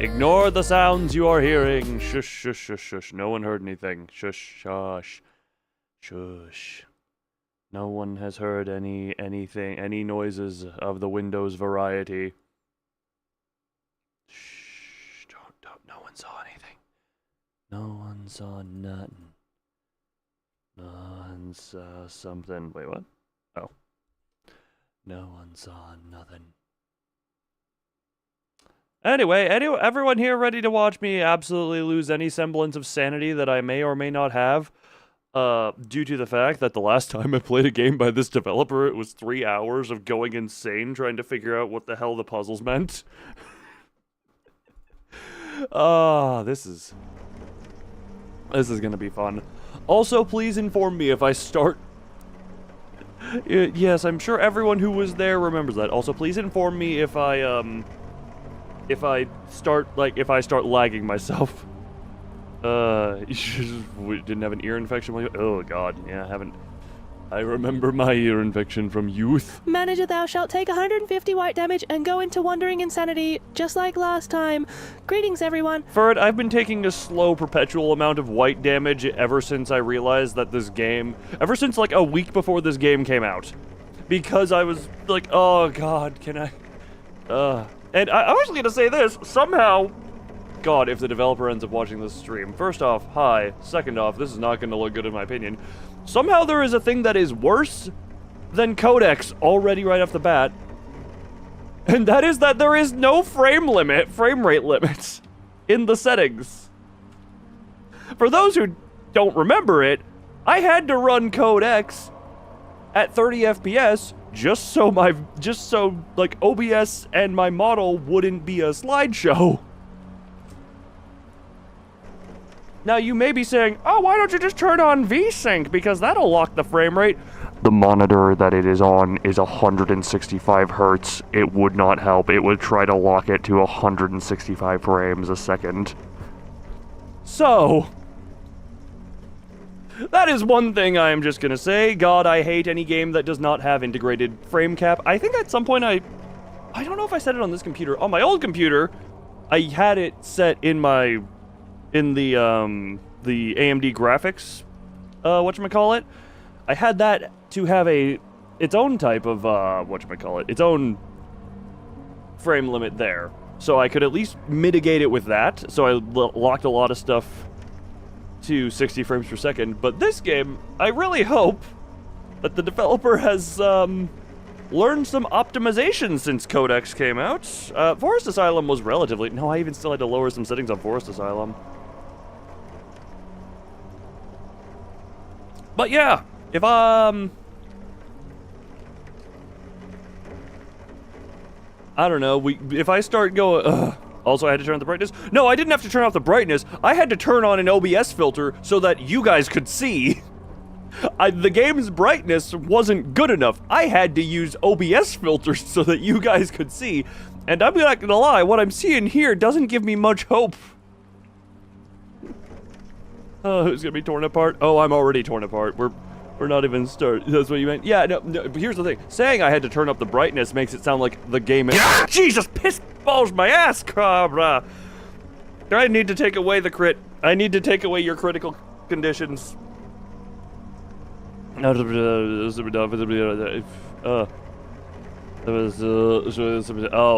Ignore the sounds you are hearing. Shush, shush, shush, shush. No one heard anything. Shush, shush, shush. No one has heard any noises of the Windows variety. Shh, don't, no one saw anything. No one saw nothing. No one saw something. Wait, what? Oh. No one saw nothing. Anyway, everyone here ready to watch me absolutely lose any semblance of sanity that I may or may not have, due to the fact that the last time I played a game by this developer, it was 3 hours of going insane trying to figure out what the hell the puzzles meant. This is gonna be fun. Also, please inform me if I start... Yes, I'm sure everyone who was there remembers that. Also, please inform me if I start lagging myself. You didn't have an ear infection while you... Oh god, yeah, I haven't... I remember my ear infection from youth. Manager, thou shalt take 150 white damage and go into wandering insanity, just like last time. Greetings, everyone. Ferd, I've been taking a slow, perpetual amount of white damage ever since I realized that this game... Ever since, like, a week before this game came out. Because I was like, oh god, can I... And I was gonna say this, somehow... God, if the developer ends up watching this stream. First off, hi. Second off, this is not gonna look good in my opinion. Somehow there is a thing that is worse than codecs already right off the bat. And that is that there is no frame rate limits in the settings. For those who don't remember it, I had to run codecs at 30 FPS just so like OBS and my model wouldn't be a slideshow. Now you may be saying, oh, why don't you just turn on VSync because that'll lock the frame rate. The monitor that it is on is 165 hertz. It would not help. It would try to lock it to 165 frames a second. So, that is one thing I'm just gonna say. God, I hate any game that does not have integrated frame cap. I think at some point I don't know if I set it on this computer. On my old computer, I had it set in the AMD graphics, whatchamacallit. I had that to have its own type of, its own frame limit there. So I could at least mitigate it with that. So I locked a lot of stuff to 60 frames per second. But this game, I really hope that the developer has, learned some optimization since codecs came out. Forest Asylum was relatively... No, I even still had to lower some settings on Forest Asylum. But yeah, if I don't know, if I start going, also I had to turn off the brightness. No, I didn't have to turn off the brightness. I had to turn on an OBS filter so that you guys could see. The game's brightness wasn't good enough. I had to use OBS filters so that you guys could see. And I'm not gonna lie, what I'm seeing here doesn't give me much hope. Who's gonna be torn apart? Oh, I'm already torn apart. We're not even started. That's what you meant? Yeah, no, but here's the thing. Saying I had to turn up the brightness makes it sound like the game is... Jesus, piss balls my ass, Cabra! I need to take away the crit. I need to take away your critical conditions. Oh,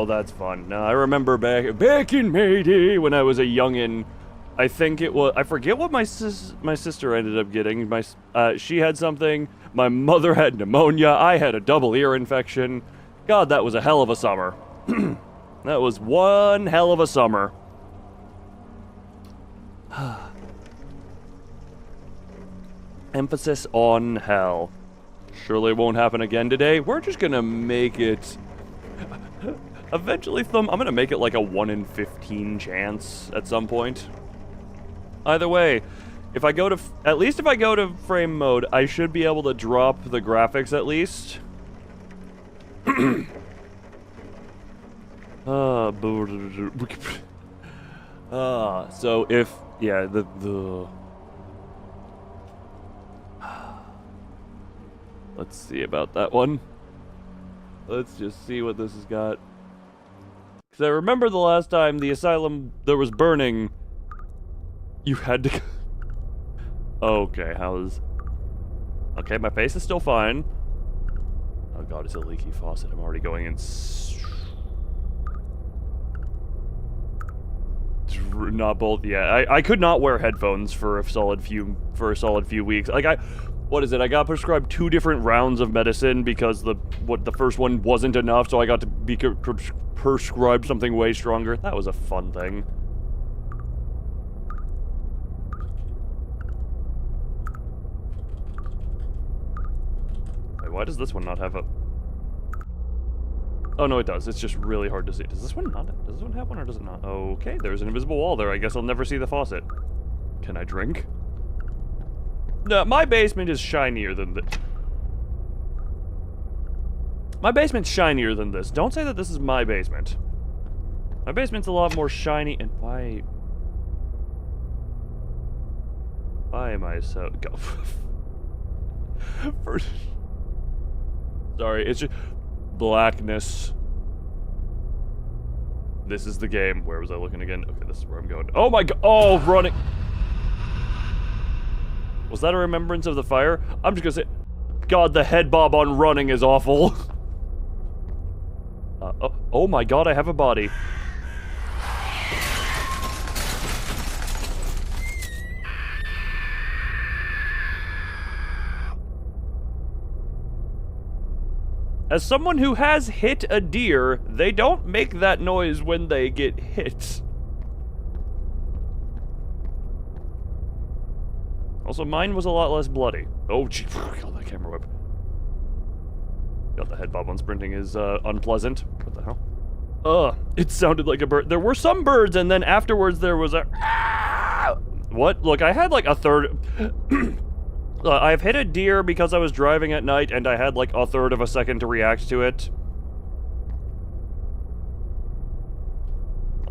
that's fun. Now, I remember back in Mayday when I was a youngin'. I think it was... I forget what my sister ended up getting. She had something. My mother had pneumonia. I had a double ear infection. God, that was a hell of a summer. That was one hell of a summer. Emphasis on hell. Surely it won't happen again today. We're just gonna make it... Eventually, I'm gonna make it like a 1 in 15 chance at some point. Either way, if I go to... At least if I go to frame mode, I should be able to drop the graphics at least. So if... Yeah, Let's see about that one. Let's just see what this has got. Because I remember the last time the asylum there was burning, you had to... Okay, Okay, my face is still fine. Oh god, it's a leaky faucet. I'm already going in... Not both, yeah. I could not wear headphones for a solid few weeks. Like, what is it? I got prescribed 2 different rounds of medicine because the first one wasn't enough, so I got to be prescribed something way stronger. That was a fun thing. Wait, why does this one not have a... Oh, no, it does. It's just really hard to see. Does this one have one or does it not? Okay, there's an invisible wall there. I guess I'll never see the faucet. Can I drink? No, my basement is shinier than this. My basement's shinier than this. Don't say that this is my basement. My basement's a lot more shiny, and why am I so... Go. Sorry, it's just... Blackness. This is the game. Where was I looking again? Okay, this is where I'm going. Oh my god! Oh, running! Was that a remembrance of the fire? I'm just gonna say... God, the head bob on running is awful. Oh my god, I have a body. As someone who has hit a deer, they don't make that noise when they get hit. Also, mine was a lot less bloody. Oh, gee, God, that camera whip. God, the head bob on sprinting is, unpleasant. What the hell? It sounded like a bird. There were some birds, and then afterwards there was a... What? Look, I had like a third... I've hit a deer because I was driving at night, and I had like a third of a second to react to it.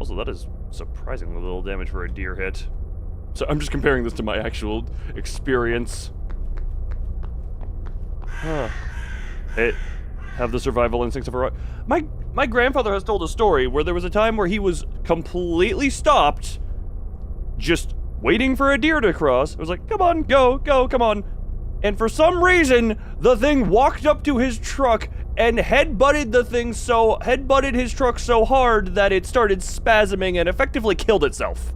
Also, that is surprisingly little damage for a deer hit. So I'm just comparing this to my actual experience. Have the survival instincts of a... My grandfather has told a story where there was a time where he was completely stopped, just waiting for a deer to cross. It was like, come on, go, come on. And for some reason, the thing walked up to his truck and headbutted his truck so hard that it started spasming and effectively killed itself.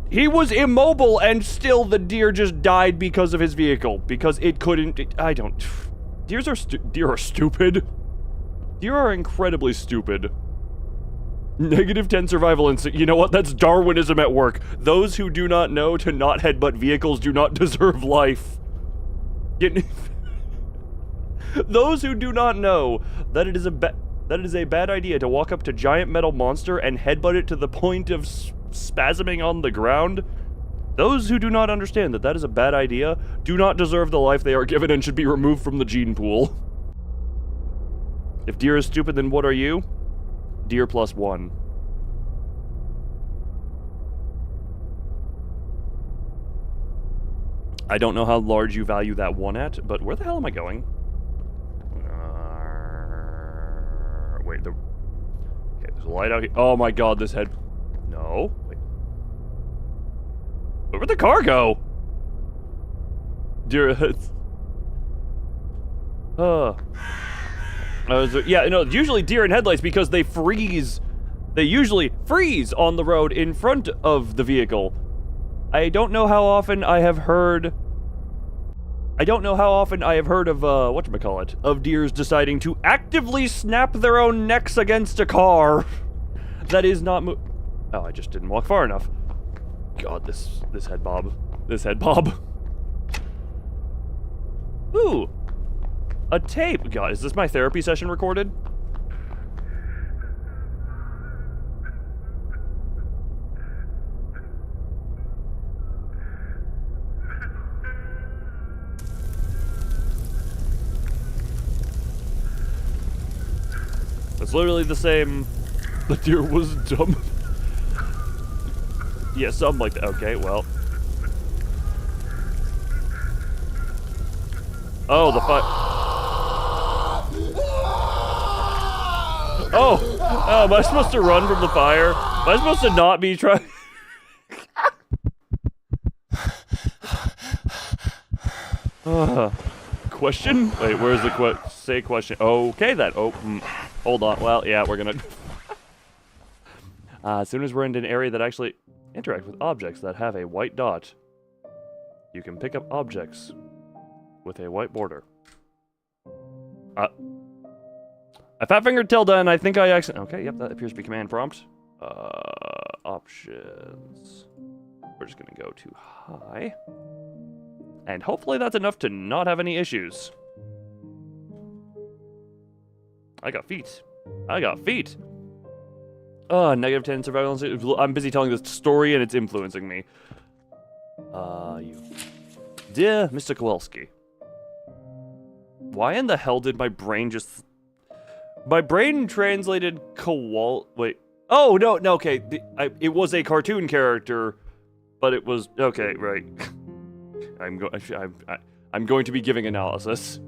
He was immobile and still the deer just died because of his vehicle. Because it couldn't... Deer are stupid. Deer are incredibly stupid. -10 survival instinct. You know what? That's Darwinism at work. Those who do not know to not headbutt vehicles do not deserve life. Those who do not know that it is a bad idea to walk up to giant metal monster and headbutt it to the point of spasming on the ground. Those who do not understand that is a bad idea do not deserve the life they are given and should be removed from the gene pool. If deer is stupid, then what are you? Deer +1. I don't know how large you value that 1 at, but where the hell am I going? Wait, okay, there's a light out here. Oh my god, this head... No, wait. Where'd the car go? Deer heads. Yeah, no, usually deer in headlights because they freeze. They usually freeze on the road in front of the vehicle. I don't know how often I have heard of, whatchamacallit, of deers deciding to actively snap their own necks against a car that is not Oh, I just didn't walk far enough. God, this head bob. This head bob. Ooh. A tape. God, is this my therapy session recorded? It's literally the same. The deer was dumb. Yeah, something like that. Okay, well. Oh, the fire. Oh! Oh, am I supposed to run from the fire? Am I supposed to not be trying? Question? Wait, where's the question? Okay, then. Oh, hold on. Well, yeah, we're gonna... as soon as we're in an area that actually interacts with objects that have a white dot, you can pick up objects with a white border. I fat-fingered tilde, and I think I accidentally... Okay, yep, that appears to be command prompt. Options. We're just gonna go to high. And hopefully that's enough to not have any issues. I got feet. I got feet. Negative 10 surveillance. I'm busy telling this story and it's influencing me. You. Dear Mr. Kowalski. Why in the hell did my brain just... My brain translated Wait. Oh, no, okay. It was a cartoon character, but it was... Okay, right. I'm going to be giving analysis.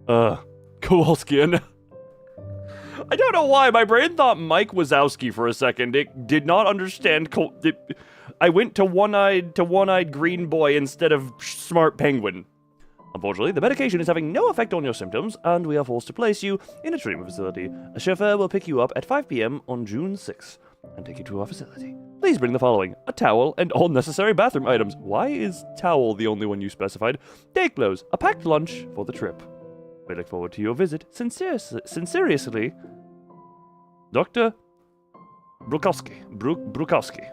Kowalski. I don't know why. My brain thought Mike Wazowski for a second. It did not understand. I went to one-eyed green boy instead of smart penguin. Unfortunately, the medication is having no effect on your symptoms, and we are forced to place you in a treatment facility. A chauffeur will pick you up at 5 p.m. on June 6th and take you to our facility. Please bring the following: a towel and all necessary bathroom items. Why is towel the only one you specified? Day clothes, a packed lunch for the trip. We look forward to your visit. Sincerely, Dr. Brukowski. Brukowski.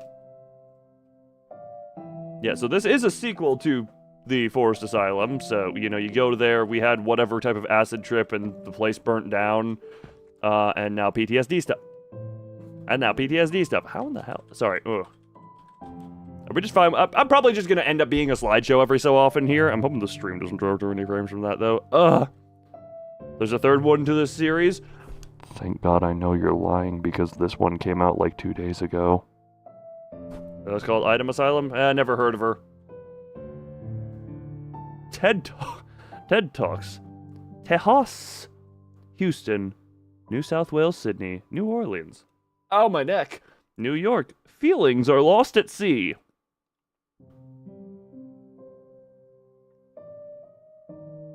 Yeah, so this is a sequel to the Forest Asylum, so, you know, you go there, we had whatever type of acid trip, and the place burnt down, and now PTSD stuff. How in the hell? Sorry, ugh. Are we just fine? I'm probably just gonna end up being a slideshow every so often here. I'm hoping the stream doesn't throw too many frames from that, though. There's a third one to this series. Thank God I know you're lying, because this one came out like 2 days ago. It's called Item Asylum? Never heard of her. TED Talks. Tejas. Houston. New South Wales, Sydney. New Orleans. Ow, my neck. New York. Feelings are lost at sea.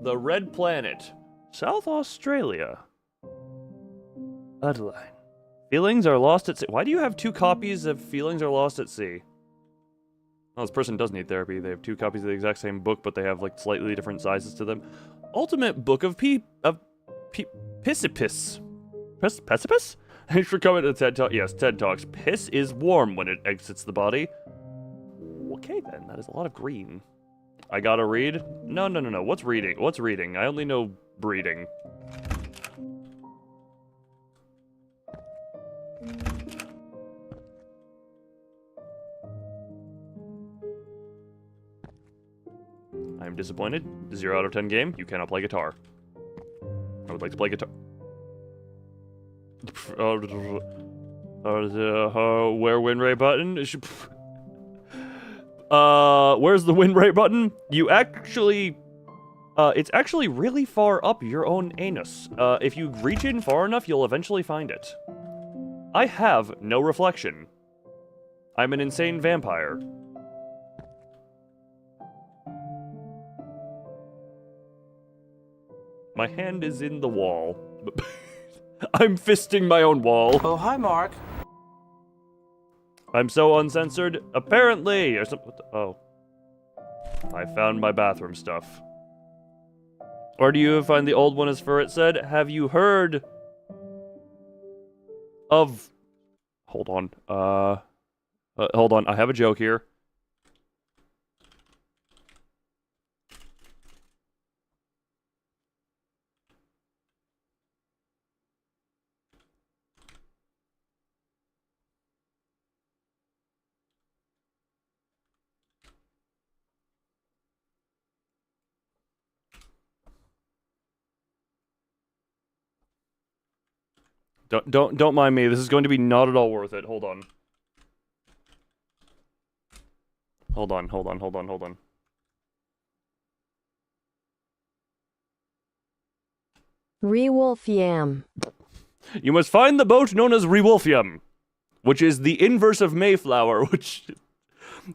The Red Planet. South Australia. Adelaide. Feelings are lost at sea. Why do you have 2 copies of Feelings are lost at sea? Well, this person does need therapy. They have 2 copies of the exact same book, but they have, like, slightly different sizes to them. Ultimate Book of Pissipis. Pessipus? Thanks for coming to TED Talk. Yes, TED Talks. Piss is warm when it exits the body. Okay, then. That is a lot of green. I gotta read? No. What's reading? What's reading? I only know breeding. I'm disappointed. 0 out of 10 game. You cannot play guitar. I would like to play guitar. Where win rate button? Where's the win rate button? You actually... it's actually really far up your own anus. If you reach in far enough, you'll eventually find it. I have no reflection. I'm an insane vampire. My hand is in the wall. I'm fisting my own wall. Oh, hi, Mark. I'm so uncensored. Apparently, or something. Oh. I found my bathroom stuff. Or do you find the old one, as Furret said? Have you heard of... Hold on. Hold on. I have a joke here. Don't mind me. This is going to be not at all worth it. Hold on. Hold on. Rewolfiam. You must find the boat known as Rewolfium, which is the inverse of Mayflower, which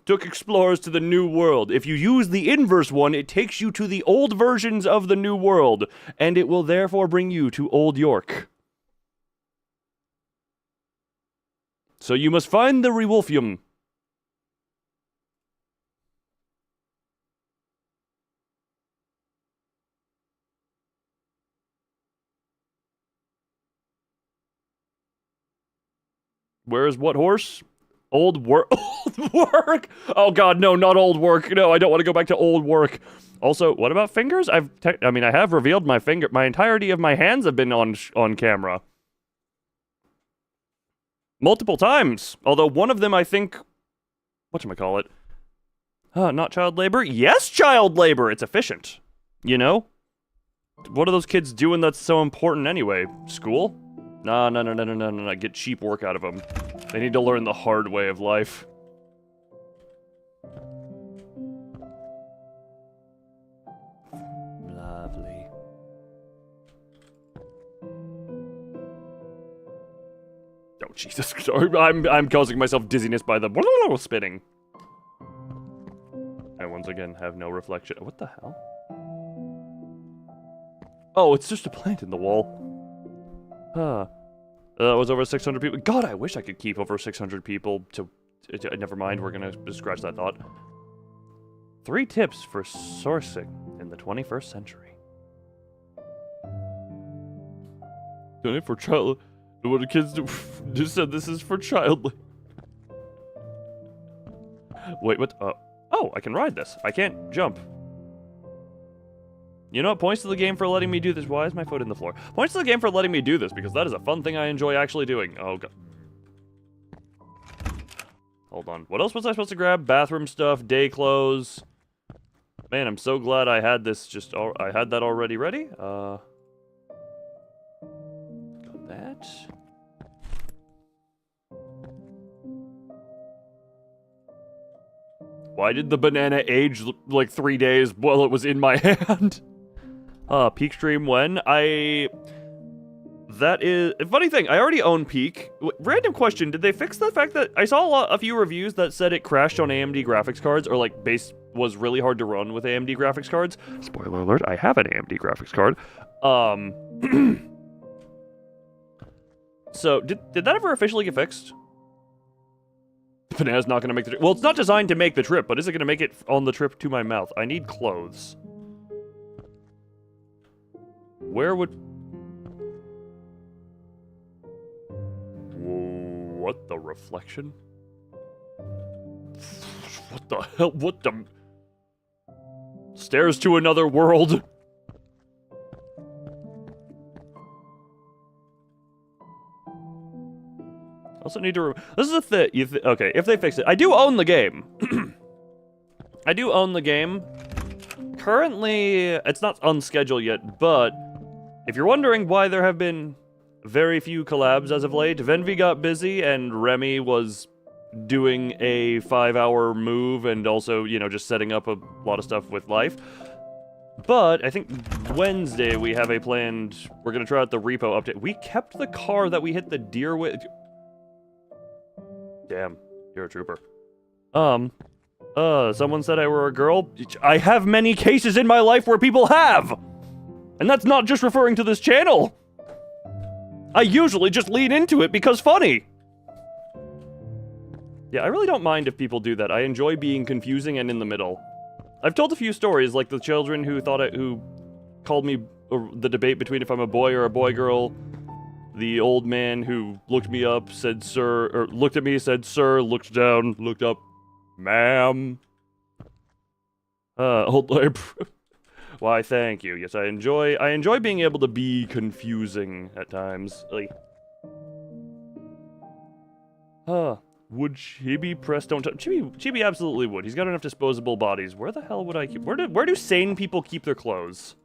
took explorers to the New World. If you use the inverse one, it takes you to the old versions of the New World, and it will therefore bring you to Old York. So you must find the Rewolfium. Where is what horse? Old work. Old work. Oh God, no, not old work. No, I don't want to go back to old work. Also, what about fingers? I have revealed my finger. My entirety of my hands have been on camera multiple times. Although one of them, I think, whatchamacallit? Not child labor. Yes, child labor. It's efficient. You know. What are those kids doing that's so important anyway? School? No. Get cheap work out of them. They need to learn the hard way of life. Lovely. Oh, Jesus. Sorry, I'm causing myself dizziness by the spinning. I once again have no reflection. What the hell? Oh, it's just a plant in the wall. That was over 600 people. God, I wish I could keep over 600 people to never mind, we're gonna scratch that thought. 3 tips for sourcing in the 21st century. Doing it for child. What do kids do? Just said this is for child. Wait, what? Oh, I can ride this. I can't jump. You know what? Points to the game for letting me do this. Why is my foot in the floor? Points to the game for letting me do this, because that is a fun thing I enjoy actually doing. Oh, God. Hold on. What else was I supposed to grab? Bathroom stuff, day clothes. Man, I'm so glad I had this I had that already ready. Got that. Why did the banana age like 3 days while it was in my hand? Peak stream when? That is... Funny thing, I already own Peak. Random question, did they fix the fact that... I saw a few reviews that said it crashed on AMD graphics cards, or like base was really hard to run with AMD graphics cards. Spoiler alert, I have an AMD graphics card. So, did that ever officially get fixed? Banana's not gonna make the trip. Well, it's not designed to make the trip, but is it gonna make it on the trip to my mouth? I need clothes. Where would... What the reflection? What the hell? What the... Stairs to another world. Also need to... This is a thing. Okay, if they fix it. I do own the game. I do own the game. Currently, it's not on schedule yet, but if you're wondering why there have been very few collabs as of late, Venvi got busy and Remy was doing a 5-hour move and also, you know, just setting up a lot of stuff with life. But I think Wednesday we have a planned... We're going to try out the repo update. We kept the car that we hit the deer with... Damn, you're a trooper. Someone said I were a girl. I have many cases in my life where people have! And that's not just referring to this channel! I usually just lean into it because funny! Yeah, I really don't mind if people do that. I enjoy being confusing and in the middle. I've told a few stories, like the children who who called me the debate between if I'm a boy or a boy girl. The old man who looked me up, said sir, or looked at me, said sir, looked down, looked up, ma'am. Why, thank you. Yes, I enjoy being able to be confusing at times. Like, would Chibi press don't touch? Chibi absolutely would. He's got enough disposable bodies. Where the hell would I keep? Where do sane people keep their clothes?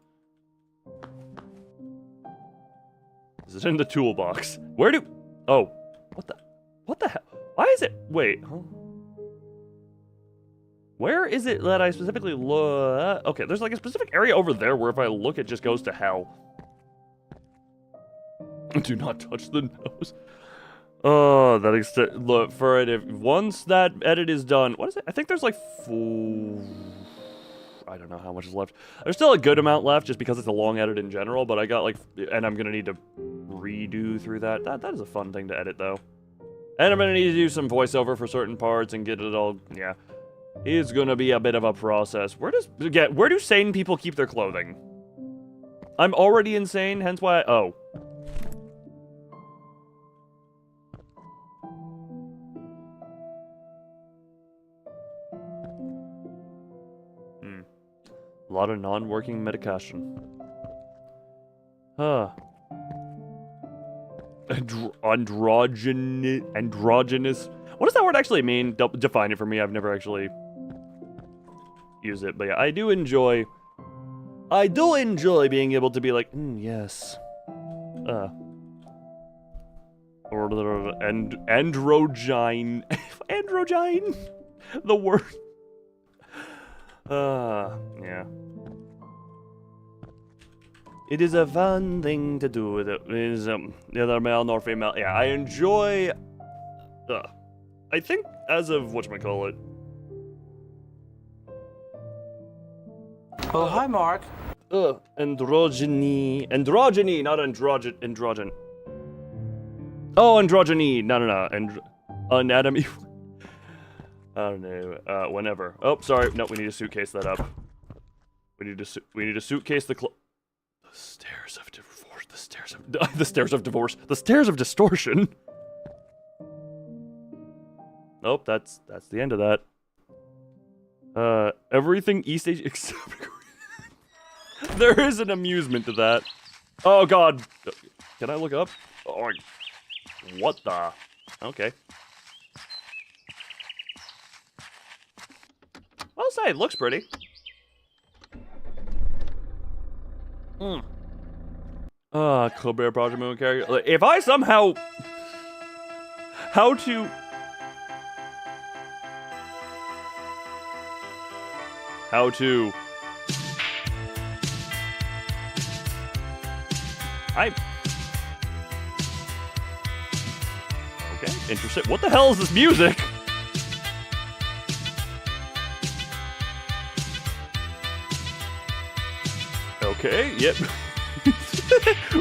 Is it in the toolbox? Where do... Oh. What the hell? Why is it... Wait. Huh? Where is it that I specifically look... Okay, there's like a specific area over there where if I look it just goes to hell. Do not touch the nose. Oh, that extent. Look, for it, if once that edit is done, what is it? I think there's like I don't know how much is left. There's still a good amount left just because it's a long edit in general, but I got like, and I'm gonna need to redo through that. That is a fun thing to edit though. And I'm gonna need to do some voiceover for certain parts and get it all, yeah. It's gonna be a bit of a process. Where do sane people keep their clothing? I'm already insane, hence why oh. A lot of non-working medication. Huh. Androgynous. What does that word actually mean? Define it for me. I've never actually used it, but yeah, I do enjoy being able to be like, yes. Or androgyne. Androgyne. The word. Yeah. It is a fun thing to do with it. Is neither male nor female. Yeah, I enjoy. I think as of whatchamacallit. Oh, hi, Mark. Androgyny, not androgen. Oh, androgyny. No. Anatomy. I don't know. Whenever. Oh, sorry. No, we need to suitcase that up. We need to suitcase the stairs of divorce. The stairs of divorce. The stairs of distortion. Nope, that's the end of that. Everything East Asia except there is an amusement to that. Oh God. Can I look up? Oh, what the? Okay. I'll say it looks pretty. Colbert Project Moon character. If I somehow... How to... Okay, interesting. What the hell is this music? Okay, yep.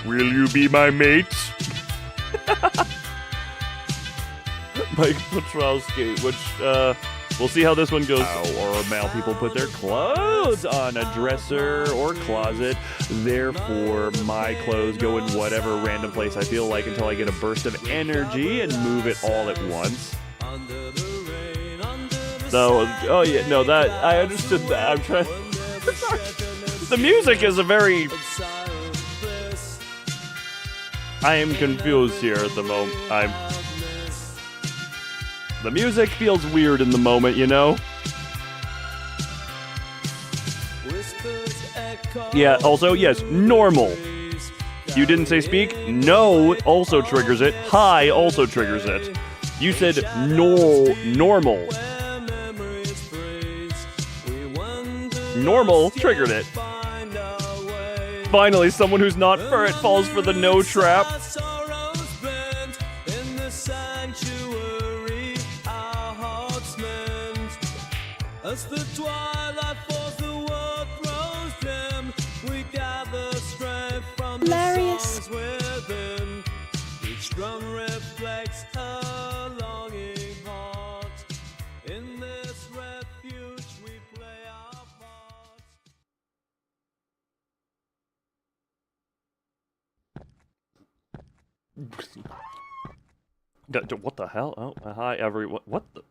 Will you be my mate? Mike Petrowski, which, we'll see how this one goes. Or male people put their clothes on a dresser or closet. Therefore, my clothes go in whatever random place I feel like until I get a burst of energy and move it all at once. So, oh yeah, no, that, I understood that. I'm trying. The music is a very... I am confused here at the moment. The music feels weird in the moment, you know? Yeah, also, yes, normal. You didn't say speak? No also triggers it. Hi also triggers it. You said normal. Normal triggered it. Finally, someone who's not for it falls for the no trap. As the twilight falls, the world grows dim. We gather strength from the songs within. Each drum reflects a longing heart. In this refuge, we play our part. What the hell? Oh, hi everyone. What the?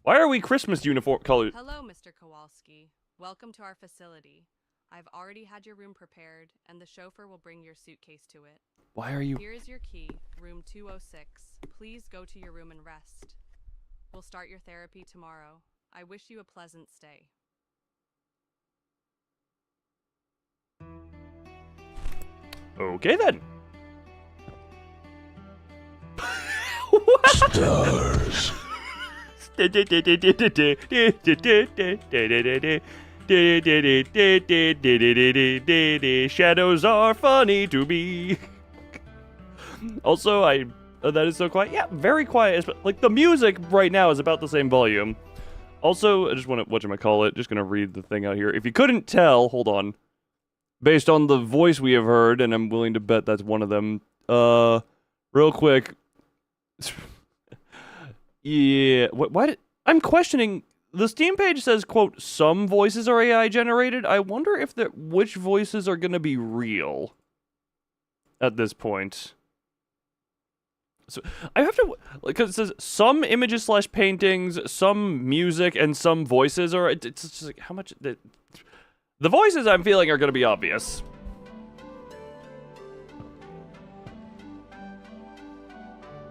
Why are we Christmas uniform colored? Hello, Mr. Kowalski. Welcome to our facility. I've already had your room prepared, and the chauffeur will bring your suitcase to it. Why are you? Here is your key, room 206. Please go to your room and rest. We'll start your therapy tomorrow. I wish you a pleasant stay. Okay then. Stars. Shadows are funny to me. Also, that is so quiet. Yeah, very quiet. Like, the music right now is about the same volume. Also, I just want to, whatchamacallit, just gonna read the thing out here. If you couldn't tell, hold on. Based on the voice we have heard, and I'm willing to bet that's one of them, real quick. Yeah, I'm questioning, the Steam page says, quote, some voices are AI generated. I wonder if which voices are gonna be real at this point. So I have to, because it says some images / paintings, some music, and some voices are, it's just like, how much, the voices I'm feeling are gonna be obvious.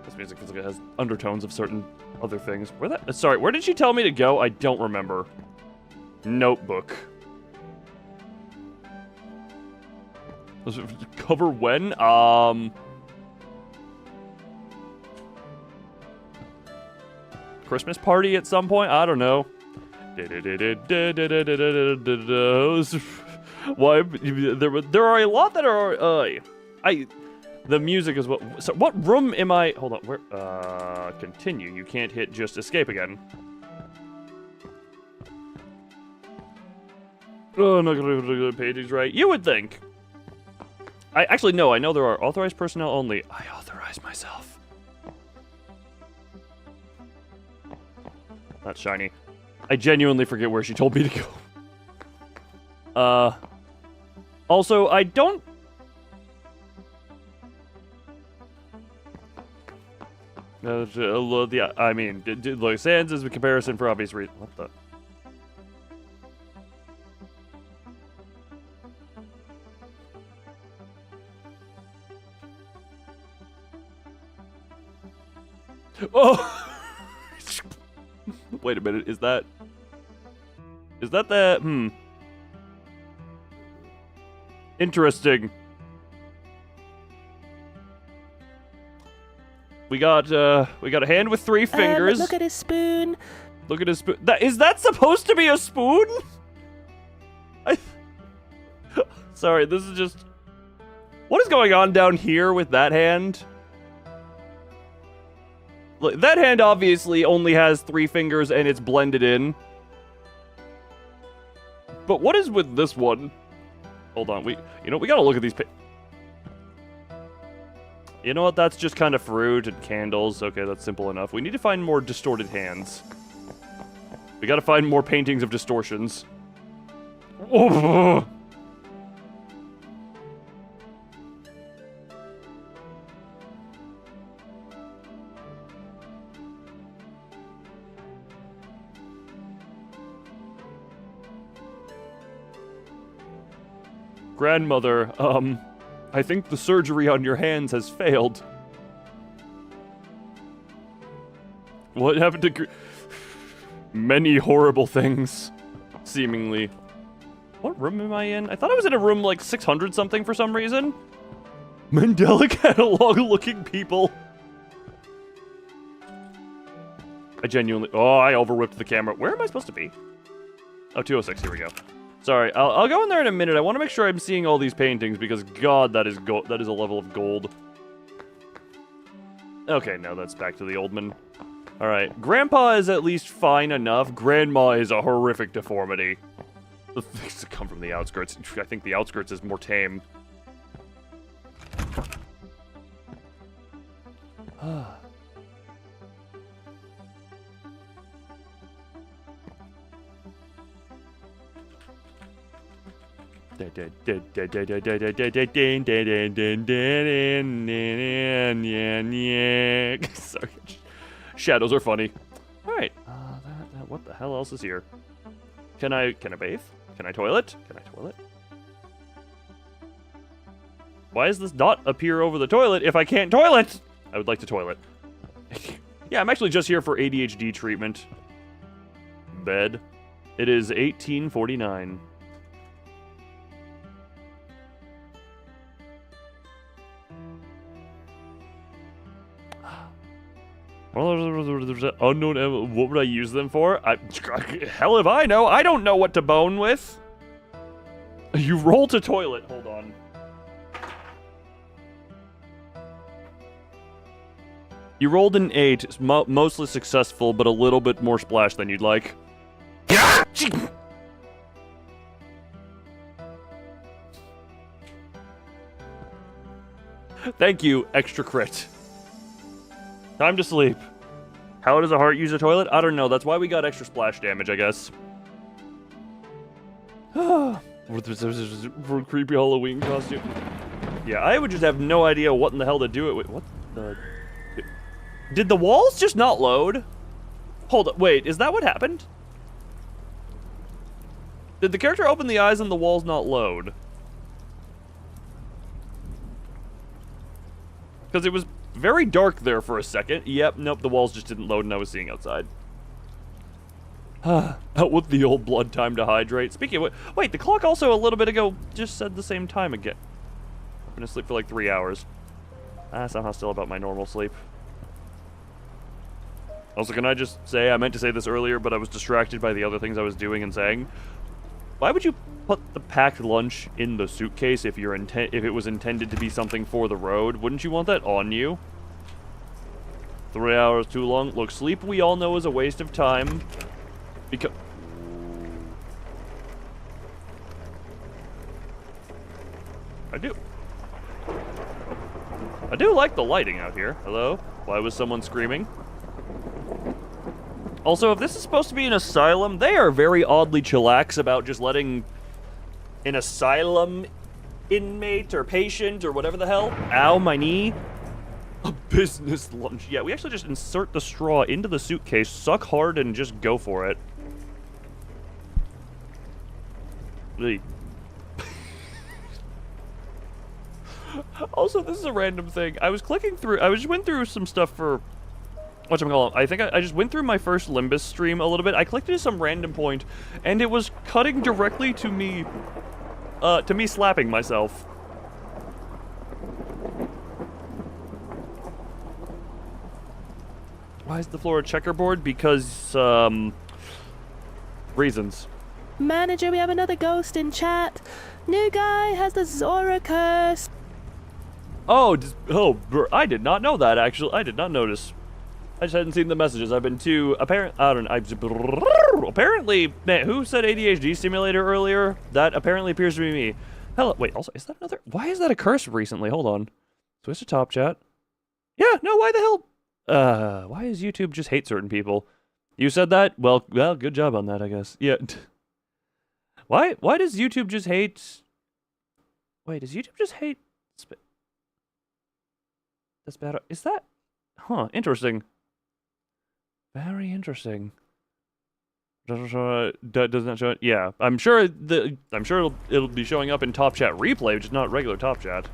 This music feels like it has undertones of certain other things. Where did she tell me to go? I don't remember. Notebook. Cover when? Christmas party at some point? I don't know. Why? There are a lot that are. The music is what. So what room am I? Hold on. Where? Continue. You can't hit just escape again. Oh, I'm not gonna do the pages right. You would think. I actually no. I know there are authorized personnel only. I authorize myself. Not shiny. I genuinely forget where she told me to go. Also, I don't. Yeah, I mean, like, Sans is a comparison for obvious reasons. What the? Oh! Wait a minute, is that the, Interesting. We got a hand with 3 fingers. Look at his spoon. Look at his spoon. Is that supposed to be a spoon? Sorry, this is just... What is going on down here with that hand? Look, that hand obviously only has 3 fingers and it's blended in. But what is with this one? Hold on, we gotta look at these You know what, that's just kind of fruit and candles. Okay, that's simple enough. We need to find more distorted hands. We gotta find more paintings of distortions. Oh. Grandmother, I think the surgery on your hands has failed. What happened to many horrible things, seemingly. What room am I in? I thought I was in a room like 600 something for some reason. Mandela catalog looking people. I overwhipped the camera. Where am I supposed to be? Oh, 206, here we go. Sorry, I'll go in there in a minute. I want to make sure I'm seeing all these paintings because, God, that is a level of gold. Okay, no, that's back to the old man. All right, Grandpa is at least fine enough. Grandma is a horrific deformity. The things that come from the outskirts. I think the outskirts is more tame. Sorry. Shadows are funny. Alright. What the hell else is here? Can I bathe? Can I toilet? Can I toilet? Why does this dot appear over the toilet if I can't toilet? I would like to toilet. Yeah, I'm actually just here for ADHD treatment. Bed. It is 1849. Unknown. What would I use them for? Hell if I know. I don't know what to bone with. You roll to toilet. Hold on. You rolled an 8, mostly successful, but a little bit more splash than you'd like. Yeah! Thank you, extra crit. Time to sleep. How does a heart use a toilet? I don't know. That's why we got extra splash damage, I guess. For a creepy Halloween costume. Yeah, I would just have no idea what in the hell to do it with. What the... Did the walls just not load? Hold up, wait, is that what happened? Did the character open the eyes and the walls not load? Because it was very dark there for a second. Yep, nope, the walls just didn't load and I was seeing outside. Out with the old blood time to hydrate. Speaking of what, wait, the clock also a little bit ago just said the same time again. I'm gonna sleep for like 3 hours. Somehow still about my normal sleep. Also, can I just say, I meant to say this earlier, but I was distracted by the other things I was doing and saying. Why would you put the packed lunch in the suitcase if it was intended to be something for the road? Wouldn't you want that on you? 3 hours too long. Look, sleep we all know is a waste of time. Because... I do like the lighting out here. Hello? Why was someone screaming? Also, if this is supposed to be an asylum, they are very oddly chillax about just letting an asylum inmate or patient or whatever the hell. Ow, my knee. A business lunch. Yeah, we actually just insert the straw into the suitcase, suck hard, and just go for it. Also, this is a random thing. I just went through some stuff for... whatchamacallit, I think I just went through my first Limbus stream a little bit. I clicked at some random point, and it was cutting directly to me slapping myself. Why is the floor a checkerboard? Because, reasons. Manager, we have another ghost in chat. New guy has the Zora curse. Oh, I did not know that, actually. I did not notice. I just hadn't seen the messages. I've been too apparently, man, who said ADHD stimulator earlier? That apparently appears to be me. Hello, wait, also, is that another? Why is that a curse recently? Hold on. Switch to top chat. Yeah, no, why the hell? Why does YouTube just hate certain people? You said that? Well, good job on that, I guess. Yeah. Why does YouTube just hate? Wait, does YouTube just hate? That's bad. Is that? Huh, interesting. Very interesting. Does not show it? Yeah, I'm sure it'll be showing up in Top Chat replay, which is not regular Top Chat.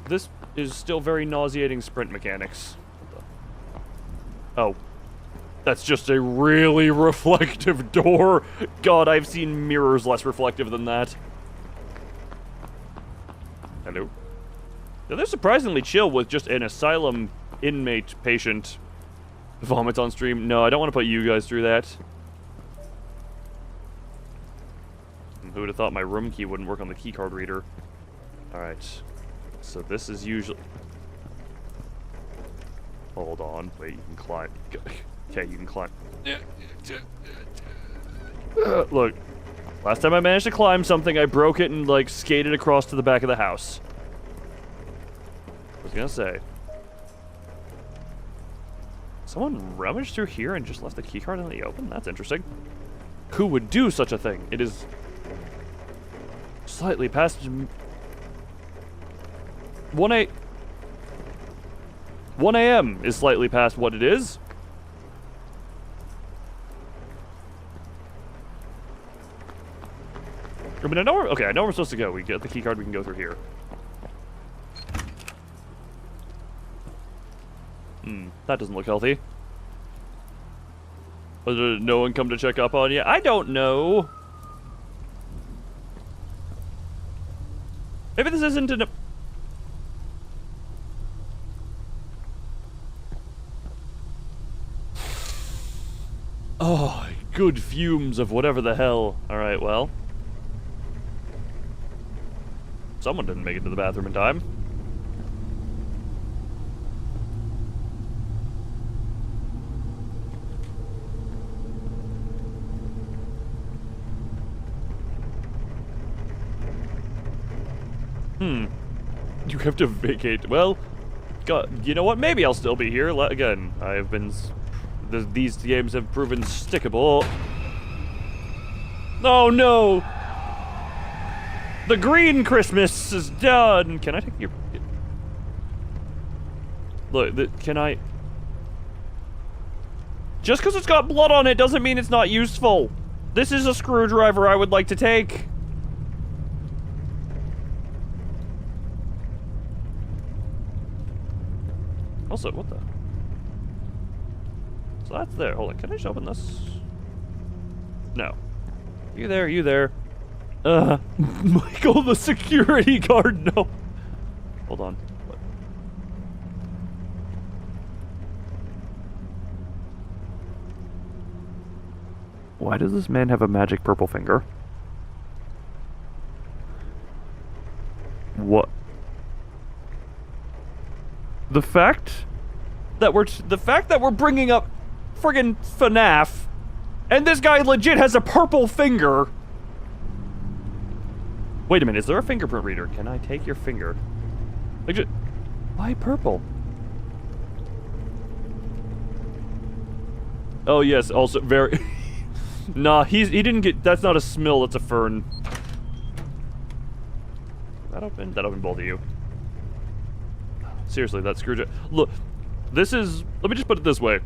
This is still very nauseating sprint mechanics. Oh, that's just a really reflective door. God, I've seen mirrors less reflective than that. Hello. Yeah, they're surprisingly chill with just an asylum inmate patient. Vomits on stream. No, I don't want to put you guys through that. Who would have thought my room key wouldn't work on the keycard reader? Alright. So this is usually... Hold on. Wait, you can climb. Okay, you can climb. Look. Last time I managed to climb something, I broke it and, like, skated across to the back of the house. I was gonna say. Someone rummaged through here and just left the keycard in the open? That's interesting. Who would do such a thing? It is slightly past 1 a.m. is slightly past what it is. I mean, I know where we're supposed to go. We get the keycard, we can go through here. That doesn't look healthy. Did no one come to check up on you? I don't know. Maybe this isn't an... Oh, good fumes of whatever the hell. Alright, well. Someone didn't make it to the bathroom in time. You have to vacate. Well, God, you know what? Maybe I'll still be here. Again, I have been... These games have proven stickable. Oh, no! The green Christmas is done! Can I take your... Look, can I... Just because it's got blood on it doesn't mean it's not useful. This is a screwdriver I would like to take. Also, what the? So that's there. Hold on, can I just open this? No. You there, you there. Michael, the security guard, no. Hold on. What? Why does this man have a magic purple finger? What? The fact that we're bringing up friggin' FNAF, and this guy legit has a purple finger. Wait a minute, is there a fingerprint reader? Can I take your finger? Legit. Why purple? Oh yes, also very. Nah, he didn't get. That's not a smill. That's a fern. That open? That opened both of you. Seriously, that screwdriver. Look, this is... Let me just put it this way.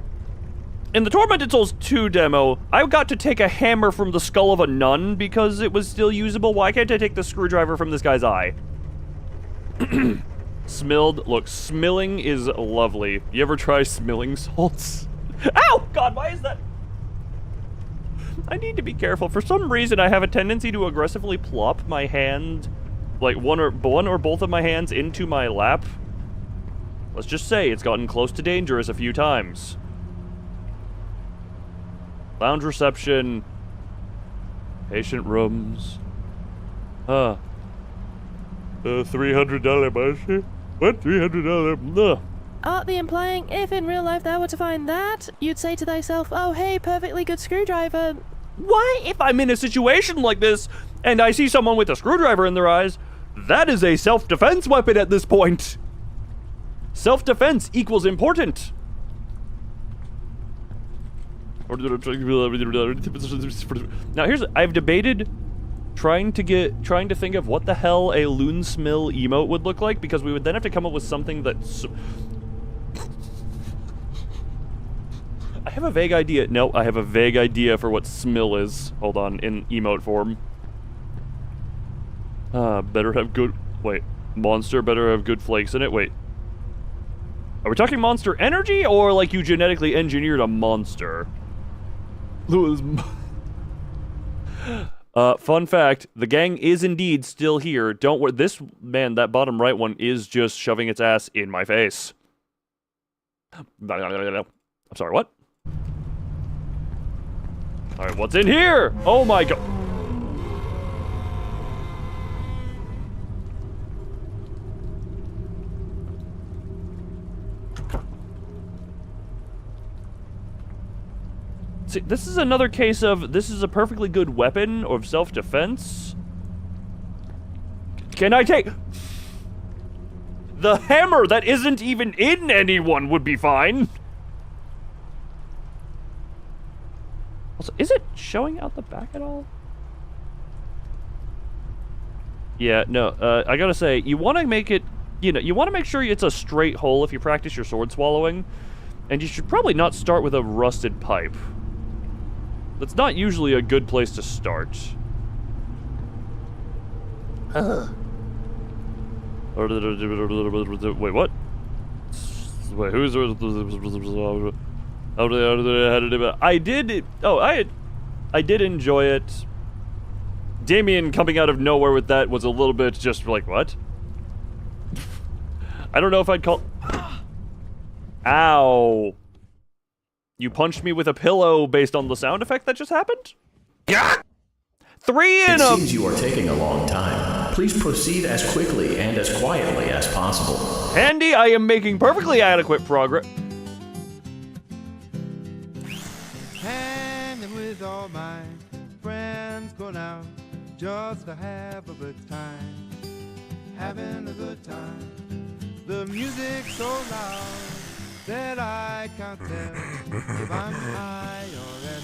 In the Tormented Souls 2 demo, I got to take a hammer from the skull of a nun because it was still usable. Why can't I take the screwdriver from this guy's eye? Smilled. Look, smilling is lovely. You ever try smilling salts? Ow! God, why is that? I need to be careful. For some reason, I have a tendency to aggressively plop my hand, like one or both of my hands into my lap. Let's just say it's gotten close to dangerous a few times. Lounge reception. Patient rooms. $300 budget? What? $300? Ugh. Aren't implying if in real life thou were to find that, you'd say to thyself, oh hey, perfectly good screwdriver. Why, if I'm in a situation like this, and I see someone with a screwdriver in their eyes, that is a self-defense weapon at this point. Self-defense equals important. Now here's, I've debated trying to think of what the hell a loon smill emote would look like, because we would then have to come up with something that's... I have a vague idea. No, I have a vague idea for what smill is. Hold on, in emote form. Better have good... Wait. Monster better have good flakes in it? Wait. Are we talking monster energy, or like you genetically engineered a monster? Fun fact, the gang is indeed still here. Don't worry, this, man, that bottom right one is just shoving its ass in my face. I'm sorry, what? Alright, what's in here? Oh my god. See, this is another case of, this is a perfectly good weapon of self-defense. Can I take... The hammer that isn't even in anyone would be fine. Also, is it showing out the back at all? Yeah, no, I gotta say, you want to make it, you know, you want to make sure it's a straight hole if you practice your sword swallowing. And you should probably not start with a rusted pipe. That's not usually a good place to start. Wait, what? Wait, who's... I did... Oh, I did enjoy it. Damien coming out of nowhere with that was a little bit just like, what? I don't know if I'd call... Ow. You punched me with a pillow based on the sound effect that just happened? Yeah. 3 in 'em! It seems you are taking a long time. Please proceed as quickly and as quietly as possible. Andy, I am making perfectly adequate progress. And with all my friends going out just to have a good time. having a good time. The music's so loud that I can't tell if I'm high or at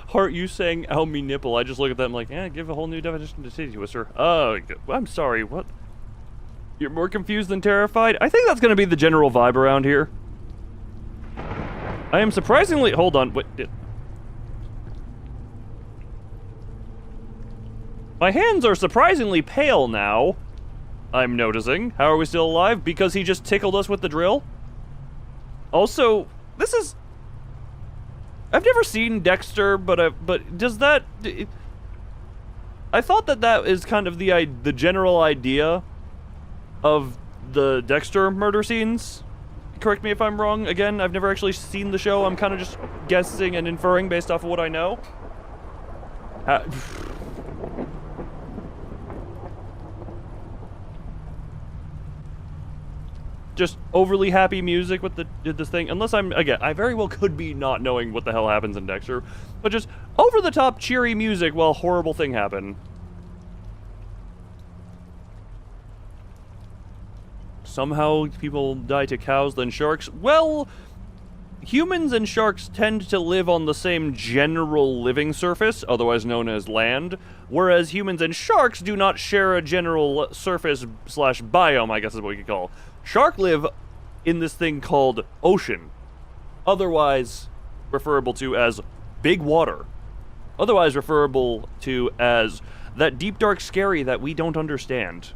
Heart, you saying "ow me nipple." I just look at that and I'm like, eh, give a whole new definition to titty twister. I'm sorry, what? You're more confused than terrified? I think that's gonna be the general vibe around here. I am surprisingly, hold on, wait, my hands are surprisingly pale now, I'm noticing. How are we still alive? Because he just tickled us with the drill? Also, this is... I've never seen Dexter, but does that... I thought that is kind of the general idea of the Dexter murder scenes. Correct me if I'm wrong. Again, I've never actually seen the show. I'm kind of just guessing and inferring based off of what I know. Just overly happy music with this thing. Unless again, I very well could be not knowing what the hell happens in Dexter. But just over-the-top cheery music while horrible thing happen. Somehow people die to cows than sharks. Well, humans and sharks tend to live on the same general living surface, otherwise known as land, whereas humans and sharks do not share a general surface / biome, I guess is what we could call. Shark live in this thing called ocean, otherwise referable to as big water, otherwise referable to as that deep, dark, scary that we don't understand.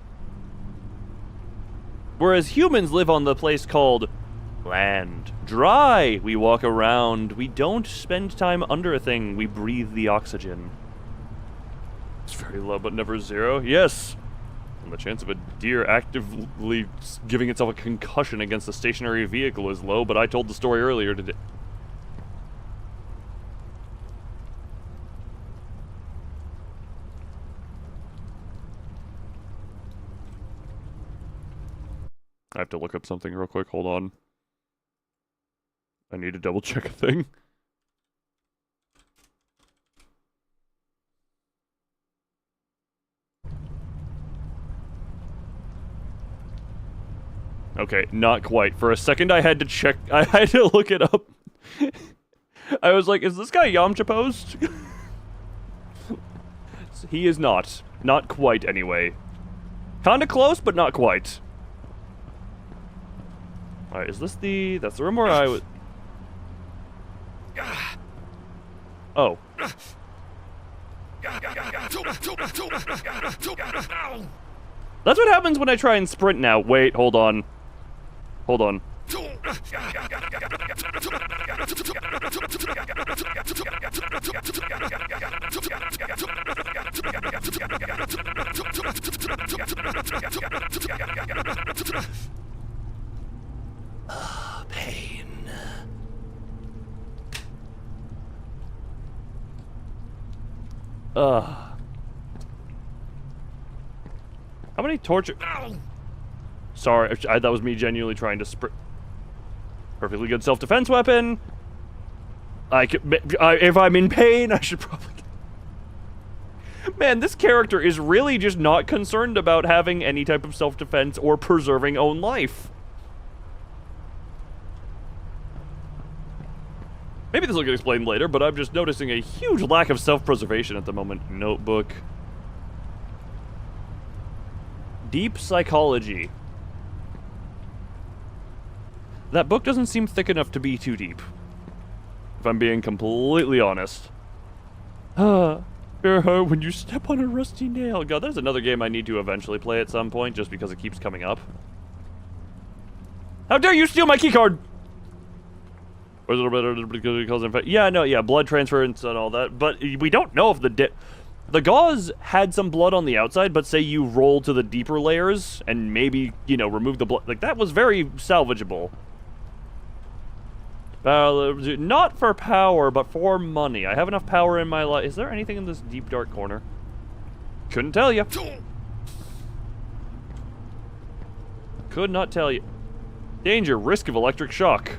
Whereas humans live on the place called land. Dry. We walk around. We don't spend time under a thing. We breathe the oxygen. It's very low, but never zero. Yes. And the chance of a deer actively giving itself a concussion against a stationary vehicle is low, but I told the story earlier today. I have to look up something real quick. Hold on. I need to double check a thing. Okay, not quite. For a second I had to check, I had to look it up. I was like, is this guy Yamcha posed? He is not. Not quite, anyway. Kinda close, but not quite. Alright, is this the... That's the room where I was... Oh. That's what happens when I try and sprint now. Wait, hold on. Hold on. Pain. How many torture... Sorry, that was me genuinely trying to sprint. Perfectly good self-defense weapon. If I'm in pain, I should probably... Man, this character is really just not concerned about having any type of self-defense or preserving own life. Maybe this will get explained later, but I'm just noticing a huge lack of self-preservation at the moment. Notebook. Deep psychology. That book doesn't seem thick enough to be too deep, if I'm being completely honest. When you step on a rusty nail. God, there's another game I need to eventually play at some point, just because it keeps coming up. How dare you steal my keycard! Or a little bit because it causes infection. Yeah, no, yeah, blood transference and all that. But we don't know if the gauze had some blood on the outside, but say you roll to the deeper layers and maybe, you know, remove the blood. Like, that was very salvageable. Not for power, but for money. I have enough power in my life. Is there anything in this deep, dark corner? Couldn't tell you. Could not tell you. Danger, risk of electric shock.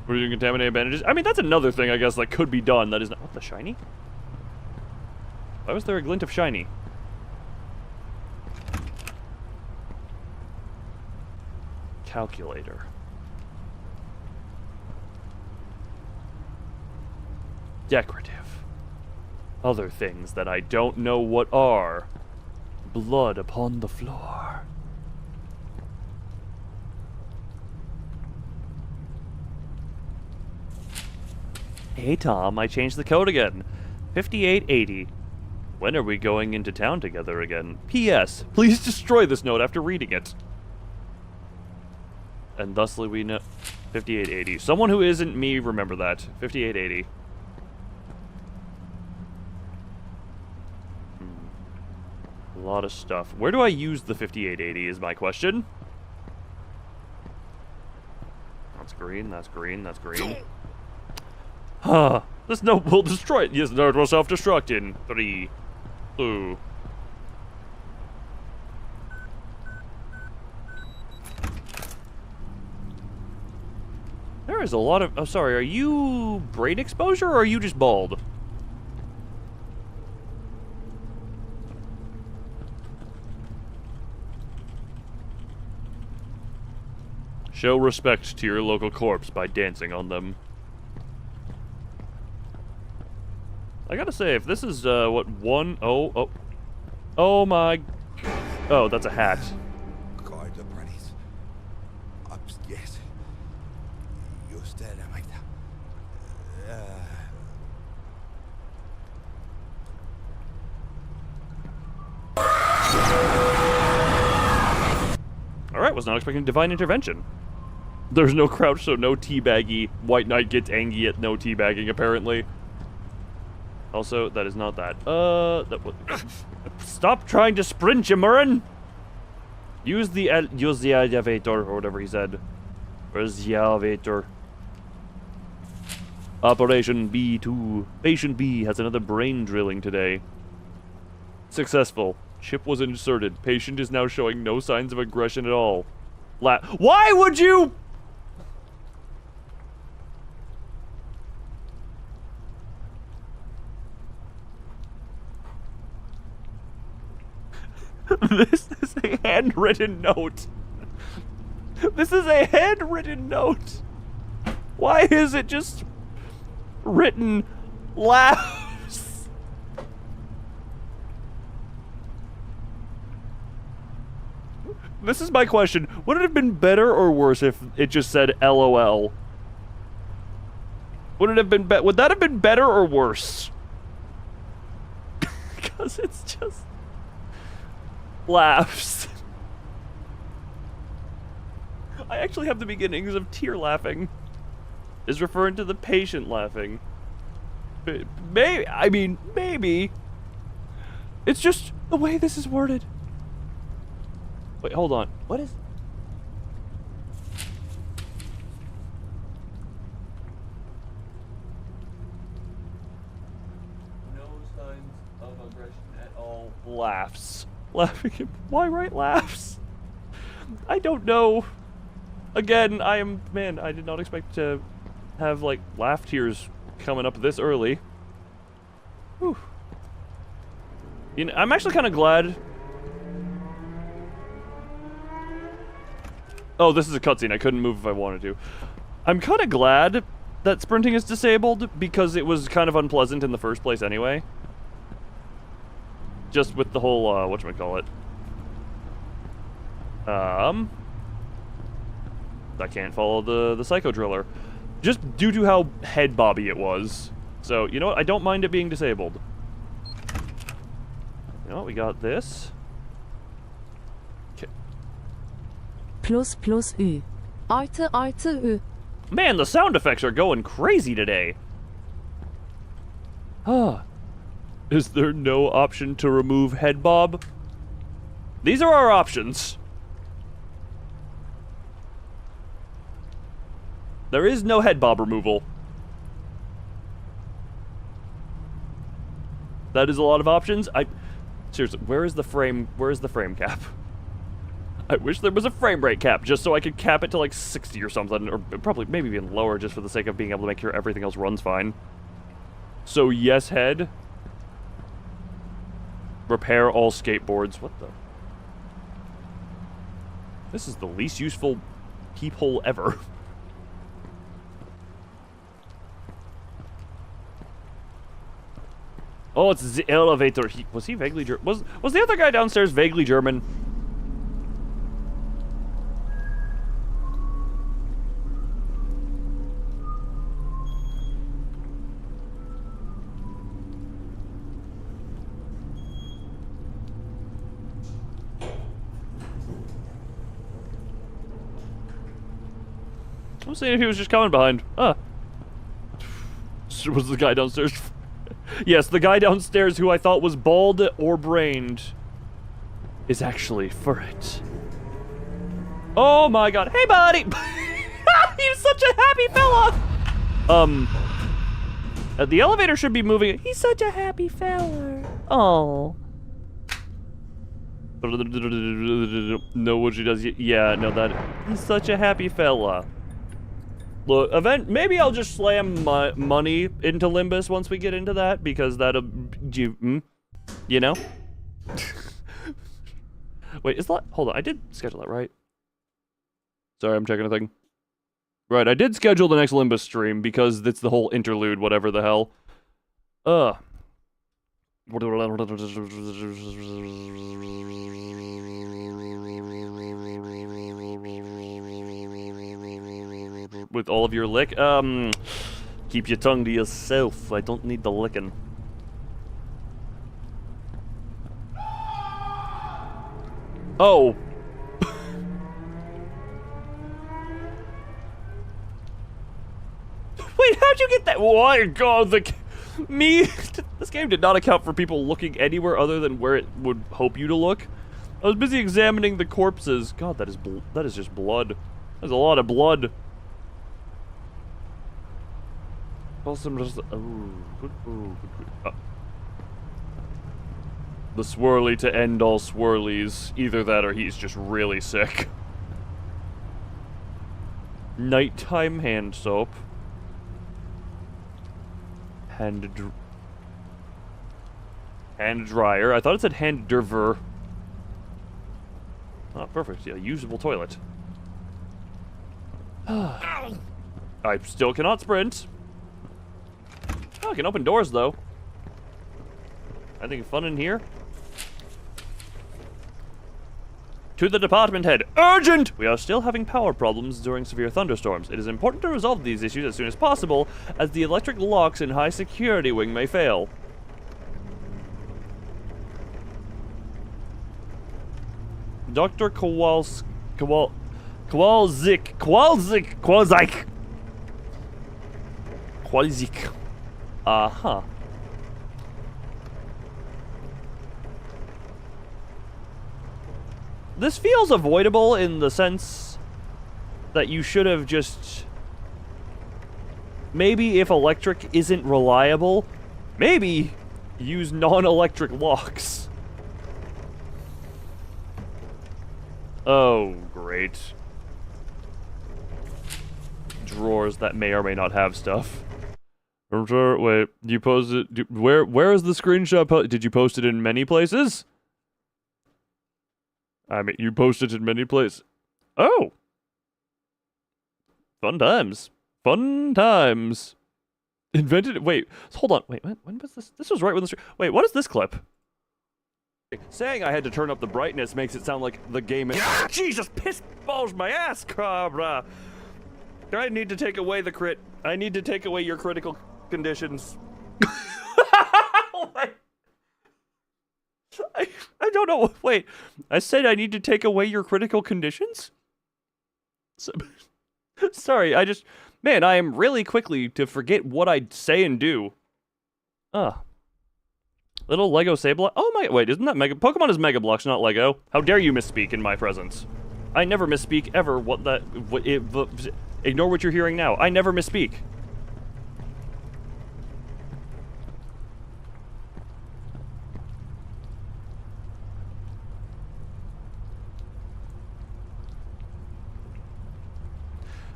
We're doing contaminated bandages. I mean, that's another thing, I guess, that could be done. That is not... What, the shiny? Why was there a glint of shiny? Calculator. Decorative. Other things that I don't know what are. Blood upon the floor. Hey Tom, I changed the code again. 5880. When are we going into town together again? P.S. Please destroy this note after reading it. And thusly we know... 5880. Someone who isn't me, remember that. 5880. A lot of stuff. Where do I use the 5880 is my question. That's green, that's green, that's green. Huh. This note will destroy it. Yes, the note will self-destruct in 3, 2. There is a lot of... Oh, sorry. Are you brain exposure or are you just bald? Show respect to your local corpse by dancing on them. I gotta say, if this is, what, one... Oh my... Oh, that's a hat. Guard the bunnies. Upstairs. You stay there, right now. Alright, was not expecting divine intervention. There's no crouch, so no teabaggy. White Knight gets angry at no teabagging, apparently. Also, that is not that. Stop trying to sprint, you Murrin! Use the elevator, or whatever he said. Where's the elevator? Operation B2. Patient B has another brain drilling today. Successful. Chip was inserted. Patient is now showing no signs of aggression at all. Why would you... This is a handwritten note. This is a handwritten note. Why is it just written laughs? This is my question. Would it have been better or worse if it just said LOL? Would it have been would that have been better or worse? Because it's just laughs. I actually have the beginnings of tear laughing. Is referring to the patient laughing. Maybe, I mean, maybe. It's just the way this is worded. Wait, hold on. What is... No signs of aggression at all. Laughs. Laughing. Why write laughs? I don't know. Again, man, I did not expect to have, like, laugh tears coming up this early. Whew. You know, I'm actually kind of glad. Oh, this is a cutscene. I couldn't move if I wanted to. I'm kind of glad that sprinting is disabled because it was kind of unpleasant in the first place anyway. Just with the whole, whatchamacallit. I can't follow the Psycho Driller. Just due to how head bobby it was. So, you know what? I don't mind it being disabled. You know what? We got this. Okay. ++Ü. artı artı ü. Man, the sound effects are going crazy today. Is there no option to remove head bob? These are our options. There is no head bob removal. That is a lot of options. Seriously, where is the frame cap? I wish there was a frame rate cap, just so I could cap it to like 60 or something, or probably maybe even lower, just for the sake of being able to make sure everything else runs fine. So yes, head. Repair all skateboards. What the? This is the least useful peephole ever. Oh, it's the elevator. Was he vaguely German? Was the other guy downstairs vaguely German? I'm seeing if he was just coming behind. Was the guy downstairs? Yes, the guy downstairs who I thought was bald or brained is actually furret. Oh my god. Hey, buddy! He's such a happy fella! The elevator should be moving. He's such a happy fella. Oh. No, what she does. Yeah, no, that. He's such a happy fella. Look, maybe I'll just slam my money into Limbus once we get into that, because that'll, you know? Wait, hold on, I did schedule that, right? Sorry, I'm checking a thing. Right, I did schedule the next Limbus stream, because it's the whole interlude, whatever the hell. With all of your lick, keep your tongue to yourself. I don't need the licking. Oh. Wait, how'd you get that? Why, God, me? This game did not account for people looking anywhere other than where it would hope you to look. I was busy examining the corpses. God, that is just blood. There's a lot of blood. Also, just the swirly to end all swirlies. Either that or he's just really sick. Nighttime hand soap. Hand dryer. I thought it said hand derver. Oh, perfect. Yeah, usable toilet. I still cannot sprint. Oh, I can open doors, though. Anything fun in here? To the department head. Urgent! We are still having power problems during severe thunderstorms. It is important to resolve these issues as soon as possible, as the electric locks in high security wing may fail. Dr. Kowalczyk. Uh-huh. This feels avoidable in the sense that you should have just... Maybe if electric isn't reliable, maybe use non-electric locks. Oh, great. Drawers that may or may not have stuff. Wait, you posted... Where is the screenshot? Did you post it in many places? I mean, you posted it in many places. Oh! Fun times. Fun times. Invented... Wait, hold on. Wait, when was this? This was right when the... Wait, what is this clip? Saying I had to turn up the brightness makes it sound like the game... Jesus, piss balls my ass, Cabra! I need to take away the crit. I need to take away your critical conditions. I don't know. Wait, I said I need to take away your critical conditions? So, Sorry, man, I am really quickly to forget what I say and do. Little Lego Sableye. Oh my, wait, isn't that Mega? Pokemon is Mega Blocks, not Lego. How dare you misspeak in my presence? I never misspeak ever. Ignore what you're hearing now. I never misspeak.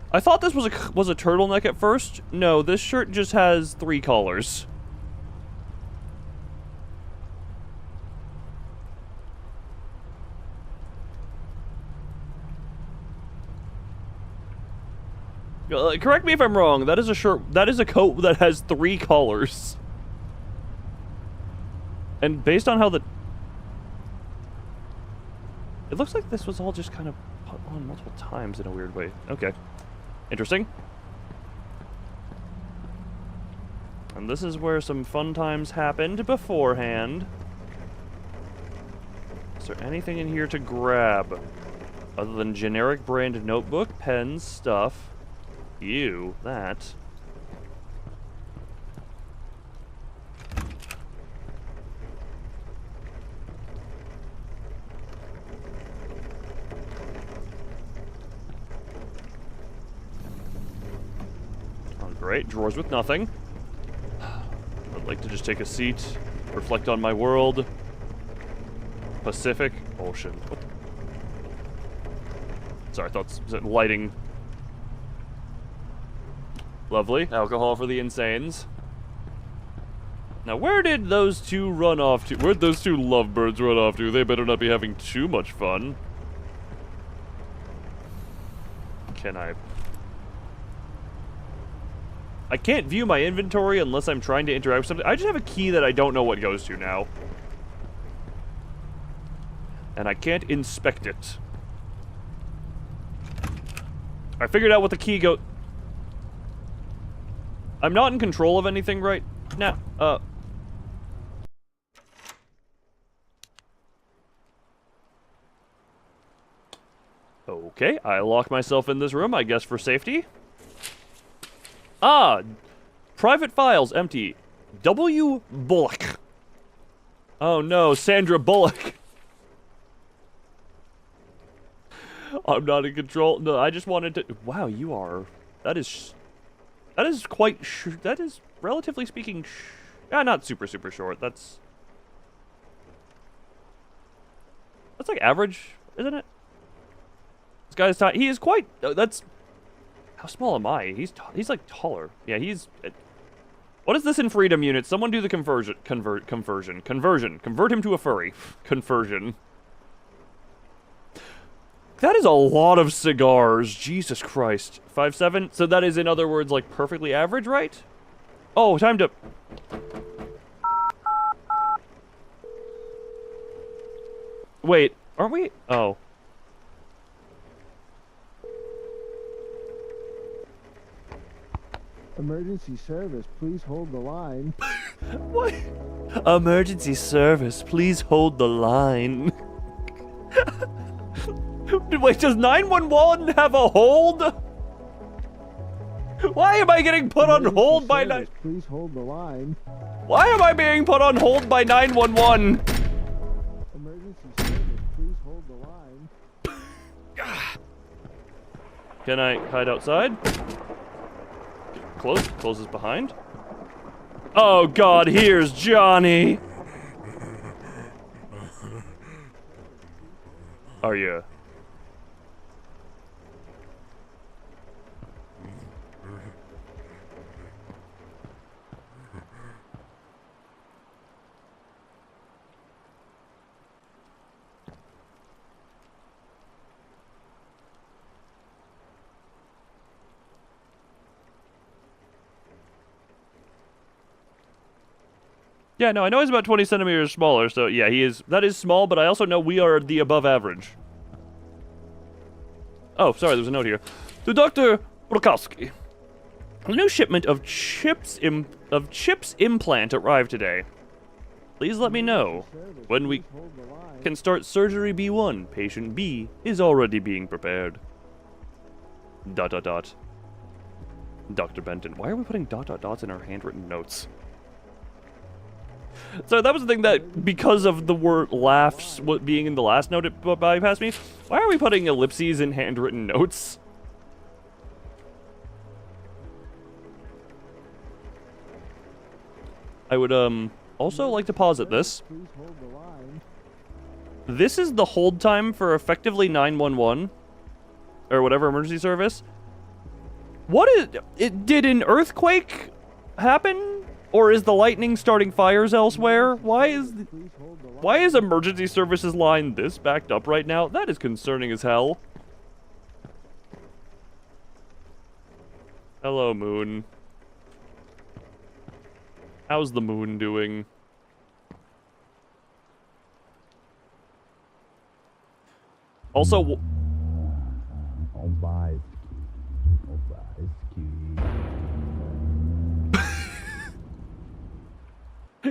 I thought this was a turtleneck at first. No, this shirt just has 3 collars. Correct me if I'm wrong. That is a shirt. That is a coat that has 3 collars. And based on how it looks like this was all just kind of put on multiple times in a weird way. Okay. Interesting. And this is where some fun times happened beforehand. Is there anything in here to grab? Other than generic brand notebook, pens, stuff. Ew, that. Oh, great. Drawers with nothing. I'd like to just take a seat, reflect on my world. Pacific Ocean. What the? Sorry, I thought was it lighting. Lovely. Alcohol for the insanes. Now, where did those 2 run off to? Where'd those 2 lovebirds run off to? They better not be having too much fun. Can I can't view my inventory unless I'm trying to interact with something. I just have a key that I don't know what goes to now. And I can't inspect it. I figured out what the key go... I'm not in control of anything right now. Okay, I lock myself in this room, I guess for safety. Ah! Private files empty. W. Bullock. Oh no, Sandra Bullock. I'm not in control. No, I just wanted to... Wow, you are... That is quite... That is, relatively speaking... not super short. That's like average, isn't it? This guy's tall. He is quite... that's... How small am I? He's like taller. Yeah, he's... What is this in freedom units? Someone do the conversion. Convert him to a furry. Conversion. That is a lot of cigars. Jesus Christ. 5'7"? So that is, in other words, like perfectly average, right? Oh, time to... Wait, aren't we? Oh. Emergency service, please hold the line. What? Emergency service, please hold the line. Wait, does 911 have a hold? Why am I getting put on hold by Please hold the line. Why am I being put on hold by 911? Emergency service, please hold the line. Can I hide outside? Closes behind. Oh God, here's Johnny. Are you? Yeah, no, I know he's about 20 centimeters smaller, so yeah, that is small, but I also know we are the above average. Oh, sorry, there's a note here. To Dr. Brokowski. A new shipment of chips implant arrived today. Please let me know when we can start surgery B1. Patient B is already being prepared. Dot dot dot. Dr. Benton. Why are we putting dot dot dots in our handwritten notes? So that was the thing that, because of the word laughs being in the last note it bypassed me. Why are we putting ellipses in handwritten notes? I would, also like to posit this. This is the hold time for effectively 911. Or whatever emergency service. What is... did an earthquake happen? Or is the lightning starting fires elsewhere? Why is emergency services line this backed up right now? That is concerning as hell. Hello, moon. How's the moon doing? Also,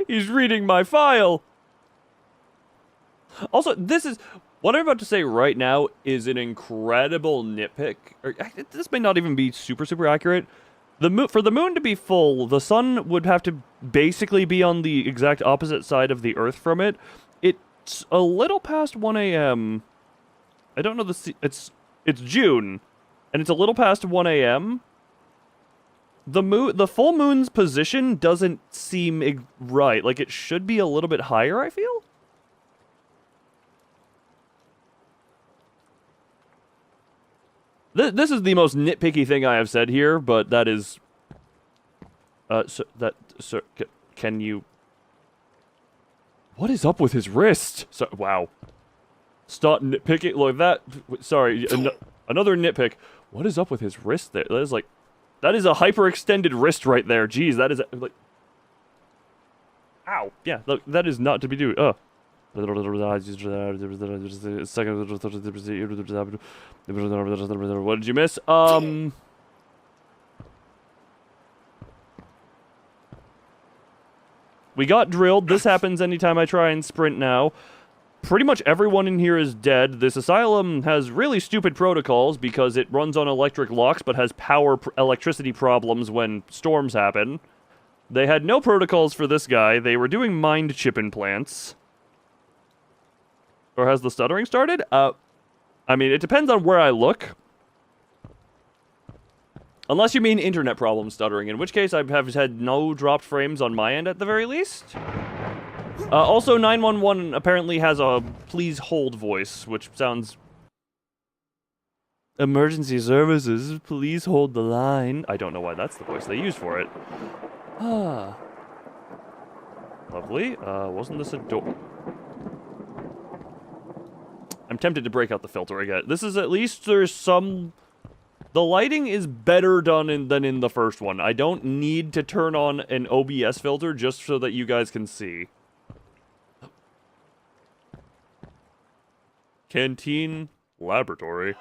he's reading my file. Also, what I'm about to say right now is an incredible nitpick. This may not even be super accurate. For the moon to be full, the sun would have to basically be on the exact opposite side of the Earth from it. It's a little past 1 a.m. I don't know it's June, and it's a little past 1 a.m. The full moon's position doesn't seem right. Like, it should be a little bit higher, I feel? This is the most nitpicky thing I have said here, but that is... Sir, can you... What is up with his wrist? Wow. Stop nitpicking. Look, sorry, another nitpick. What is up with his wrist there? That is like... That is a hyperextended wrist right there. Jeez, that is like... Ow. Yeah, look, that is not to be doing. What did you miss? We got drilled. This happens anytime I try and sprint now. Pretty much everyone in here is dead. This asylum has really stupid protocols because it runs on electric locks but has electricity problems when storms happen. They had no protocols for this guy. They were doing mind chip implants. Or has the stuttering started? I mean, it depends on where I look. Unless you mean internet problem stuttering, in which case I have had no dropped frames on my end at the very least. Also, 911 apparently has a please hold voice, which sounds... Emergency services, please hold the line. I don't know why that's the voice they use for it. Lovely. Wasn't this a door? I'm tempted to break out the filter again. This is at least there's some... The lighting is better done than in the first one. I don't need to turn on an OBS filter just so that you guys can see. Canteen laboratory.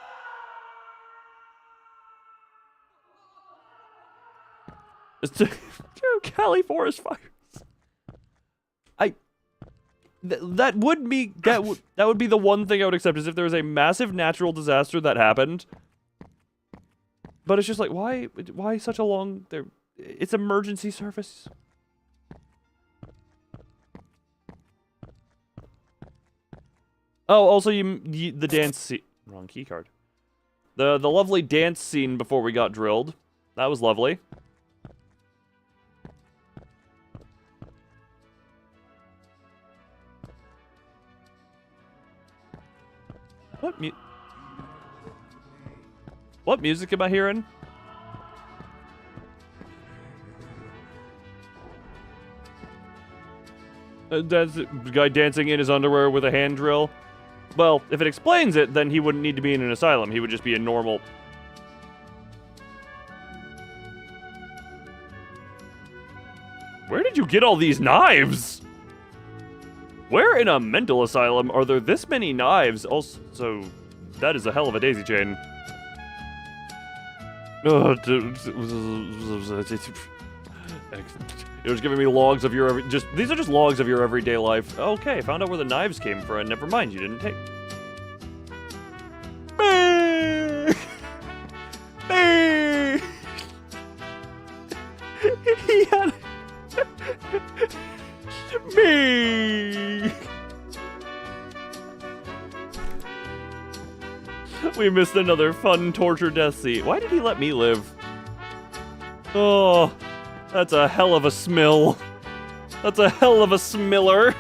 It's Cali forest fires. That would be the one thing I would accept, is if there was a massive natural disaster that happened. But it's just like, why such a long... It's emergency service. Oh, also the dance scene... Wrong keycard. The lovely dance scene before we got drilled. That was lovely. What music am I hearing? That's the guy dancing in his underwear with a hand drill. Well, if it explains it, then he wouldn't need to be in an asylum. He would just be a normal... Where did you get all these knives? Where in a mental asylum are there this many knives? Also, that is a hell of a daisy chain. It was giving me logs of your these are just logs of your everyday life. Okay, found out where the knives came from. Never mind, you didn't take. We missed another fun torture death scene. Why did he let me live? Oh, that's a hell of a smill. That's a hell of a smiller.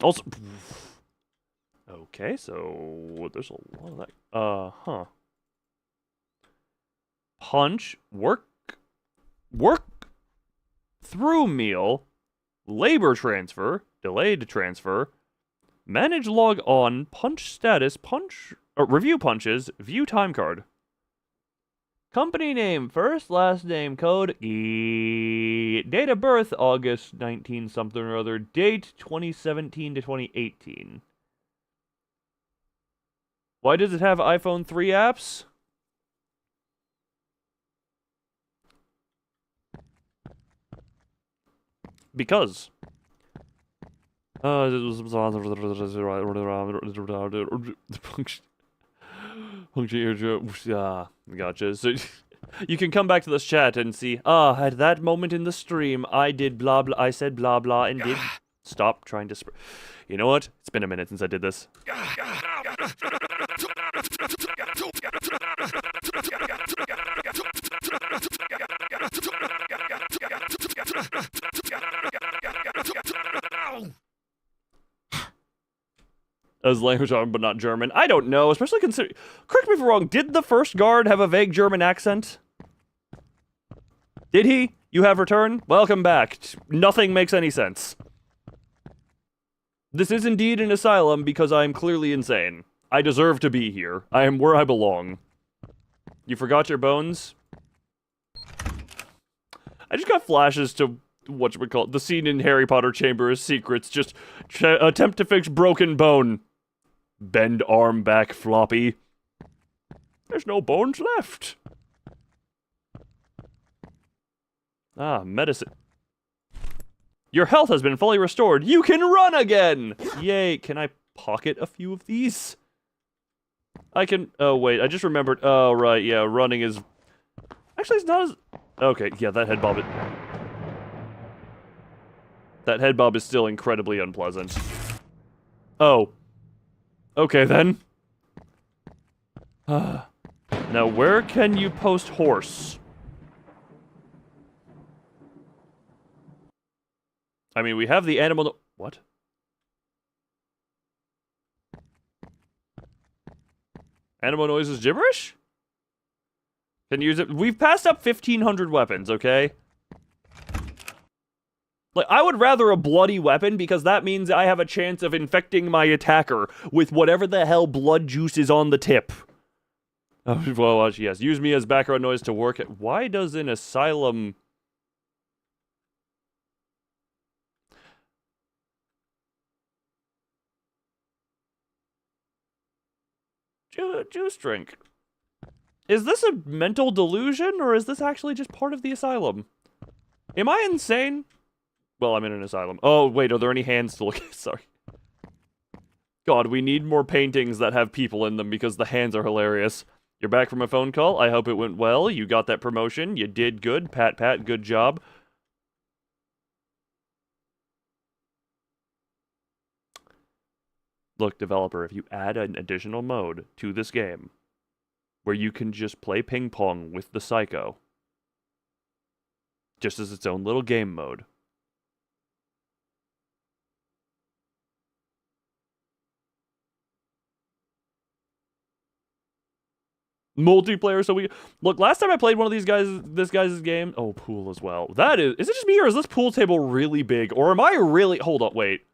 Also, okay, so there's a lot of that. Huh. Punch, work through meal, labor transfer, delayed transfer, manage log on, punch status, review punches, view time card. Company name, first, last name, code, date of birth, August 19 something or other, date 2017 to 2018. Why does it have iPhone 3 apps? Because. Gotcha. So you can come back to this chat and see, at that moment in the stream, I did blah blah, I said blah blah and did stop trying to you know what? It's been a minute since I did this. As language but not German. I don't know, especially considering... Correct me if I'm wrong, did the first guard have a vague German accent? Did he? You have returned? Welcome back. Nothing makes any sense. This is indeed an asylum because I am clearly insane. I deserve to be here. I am where I belong. You forgot your bones? I just got flashes to... whatchamacallit, the scene in Harry Potter Chamber of Secrets. Just attempt to fix broken bone. Bend arm back floppy. There's no bones left. Medicine. Your health has been fully restored. You can run again! Yay, can I pocket a few of these? I can... oh, wait, I just remembered... oh, right, yeah, running is... actually, it's not as... okay, yeah, that head bob... that head bob is still incredibly unpleasant. Oh. Okay, then. Now, where can you post horse? I mean, we have the animal... what? Animal noise is gibberish? Can you use it... we've passed up 1,500 weapons, okay? Like, I would rather a bloody weapon because that means I have a chance of infecting my attacker with whatever the hell blood juice is on the tip. Oh, well, yes. Use me as background noise to work at... why does an asylum... juice drink. Is this a mental delusion, or is this actually just part of the asylum? Am I insane? Well, I'm in an asylum. Oh, wait, are there any hands to look at? Sorry. God, we need more paintings that have people in them because the hands are hilarious. You're back from a phone call. I hope it went well. You got that promotion. You did good. Pat, pat, good job. Look, developer, if you add an additional mode to this game where you can just play ping pong with the psycho, just as its own little game mode, multiplayer, so we... look, last time I played one of this guy's game... oh, pool as well. That is it just me, or is this pool table really big? Or am I really... hold on, wait.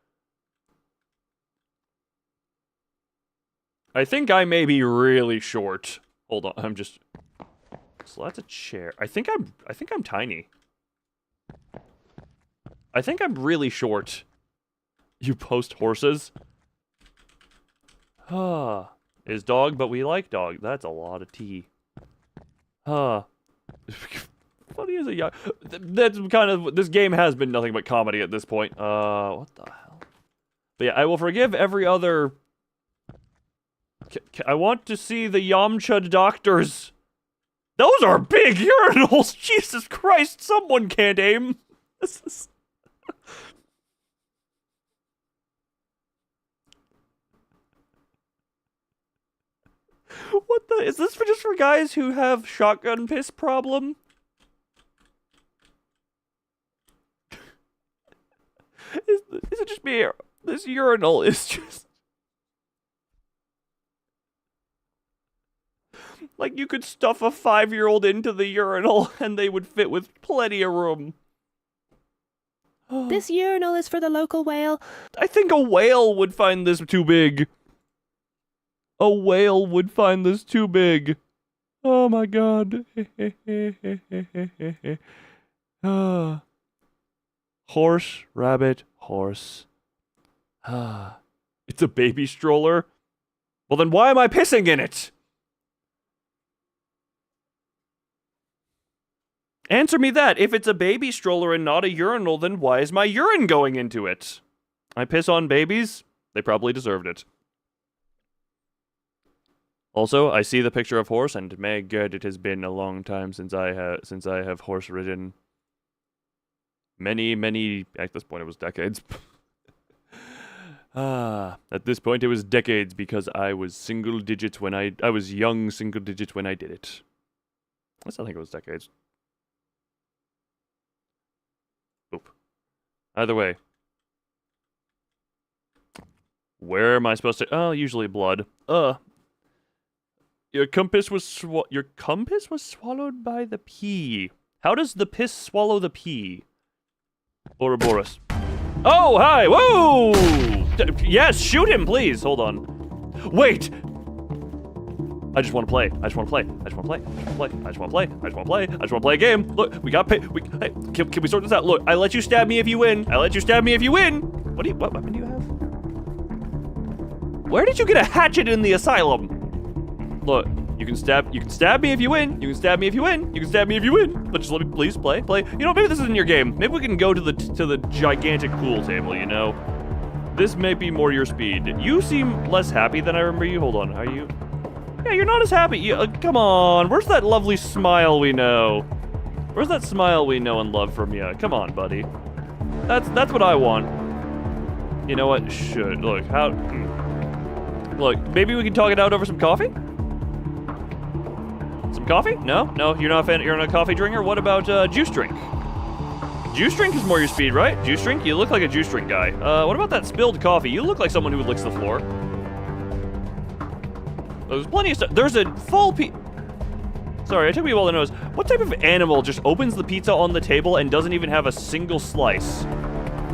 I think I may be really short. Hold on, I'm just... so that's a chair. I think I'm tiny. I think I'm really short. You post horses? Is dog, but we like dog. That's a lot of tea. Funny as a young... that's kind of... this game has been nothing but comedy at this point. What the hell? But yeah, I will forgive every other... I want to see the Yamcha doctors. Those are big urinals! Jesus Christ, someone can't aim. This is... What the... Is this just for guys who have shotgun piss problem? Is it just me? This urinal is just... Like, you could stuff a 5-year-old into the urinal and they would fit with plenty of room. This urinal is for the local whale. I think a whale would find this too big. A whale would find this too big. Oh my god. Horse, rabbit, horse. It's a baby stroller? Well then why am I pissing in it? Answer me that. If it's a baby stroller and not a urinal, then why is my urine going into it? I piss on babies? They probably deserved it. Also, I see the picture of horse, and may God, it has been a long time since I have horse ridden. Many, at this point it was decades. At this point it was decades because I was single digits when I was young single digits when I did it. I still think it was decades. Oop. Either way. Where am I supposed to... Oh, usually blood. Your compass was swallowed by the pea. How does the piss swallow the pea? Ouroboros. Oh, hi! Whoa! Yes, shoot him, please. Hold on. Wait! I just want to play. I just want to play. I just want to play. I just want to play. I just want to play. I just want to play a game. Look, we got paid. Hey, can we sort this out? Look, I let you stab me if you win. I let you stab me if you win. What weapon do you have? Where did you get a hatchet in the asylum? Look, you can stab me if you win. You can stab me if you win. You can stab me if you win. But just let me please play. You know, maybe this isn't your game. Maybe we can go to the gigantic pool table, you know? This may be more your speed. You seem less happy than I remember you. Hold on, are you? Yeah, you're not as happy. Come on, where's that lovely smile we know? Where's that smile we know and love from you? Come on, buddy. That's what I want. You know what? Look, Look, maybe we can talk it out over some coffee? Some coffee? No, you're not a coffee drinker? What about juice drink? Juice drink is more your speed, right? Juice drink? You look like a juice drink guy. What about that spilled coffee? You look like someone who licks the floor. There's plenty of stuff. There's a full Sorry, it took me a while to notice. What type of animal just opens the pizza on the table and doesn't even have a single slice?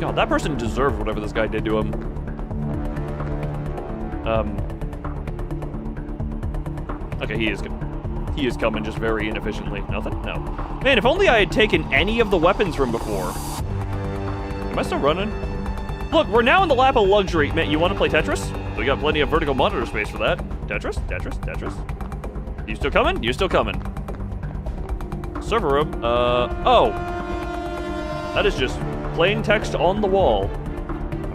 God, that person deserved whatever this guy did to him. Okay, he is coming just very inefficiently. Nothing? No. Man, if only I had taken any of the weapons from before. Am I still running? Look, we're now in the lap of luxury. Man, you want to play Tetris? We got plenty of vertical monitor space for that. Tetris. You still coming? You still coming? Server room. Oh. That is just plain text on the wall.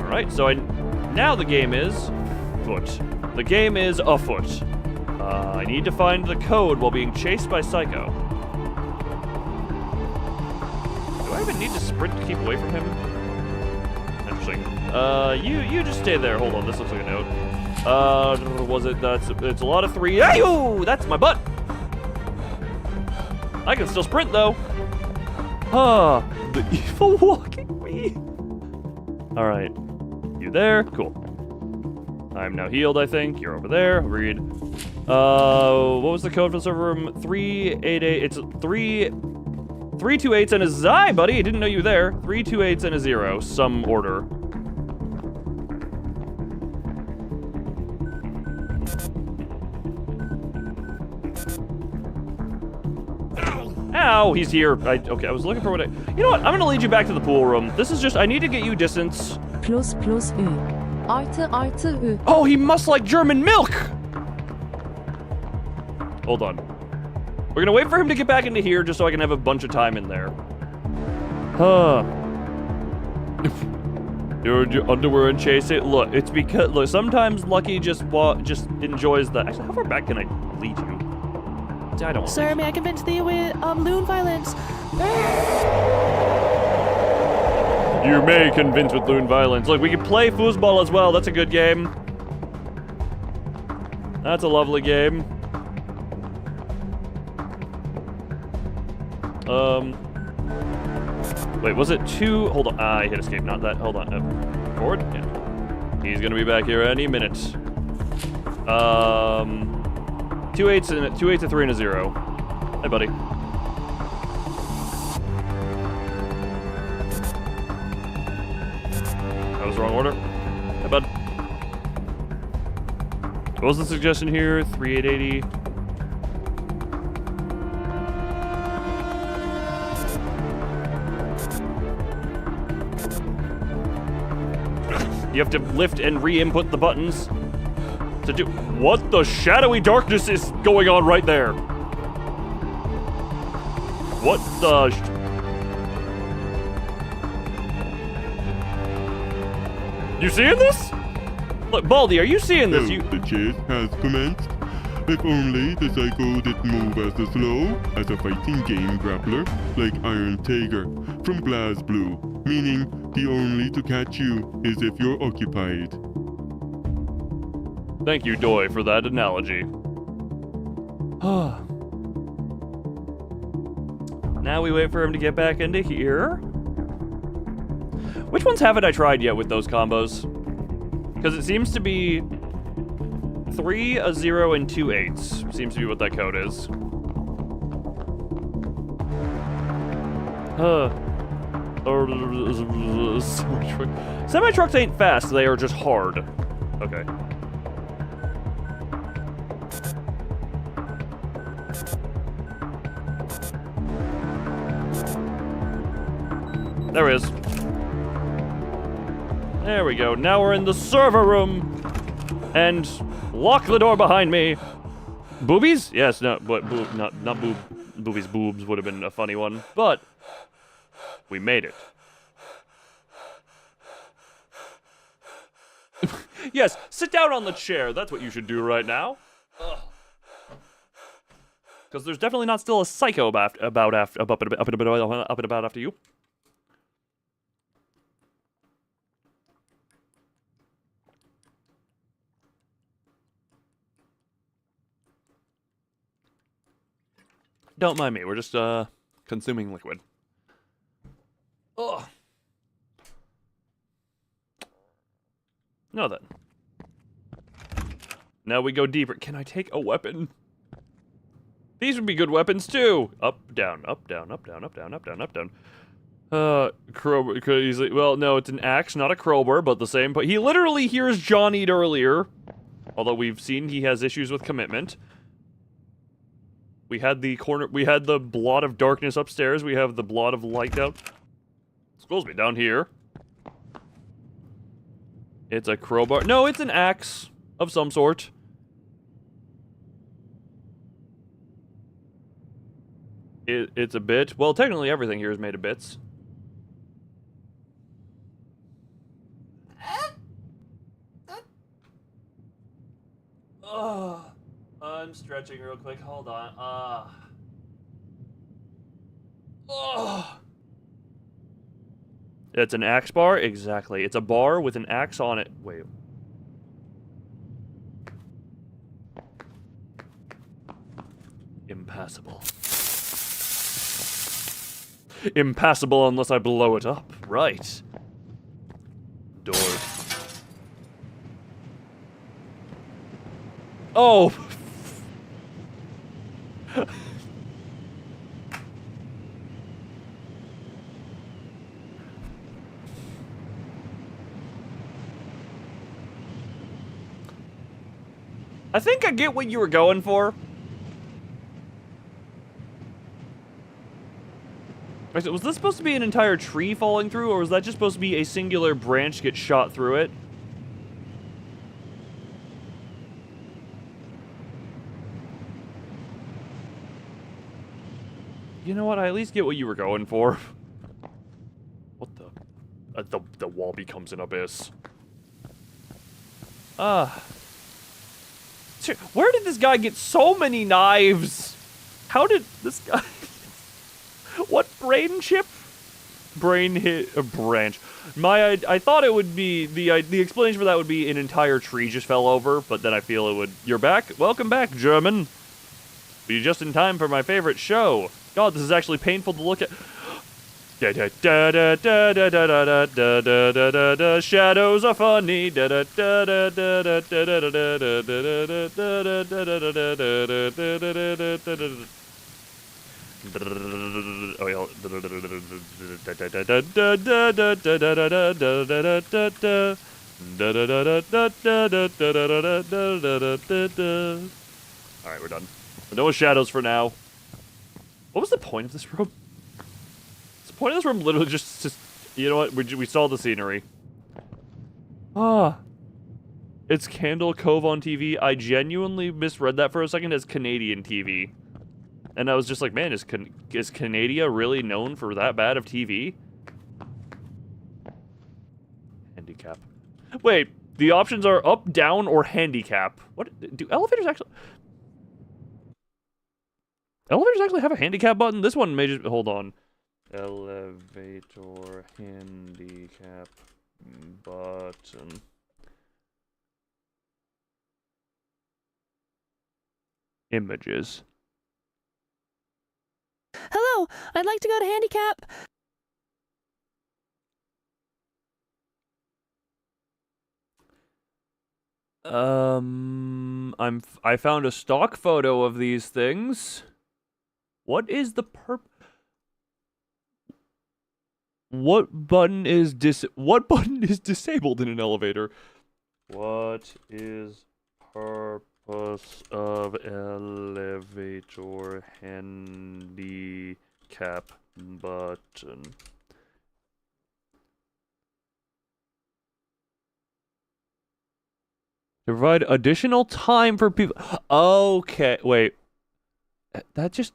Alright, so now the game is foot. The game is afoot. I need to find the code while being chased by Psycho. Do I even need to sprint to keep away from him? Interesting. You just stay there. Hold on, this looks like a note. It's a lot of 3. Ayo! That's my butt! I can still sprint, though. The evil walking me. Alright. You there? Cool. I'm now healed, I think. You're over there. Read. What was the code for the server room? 388. It's 3 2/8s and a Zai, buddy. I didn't know you were there. 3 2/8s and a 0. Some order. Ow, he's here. Okay, I was looking for what you know what? I'm gonna lead you back to the pool room. This is just, I need to get you distance. Plus U. Artı U. Oh, he must like German milk! Hold on. We're gonna wait for him to get back into here just so I can have a bunch of time in there. Your underwear and chase it. Look, it's because sometimes Lucky just enjoys the. Actually, how far back can I lead you? I don't. Sir, may I convince thee with loon violence? You may convince with loon violence. Look, we can play foosball as well. That's a good game. That's a lovely game. Wait, was it 2? Hold on. I hit escape, not that. Hold on. Forward? Yeah. He's gonna be back here any minute. 2 8s, a 3, and a 0. Hey, buddy. That was the wrong order. Hey, bud. What was the suggestion here? 3 8 80. You have to lift and re-input the buttons to do. What the shadowy darkness is going on right there? What the? You seeing this? Look, Baldy, are you seeing this? So, the chase has commenced. If only the cycle did move as slow as a fighting game grappler like Iron Tiger from Glass Blue, meaning the only to catch you is if you're occupied. Thank you, Doy, for that analogy. Now we wait for him to get back into here. Which ones haven't I tried yet with those combos? Because it seems to be 3, a 0, and 2 8s. Seems to be what that code is. Semi-trucks ain't fast, they are just hard. Okay. There he is. There we go. Now we're in the server room. And lock the door behind me. Boobies? Yes, no, but not boob. Boobies, boobs would have been a funny one. But we made it. Yes, sit down on the chair. That's what you should do right now. Because there's definitely not still a psycho up and about after you. Don't mind me. We're just consuming liquid. Ugh. No then. Now we go deeper. Can I take a weapon? These would be good weapons too. Up, down, up, down, up, down, up, down, up, down, up, down. Crowbar. Well, no, it's an axe, not a crowbar, but the same. But he literally hears John eat earlier. Although we've seen he has issues with commitment. We had the blot of darkness upstairs. We have the blot of light down. Excuse me, down here. It's a crowbar. No, it's an axe of some sort. It's a bit. Well, technically everything here is made of bits. Oh, I'm stretching real quick. Hold on. Oh. It's an axe bar? Exactly. It's a bar with an axe on it. Wait. Impassable. Impassable unless I blow it up. Right. Doors. Oh! I think I get what you were going for. Wait, so was this supposed to be an entire tree falling through, or was that just supposed to be a singular branch get shot through it? You know what? I at least get what you were going for. What the? the wall becomes an abyss. Where did this guy get so many knives? How did this guy... What brain chip? Brain hit a branch. I thought it would be the explanation for that would be an entire tree just fell over, but then I feel it would. You're back. Welcome back, German. Be just in time for my favorite show. God, this is actually painful to look at. Shadows are funny. Oh, yeah. Alright, we're done. No shadows for now. What was the point of this room? The point of this room literally just you know what? We saw the scenery. It's Candle Cove on TV. I genuinely misread that for a second as Canadian TV. And I was just like, man, is Canada really known for that bad of TV? Handicap. Wait, the options are up, down, or handicap. What do elevators actually... Elevators actually have a handicap button? This one may just... Hold on. Elevator handicap button. Images. Hello, I'd like to go to handicap. I found a stock photo of these things. What is the What button is disabled in an elevator? What is purpose of elevator handicap button? To provide additional time for people. Okay, wait. That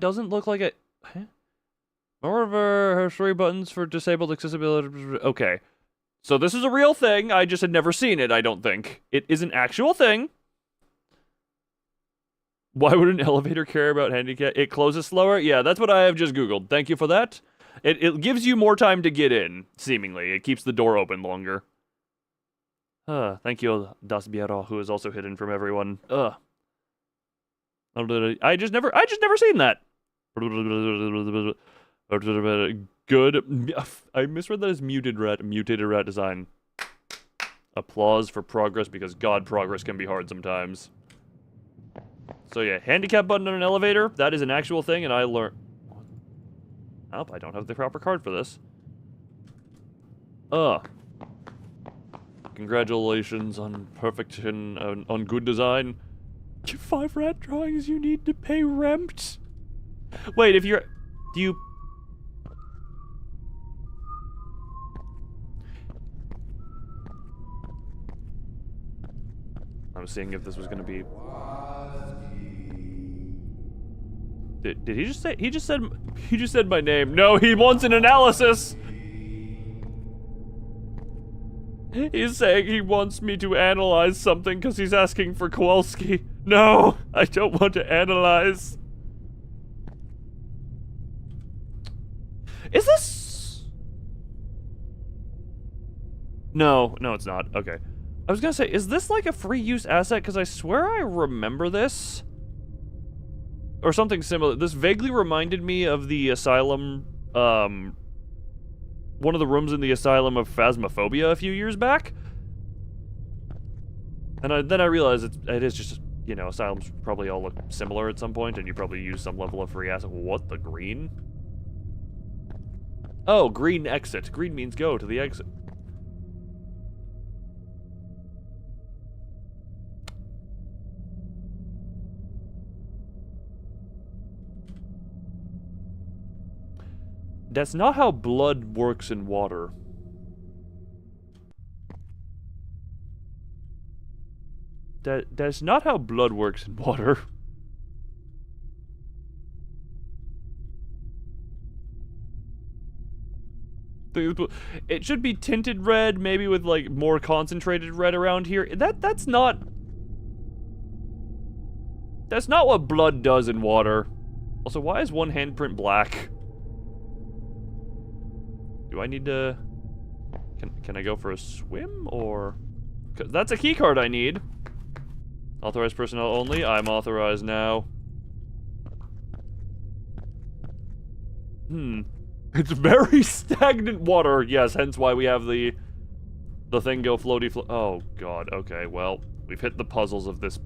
doesn't look like it. Huh? Moreover, her 3 buttons for disabled accessibility. Okay. So this is a real thing. I just had never seen it, I don't think. It is an actual thing. Why would an elevator care about handicap? It closes slower? Yeah, that's what I have just Googled. Thank you for that. It gives you more time to get in, seemingly. It keeps the door open longer. Thank you, Das Biero, who is also hidden from everyone. I just never seen that. Good. I misread that as mutated rat design. Applause for progress, because God, progress can be hard sometimes. So yeah, handicap button on an elevator, that is an actual thing, and I learned... Oh, I don't have the proper card for this. Congratulations on perfection, on good design. 5 rat drawings, you need to pay rent. Wait, do you... I was seeing if this was gonna be... Did he just say... He just said my name. No, he wants an analysis! He's saying he wants me to analyze something because he's asking for Kowalski. No, I don't want to analyze. Is this... No, it's not. Okay. I was gonna say, is this like a free use asset? Because I swear I remember this. Or something similar. This vaguely reminded me of the Asylum, one of the rooms in the Asylum of Phasmophobia a few years back. And then I realized it is just, you know, Asylums probably all look similar at some point, and you probably use some level of free asset. What, the green? Oh, green exit. Green means go to the exit. That's not how blood works in water. That's not how blood works in water. It should be tinted red, maybe with like more concentrated red around here. That's not what blood does in water. Also, why is one handprint black? Do I need to... Can I go for a swim, or... 'Cause that's a key card I need. Authorized personnel only. I'm authorized now. It's very stagnant water. Yes, hence why we have the thing go floaty oh, God. Okay, well, we've hit the puzzles of this.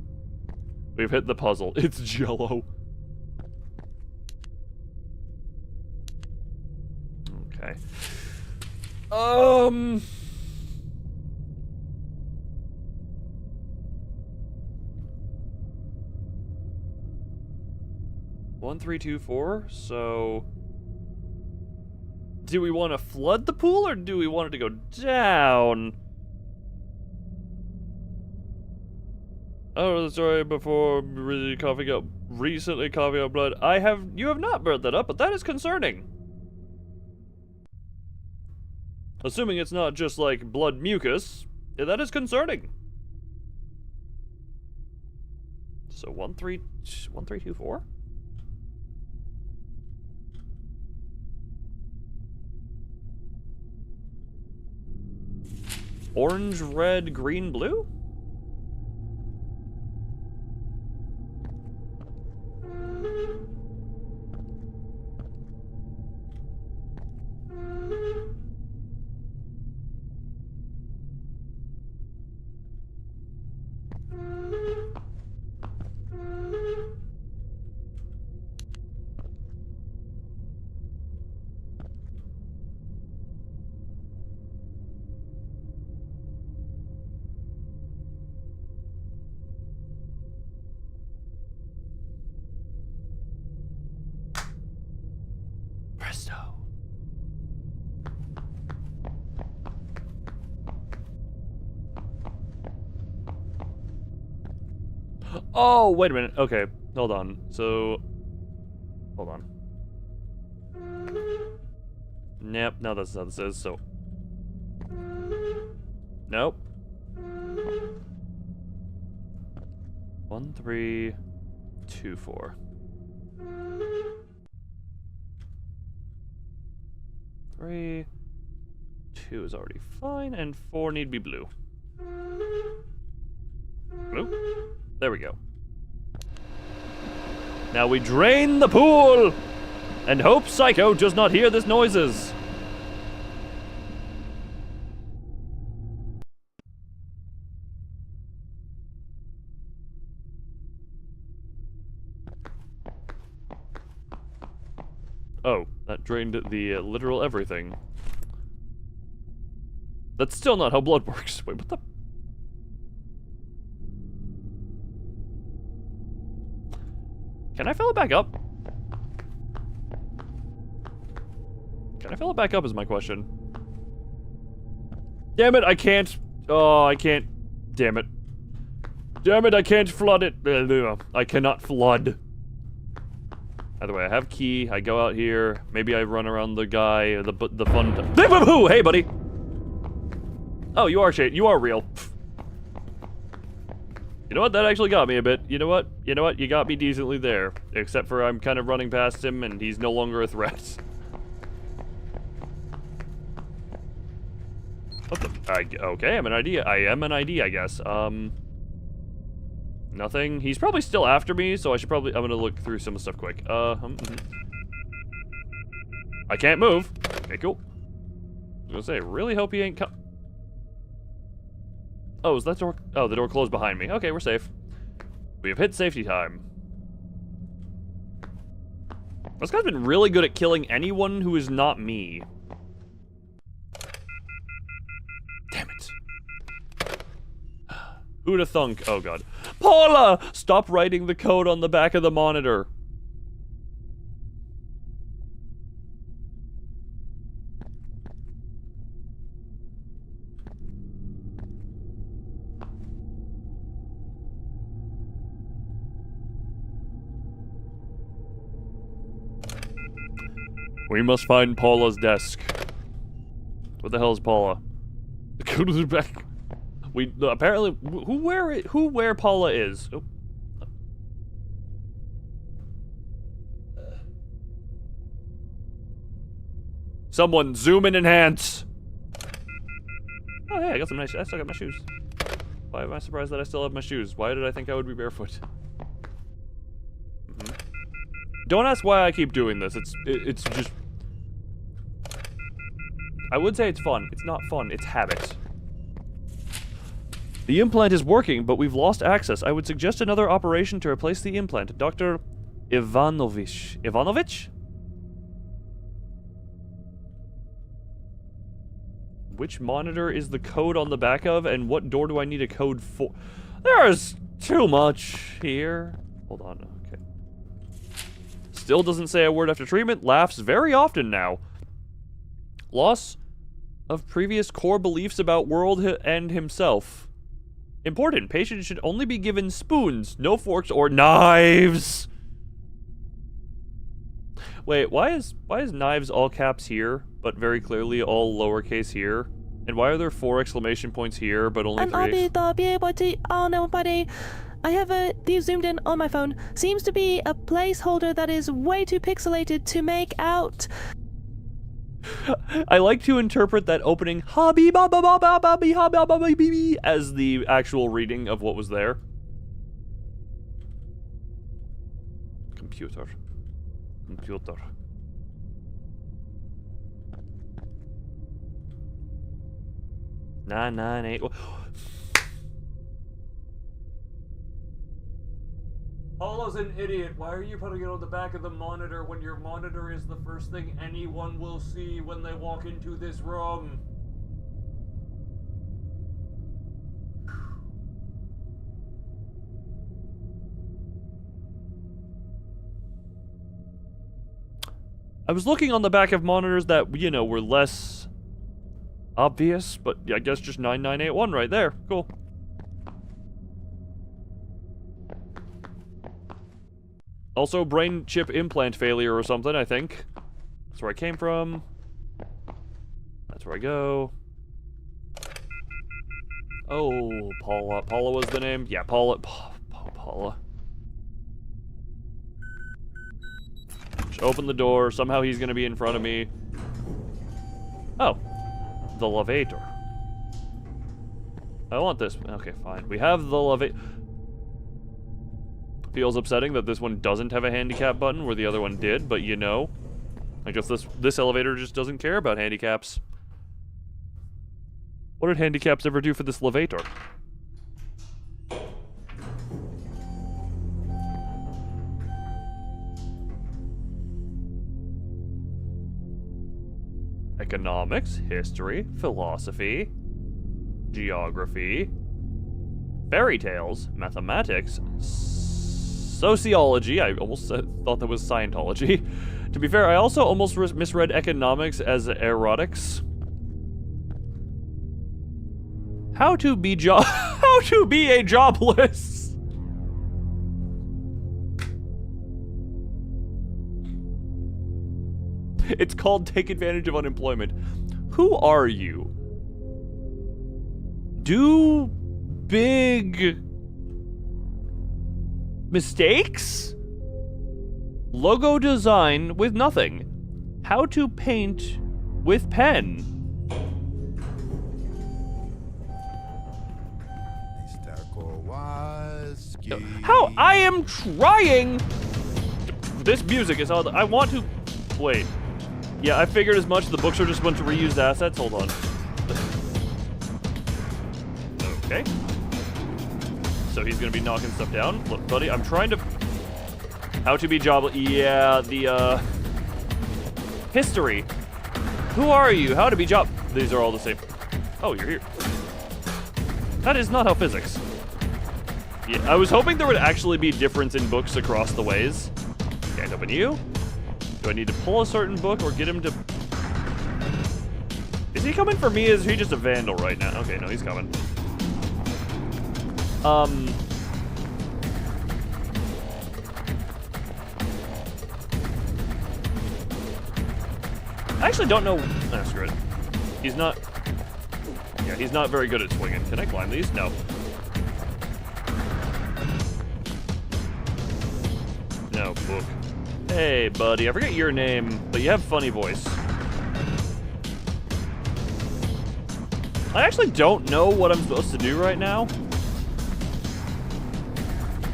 We've hit the puzzle. It's Jello. Okay. 1, 3, 2, 4. So, do we want to flood the pool, or do we want it to go down? Oh, sorry. Before recently coughing up blood. You have not brought that up, but that is concerning. Assuming it's not just like blood mucus, that is concerning. So 1, 3, 2, 4. Orange, red, green, blue? Presto. Oh, wait a minute. Okay, hold on. So, hold on. Nope, no, that's not what this is, so. Nope. 1, 3, 2, 4. 3, 2 is already fine, and 4 need to be blue. Blue? There we go. Now we drain the pool, and hope Psycho does not hear these noises. Oh, that drained the literal everything. That's still not how blood works. Wait, what the? Can I fill it back up? Can I fill it back up is my question. Damn it, I can't. Oh, I can't. Damn it. Damn it, I can't flood it. I cannot flood. Either way, I have key. I go out here. Maybe I run around the guy. The fun. Hey, buddy. Oh, you are shade. You are real. You know what? That actually got me a bit. You know what? You know what? You got me decently there. Except for I'm kind of running past him, and he's no longer a threat. What the? Okay, I'm an ID. I am an ID, I guess. Nothing. He's probably still after me, so I should probably. I'm gonna look through some stuff quick. I can't move. Okay, cool. I was gonna say, really hope he ain't come. Oh, is that door? Oh, the door closed behind me. Okay, we're safe. We have hit safety time. This guy's been really good at killing anyone who is not me. Damn it. Who'da thunk? Oh, God. Paula! Stop writing the code on the back of the monitor. We must find Paula's desk. What the hell is Paula? Go to the back. We apparently who where Paula is. Oh. Someone zoom and enhance. Oh hey, I still got my shoes. Why am I surprised that I still have my shoes? Why did I think I would be barefoot? Don't ask why I keep doing this. It's just. I would say it's fun. It's not fun. It's habit. The implant is working, but we've lost access. I would suggest another operation to replace the implant. Dr. Ivanovich. Ivanovich? Which monitor is the code on the back of, and what door do I need a code for? There's too much here. Hold on, okay. Still doesn't say a word after treatment. Laughs very often now. Loss of previous core beliefs about world and himself. Important. Patient should only be given spoons, no forks or knives. Wait, why is knives all caps here, but very clearly all lowercase here? And why are there 4 exclamation points here, but only 3? I'll be able to. Oh no, buddy. I have these zoomed in on my phone. Seems to be a placeholder that is way too pixelated to make out. I like to interpret that opening hobby ba ba ba ba ba be hobby ba ba be as the actual reading of what was there. Computer. 998. Paula's an idiot. Why are you putting it on the back of the monitor when your monitor is the first thing anyone will see when they walk into this room? I was looking on the back of monitors that, you know, were less obvious, but I guess just 9981 right there. Cool. Also, brain chip implant failure or something, I think. That's where I came from. That's where I go. Oh, Paula. Paula was the name? Yeah, Paula. Paula. Just open the door. Somehow he's gonna be in front of me. Oh. The levator. I want this. Okay, fine. We have the levator. Feels upsetting that this one doesn't have a handicap button where the other one did, but you know. I guess this elevator just doesn't care about handicaps. What did handicaps ever do for this levator? Economics, history, philosophy, geography, fairy tales, mathematics, sociology. I almost thought that was Scientology. To be fair, I also almost misread economics as erotics. How to be a jobless. It's called take advantage of unemployment. Who are you? Do big mistakes? Logo design with nothing. How to paint with pen. How? I am trying. This music is all. I want to. Wait. Yeah, I figured as much. The books are just a bunch of reused assets. Hold on. Okay. So he's gonna be knocking stuff down. Look, buddy, I'm trying to... How to be jobless. Yeah, the, history. Who are you? How to be job... These are all the same. Oh, you're here. That is not how physics. Yeah, I was hoping there would actually be difference in books across the ways. Can't open you. Do I need to pull a certain book or get him to... Is he coming for me? Is he just a vandal right now? Okay, no, he's coming. I actually don't know... Screw it. He's not... Yeah, he's not very good at swinging. Can I climb these? No. No, book. Hey, buddy. I forget your name, but you have a funny voice. I actually don't know what I'm supposed to do right now.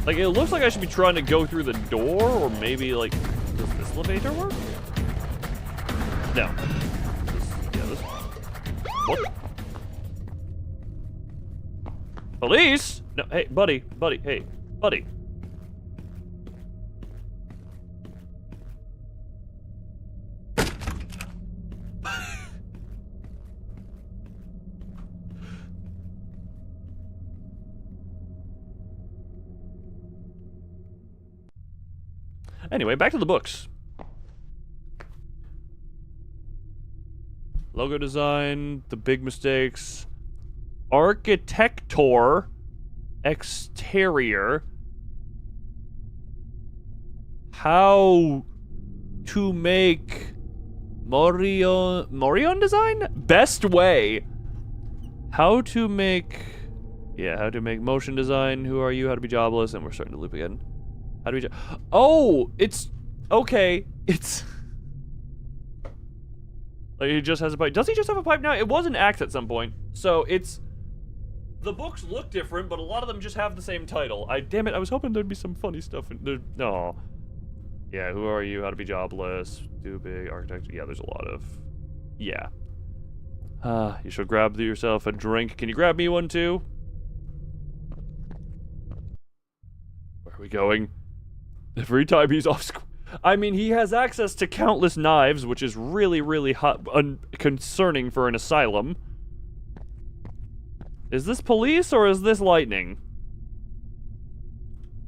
Like, it looks like I should be trying to go through the door, or maybe, like, does this elevator work? No. This. What? Police? No, hey, buddy, hey, buddy. Anyway, back to the books. Logo design, the big mistakes. Architector. Exterior. How to make Morion design? Best way. How to make... Yeah, how to make motion design. Who are you? How to be jobless. And we're starting to loop again. How do we... Oh! It's... Okay. It's... Like, he just has a pipe. Does he just have a pipe now? It was an axe at some point. So, it's... The books look different, but a lot of them just have the same title. Damn it, I was hoping there'd be some funny stuff in there. No. Yeah, who are you? How to be jobless. Do big. Architecture. Yeah, there's a lot of... Yeah. You should grab yourself a drink. Can you grab me one, too? Where are we going? Every time he's off I mean, he has access to countless knives, which is really, really concerning for an asylum. Is this police or is this lightning?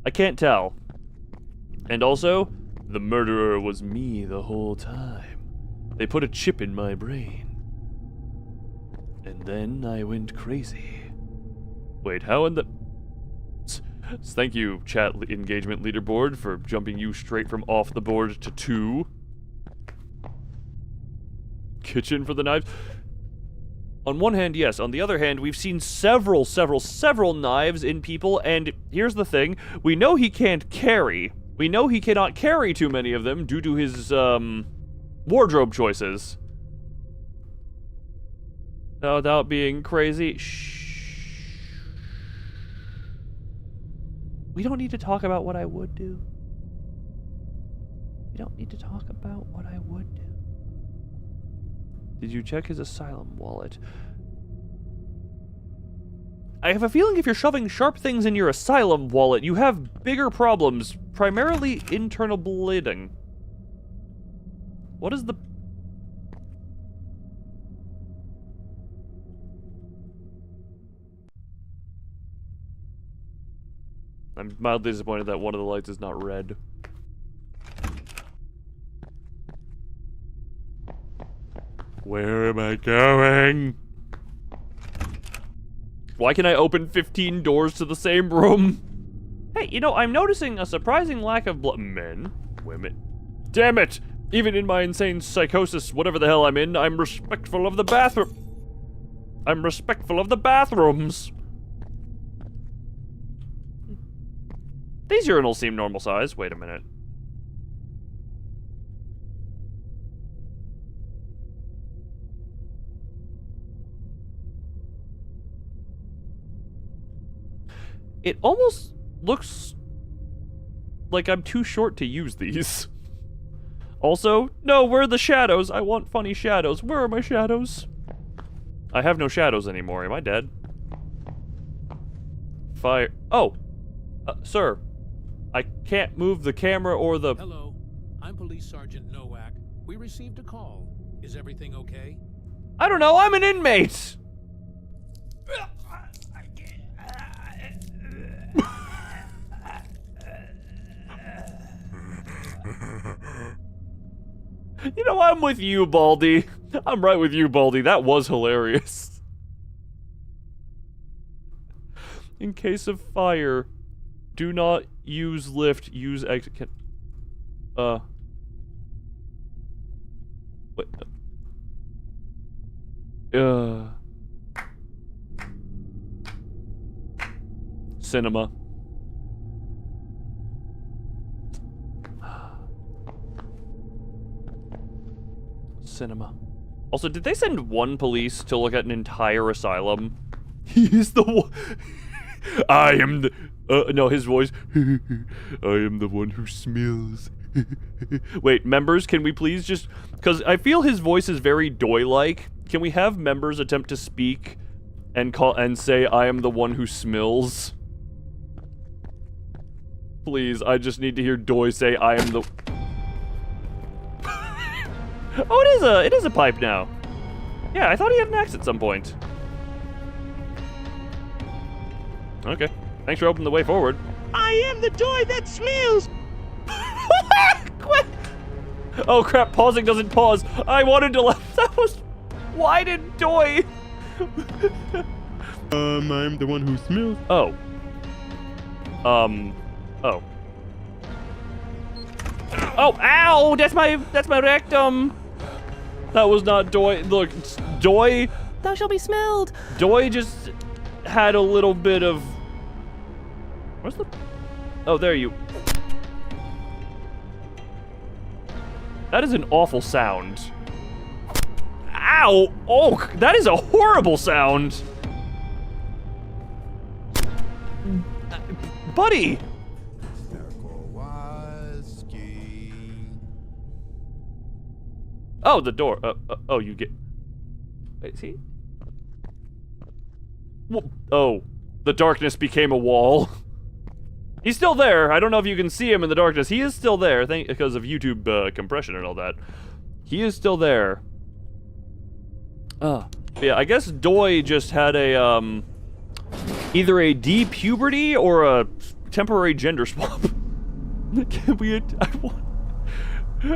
I can't tell. And also, the murderer was me the whole time. They put a chip in my brain. And then I went crazy. Wait, how in the... Thank you, chat engagement leaderboard, for jumping you straight from off the board to 2. Kitchen for the knives. On one hand, yes. On the other hand, we've seen several knives in people, and here's the thing. We know he can't carry. We know he cannot carry too many of them due to his, wardrobe choices. Without being crazy. Shh. We don't need to talk about what I would do. We don't need to talk about what I would do. Did you check his asylum wallet? I have a feeling if you're shoving sharp things in your asylum wallet, you have bigger problems, primarily internal bleeding. What is the... I'm mildly disappointed that one of the lights is not red. Where am I going? Why can I open 15 doors to the same room? Hey, you know, I'm noticing a surprising lack of men, women. Damn it! Even in my insane psychosis, whatever the hell I'm in, I'm respectful of the bathroom. I'm respectful of the bathrooms. These urinals seem normal size. Wait a minute. It almost looks like I'm too short to use these. Also, no, where are the shadows? I want funny shadows. Where are my shadows? I have no shadows anymore. Am I dead? Fire. Oh! Sir. I can't move the camera or the... Hello. I'm Police Sergeant Nowak. We received a call. Is everything okay? I don't know. I'm an inmate! You know, I'm with you, Baldy. I'm right with you, Baldy. That was hilarious. In case of fire, do not use lift, use exit. Wait. Cinema. Cinema. Also, did they send one police to look at an entire asylum? He's the one. I am the. No, his voice. I am the one who smells. Wait, members, can we please just. Because I feel his voice is very Doy-like. Can we have members attempt to speak and call and say, I am the one who smells? Please, I just need to hear Doy say, I am the. Oh, it is a pipe now. Yeah, I thought he had an axe at some point. Okay. Thanks for opening the way forward. I am the Doy that smells! Oh crap, pausing doesn't pause. I wanted to laugh. That was... Why did Doy... I'm the one who smells. Oh. Oh. Oh, ow! That's my rectum! That was not Doy. Look, Doy... Thou shalt be smelled. Doy just had a little bit of... Where's the... Oh, there you... That is an awful sound. Ow! Oh, that is a horrible sound! Buddy! Oh, the door. Oh, you get... Wait, see? Oh, the darkness became a wall. He's still there. I don't know if you can see him in the darkness. He is still there, because of YouTube compression and all that. He is still there. Yeah, I guess Doy just had a, either a de-puberty or a temporary gender swap. Can we...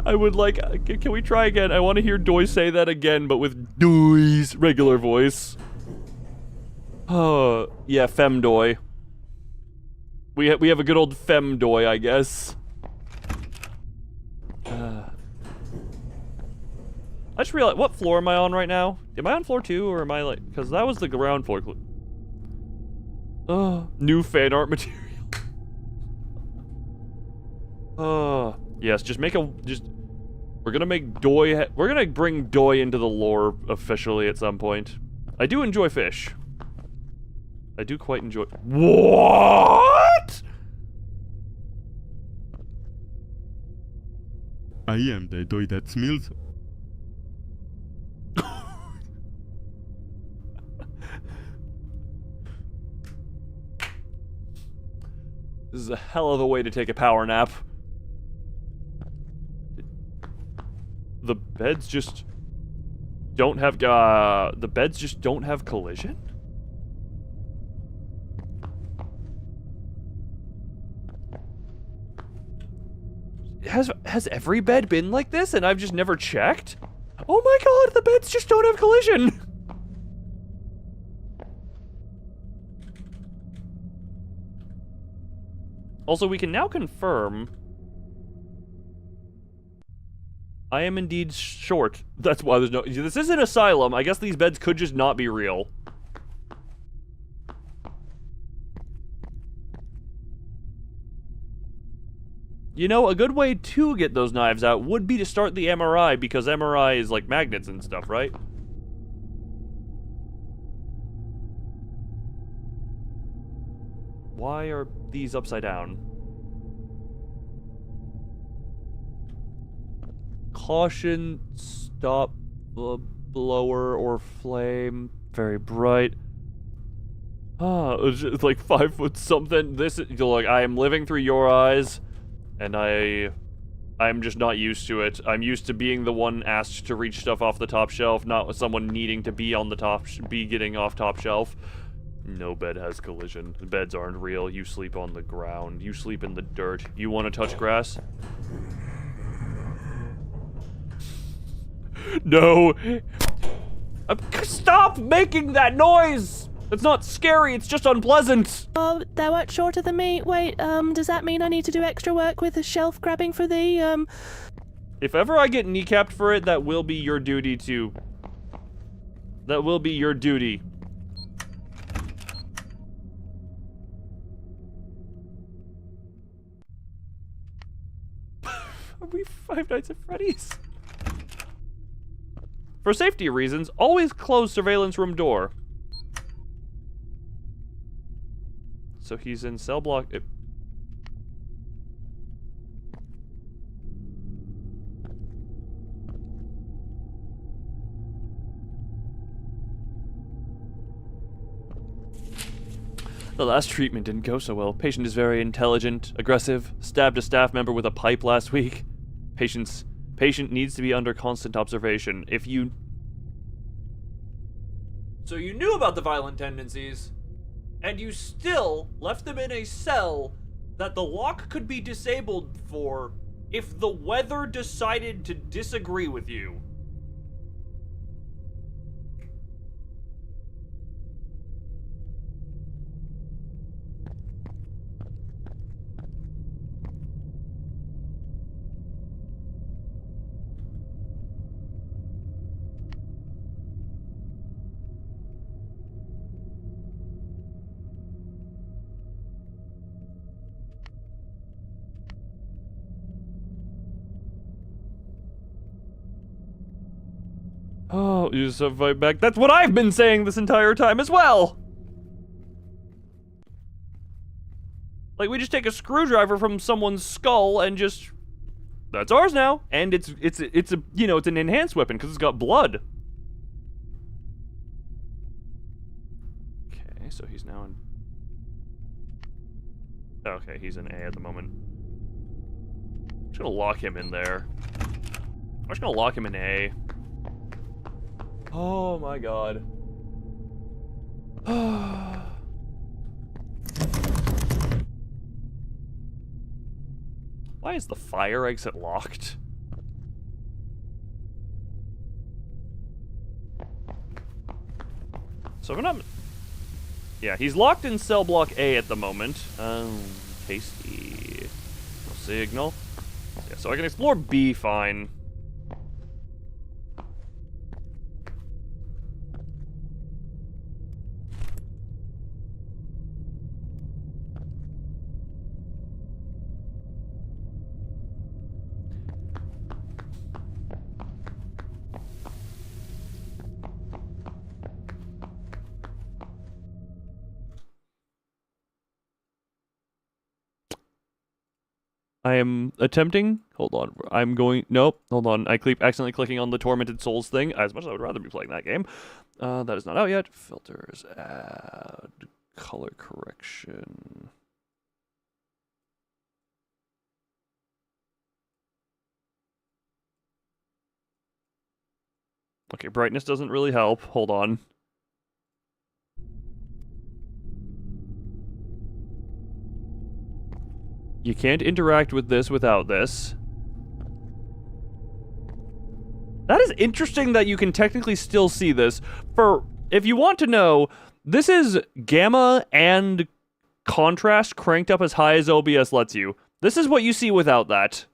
I would like... Can we try again? I want to hear Doy say that again, but with Doy's regular voice. Oh, yeah, Femdoy. We have a good old Femdoy, I guess. I just realized, what floor am I on right now? Am I on floor 2, or am I like... Because that was the ground floor. New fan art material. Yes, just make a... We're gonna make Doy... We're gonna bring Doy into the lore officially at some point. I do enjoy fish. I do quite enjoy... What?! I am the Doy that smells. This is a hell of a way to take a power nap. The beds just don't have, the beds just don't have collision? Has every bed been like this and I've just never checked? Oh my god, the beds just don't have collision! Also, we can now confirm I am indeed short. That's why there's no... This is an asylum. I guess these beds could just not be real. You know, a good way to get those knives out would be to start the MRI, because MRI is like magnets and stuff, right? Why are these upside down? Caution, stop the blower or flame, very bright. It's like 5 foot something. This is like, I am living through your eyes, and I'm just not used to it. I'm used to being the one asked to reach stuff off the top shelf, not someone needing to be on the top, be getting off top shelf. No bed has collision. The beds aren't real. You sleep on the ground. You sleep in the dirt. You want to touch grass? No. Stop making that noise! It's not scary, it's just unpleasant. Oh, they weren't shorter than me. Wait, does that mean I need to do extra work with the shelf grabbing for the, If ever I get kneecapped for it, that will be your duty to... That will be your duty. Are we Five Nights at Freddy's? For safety reasons, always close surveillance room door. So he's in cell block... The last treatment didn't go so well. Patient is very intelligent, aggressive, stabbed a staff member with a pipe last week. Patient needs to be under constant observation. If you... So you knew about the violent tendencies, and you still left them in a cell that the lock could be disabled for if the weather decided to disagree with you. Oh, you just have to fight back. That's what I've been saying this entire time as well! Like, we just take a screwdriver from someone's skull and just... That's ours now! And it's a, you know, it's an enhanced weapon because it's got blood. Okay, so he's now in... Okay, he's in A at the moment. I'm just gonna lock him in there. I'm just gonna lock him in A. Oh my god. Why is the fire exit locked? So I'm not... Yeah, he's locked in cell block A at the moment. Tasty. No signal. Yeah, so I can explore B fine. I am attempting. Hold on. I'm going. Nope. Hold on. I keep accidentally clicking on the Tormented Souls thing. As much as I would rather be playing that game. That is not out yet. Filters. Add. Color correction. Okay, brightness doesn't really help. Hold on. You can't interact with this without this. That is interesting that you can technically still see this. For, if you want to know, this is gamma and contrast cranked up as high as OBS lets you. This is what you see without that.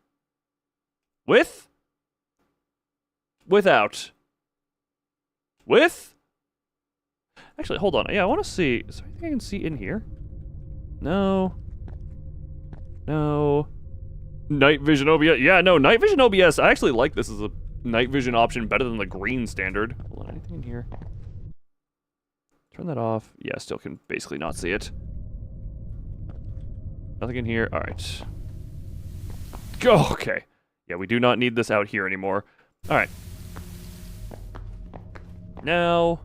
With? Without. With? Actually, hold on. Yeah, I want to see. Is there anything I can see in here? No. No. Night vision OBS. Yeah, no, night vision OBS. I actually like this as a night vision option better than the green standard. Hold on, anything in here? Turn that off. Yeah, still can basically not see it. Nothing in here. All right. Go. Okay. Yeah, we do not need this out here anymore. All right. Now.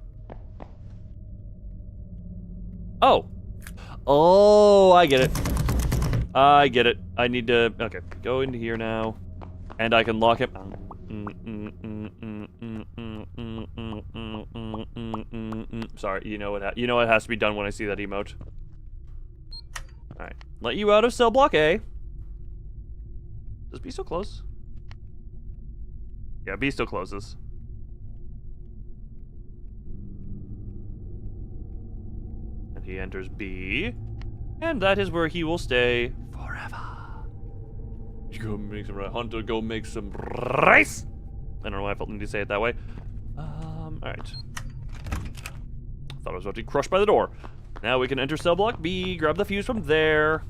Oh. Oh, I get it. I get it. I need to... Okay, go into here now. And I can lock him... Sorry, you know what has to be done when I see that emote. Alright. Let you out of cell block A. Does B still close? Yeah, B still closes. And he enters B. And that is where he will stay forever. Go make some Hunter, go make some rice. I don't know why I felt the need to say it that way. Alright. thought I was about to be crushed by the door. Now we can enter cell block B, grab the fuse from there.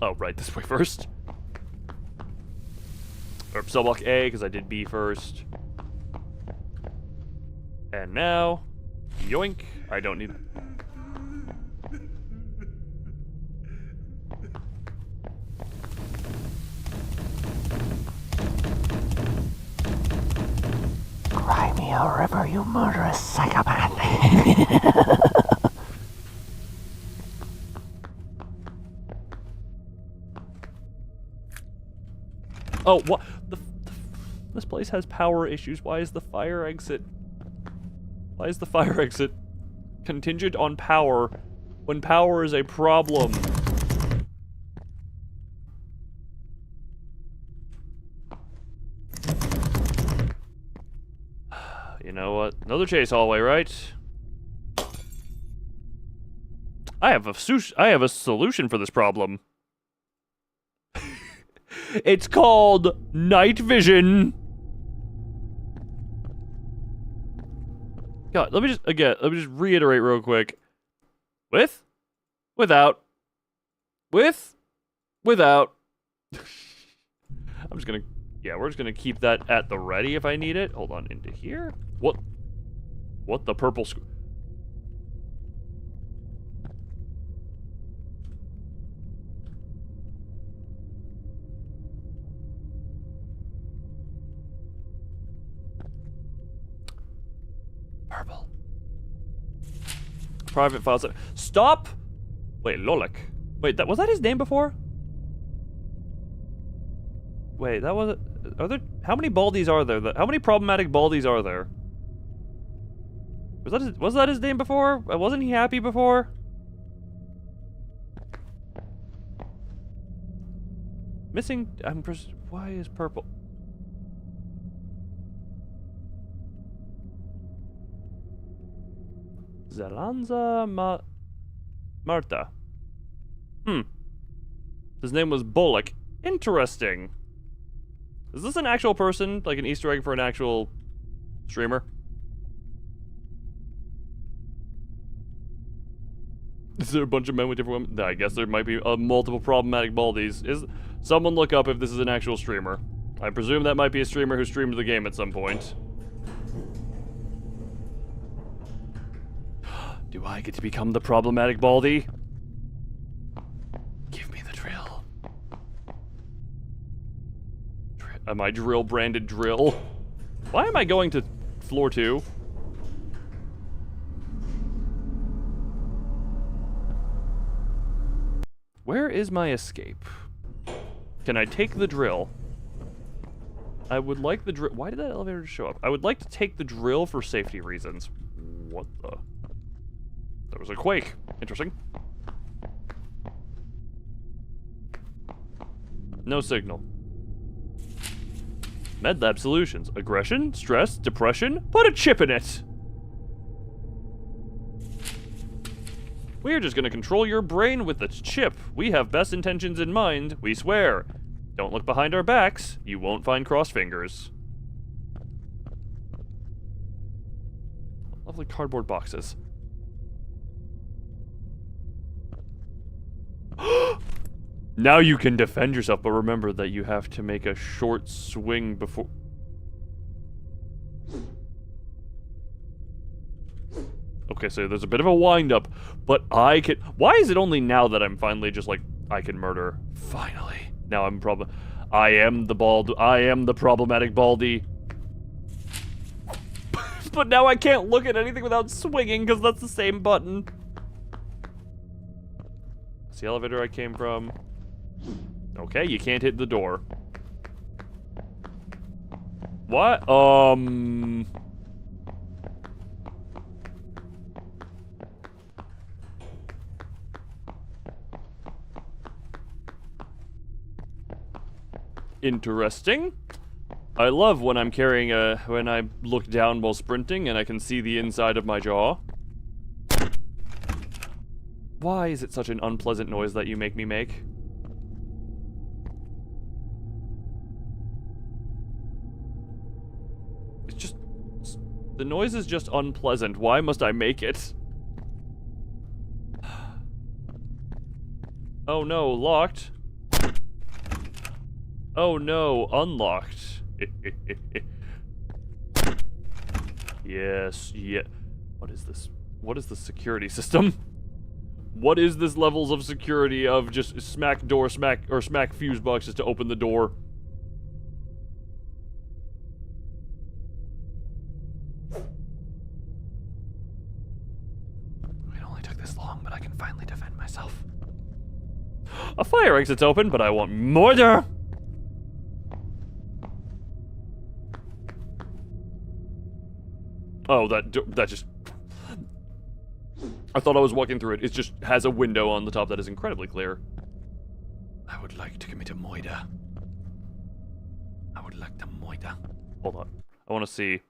Oh, right, this way first. Or cell block A, because I did B first. And now, yoink, I don't need... Cry me a river, you murderous psychopath. Oh, what? This place has power issues. Why is the fire exit... Why is the fire exit contingent on power when power is a problem? You know what? Another chase hallway, right? I have a solution for this problem. It's called night vision. God, let me just reiterate real quick. With, without, with, without. I'm just gonna, yeah, we're just gonna keep that at the ready if I need it. Hold on, into here. What the purple Purple. Private files. Stop! Wait, Lolek. Wait, was that his name before? Wait, that wasn't... Are there... How many Baldies are there? How many problematic Baldies are there? Was that his name before? Wasn't he happy before? Missing... Why is purple... Zelanza Marta. His name was Bolek. Interesting. Is this an actual person? Like an Easter egg for an actual streamer? Is there a bunch of men with different women? I guess there might be multiple problematic Baldies. Someone look up if this is an actual streamer. I presume that might be a streamer who streamed the game at some point. Do I get to become the problematic Baldi? Give me the drill. Am I drill branded drill? Why am I going to floor 2? Where is my escape? Can I take the drill? I would like the drill. Why did that elevator show up? I would like to take the drill for safety reasons. What the? There was a quake. Interesting. No signal. MedLab solutions. Aggression, stress, depression. Put a chip in it. We're just gonna control your brain with the chip. We have best intentions in mind, we swear. Don't look behind our backs. You won't find crossed fingers. Lovely cardboard boxes. Now you can defend yourself, but remember that you have to make a short swing before... Okay, so there's a bit of a wind-up, but I can... Why is it only now that I'm finally just like, I can murder? Finally. Now I'm I am the problematic Baldi. But now I can't look at anything without swinging, because that's the same button. That's the elevator I came from. Okay, you can't hit the door. What? Interesting. I love when I'm carrying when I look down while sprinting and I can see the inside of my jaw. Why is it such an unpleasant noise that you make me make? The noise is just unpleasant. Why must I make it? Oh no, locked. Oh no, unlocked. Yes, yeah. What is this? What is the security system? What is this levels of security of just smack door, smack fuse boxes to open the door? It only took this long, but I can finally defend myself. A fire exit's open, but I want mortar! Oh, that just... I thought I was walking through it. It just has a window on the top that is incredibly clear. I would like to commit a moida. I would like to moida. Hold on. I want to see.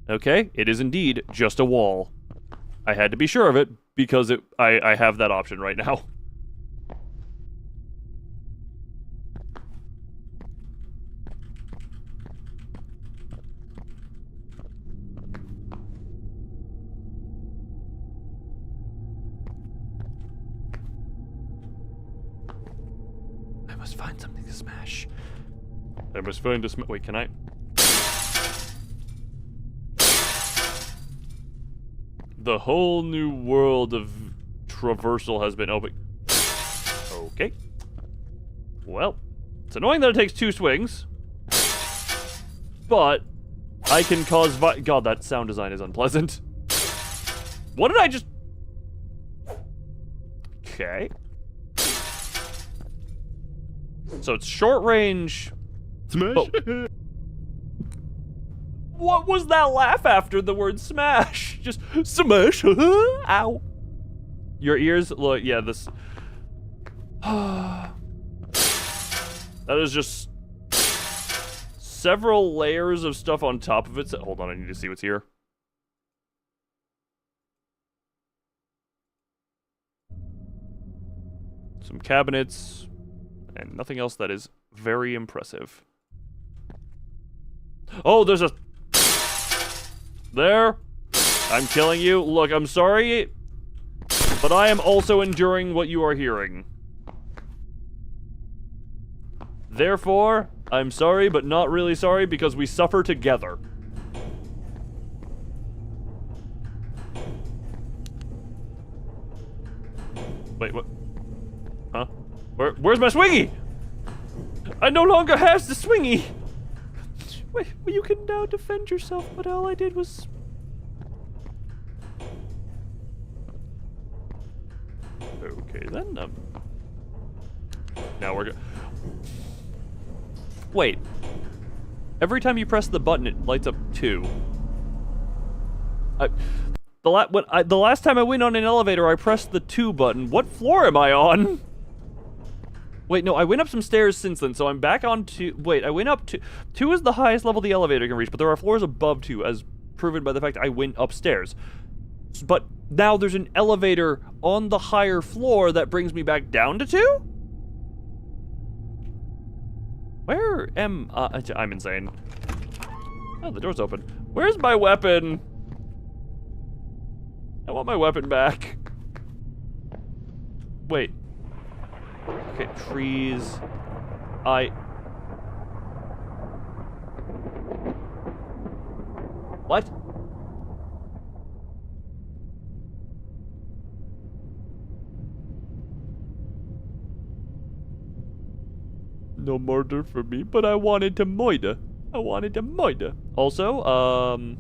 Okay, it is indeed just a wall. I had to be sure of it because I have that option right now. I must find something to smash. I must find a wait, can I? The whole new world of traversal has been opened. Okay. Well, it's annoying that it takes 2 swings. But I can cause God, that sound design is unpleasant. What did I just... Okay. So it's short range. Smash. Oh. What was that laugh after the word smash? Just smash. Ow. Your ears, look, yeah, this. That is just several layers of stuff on top of it. So, hold on, I need to see what's here. Some cabinets, and nothing else that is very impressive. Oh, there's a... There. I'm killing you. Look, I'm sorry, but I am also enduring what you are hearing. Therefore, I'm sorry, but not really sorry, because we suffer together. Wait, what? Huh? Where's my swingy? I no longer have the swingy! Wait, well, you can now defend yourself, but all I did was... Okay, then, now we're good. Wait. Every time you press the button, it lights up 2. The last time I went on an elevator, I pressed the 2 button. What floor am I on? Wait, no, I went up some stairs since then, so I'm back on 2. Wait, I went up 2. 2 is the highest level the elevator can reach, but there are floors above 2, as proven by the fact I went upstairs. But now there's an elevator on the higher floor that brings me back down to 2? Where am I? I'm insane. Oh, the door's open. Where's my weapon? I want my weapon back. Wait. Okay, trees. What? No murder for me, but I wanted to moida. Also, I'm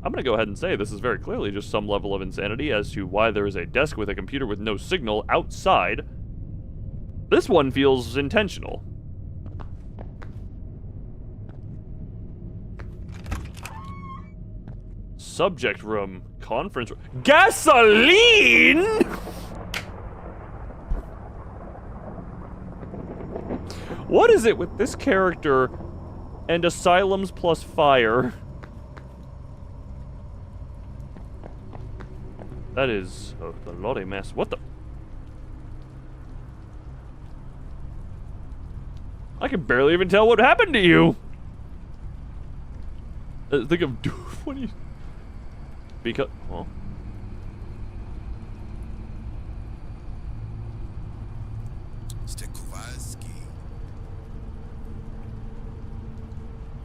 gonna go ahead and say this is very clearly just some level of insanity as to why there is a desk with a computer with no signal outside. This one feels intentional. Subject room, conference room. Gasoline! What is it with this character and asylums plus fire? That is a bloody mess. What the? I can barely even tell what happened to you. Think of what do you? Because well. Kowalski.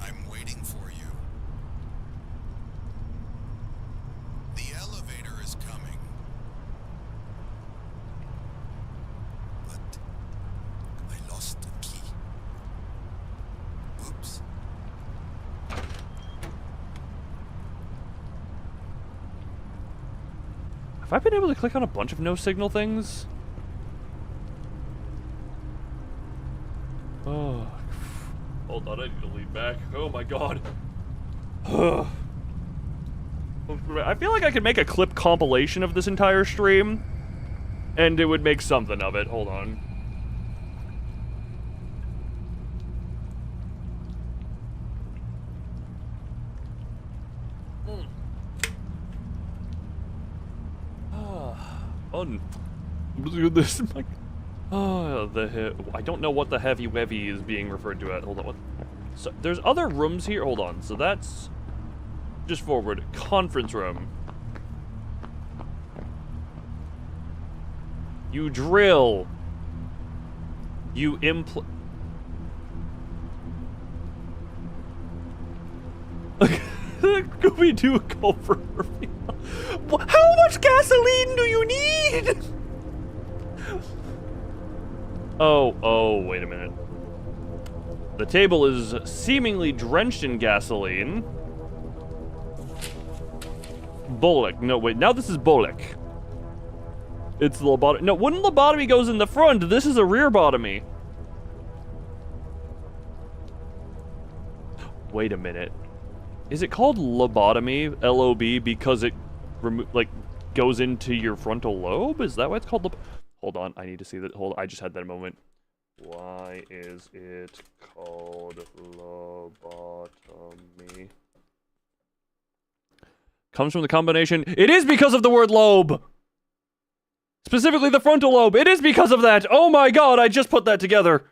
I'm waiting for you. The elevator is coming. But I lost the key. Oops. Have I been able to click on a bunch of no signal things? Oh, hold on, I need to lean back. Oh my god. I feel like I could make a clip compilation of this entire stream, and it would make something of it. Hold on. Fun. This is like. Oh, I don't know what the heavy wevy is being referred to at. Hold on. What? So there's other rooms here. Hold on. So that's just forward. Conference room. You drill. You Scooby-Doo cover. How much gasoline do you need? Oh, wait a minute. The table is seemingly drenched in gasoline. Bollock. No, wait. Now this is Bollock. It's lobotomy. No, when lobotomy goes in the front, this is a rear botomy. Wait a minute. Is it called lobotomy, L-O-B, because it goes into your frontal lobe? Is that why it's called Hold on, I need to see that. Hold on, I just had that moment. Why is it called lobotomy? Comes from the combination. It is because of the word lobe! Specifically the frontal lobe. It is because of that! Oh my god, I just put that together!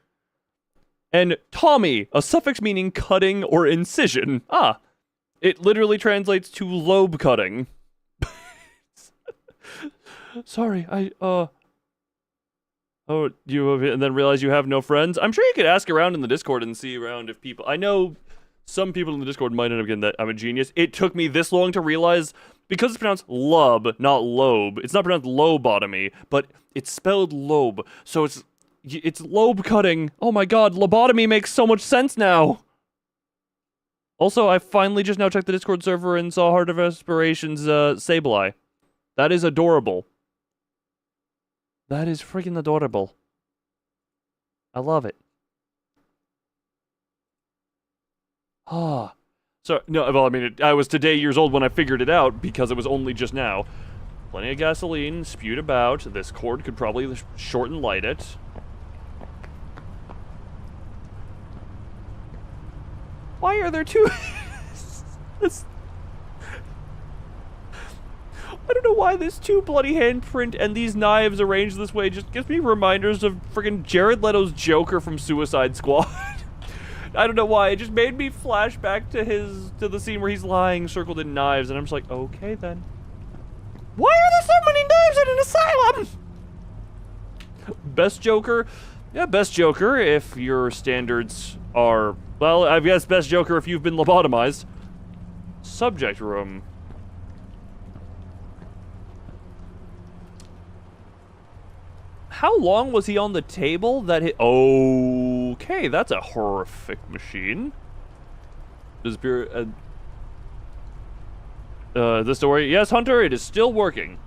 And Tommy, a suffix meaning cutting or incision. Ah, it literally translates to lobe cutting. Sorry, Oh, and then realize you have no friends? I'm sure you could ask around in the Discord and see around if people... I know some people in the Discord might end up getting that I'm a genius. It took me this long to realize, because it's pronounced lub, not lobe. It's not pronounced lobotomy, but it's spelled lobe. So it's lobe cutting. Oh my god, lobotomy makes so much sense now. Also, I finally just now checked the Discord server and saw Heart of Aspirations Sableye. That is adorable. That is freaking adorable. I love it. Ah. So, no, well, I mean, I was today years old when I figured it out, because it was only just now. Plenty of gasoline spewed about. This cord could probably short and light it. Why are there two... I don't know why this two bloody handprint and these knives arranged this way just gives me reminders of friggin' Jared Leto's Joker from Suicide Squad. I don't know why, it just made me flash back to the scene where he's lying circled in knives, and I'm just like, okay then. Why are there so many knives in an asylum? Best Joker? Yeah, best Joker if your standards are, well, I guess best Joker if you've been lobotomized. Subject room. How long was he on the table that hit? Okay, that's a horrific machine. Does the story? Yes, Hunter, it is still working.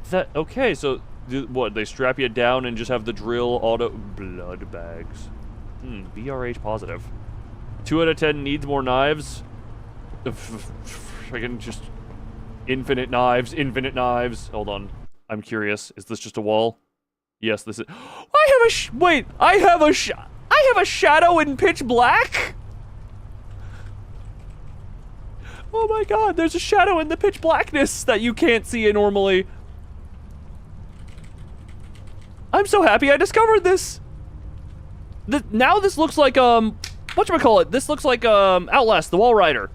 That okay? So what? They strap you down and just have the drill auto blood bags. BRH positive. 2 out of 10 needs more knives. Freaking just infinite knives, infinite knives. Hold on. I'm curious. Is this just a wall? Yes, this is. I have a shadow in pitch black. Oh my god, there's a shadow in the pitch blackness that you can't see normally. I'm so happy I discovered this. Now this looks like Whatchamacallit, this looks like, Outlast, the Wall Rider.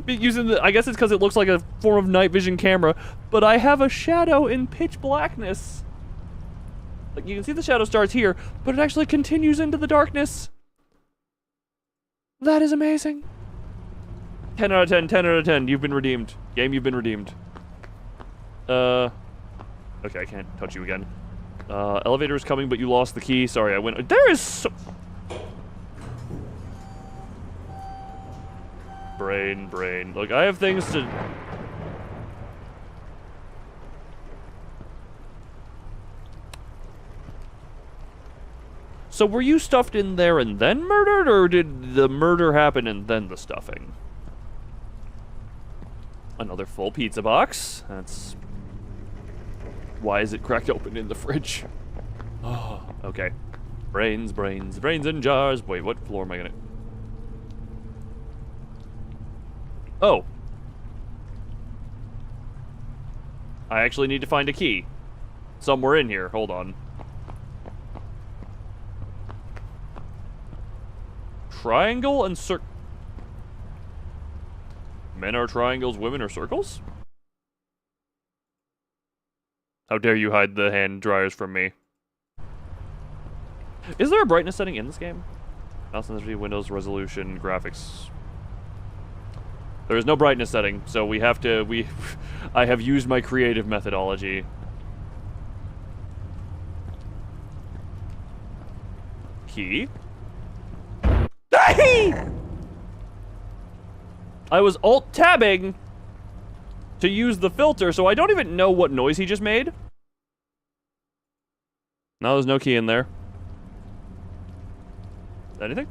Using the, I guess it's because it looks like a form of night vision camera, but I have a shadow in pitch blackness. Like, you can see the shadow starts here, but it actually continues into the darkness. That is amazing. 10 out of 10, 10 out of 10. You've been redeemed. Game, you've been redeemed. Okay, I can't touch you again. Elevator is coming, but you lost the key. Sorry, I went. There is so... Brain. Look, I have things to... So were you stuffed in there and then murdered, or did the murder happen and then the stuffing? Another full pizza box. That's... Why is it cracked open in the fridge? Oh, okay. Brains in jars. Wait, what floor am I gonna... Oh. I actually need to find a key. Somewhere in here. Hold on. Triangle and Men are triangles, women are circles? How dare you hide the hand dryers from me? Is there a brightness setting in this game? Mouse sensitivity, Windows resolution, graphics. There is no brightness setting, so we have to, I have used my creative methodology. Key? I was alt-tabbing to use the filter, so I don't even know what noise he just made. No, there's no key in there. Anything?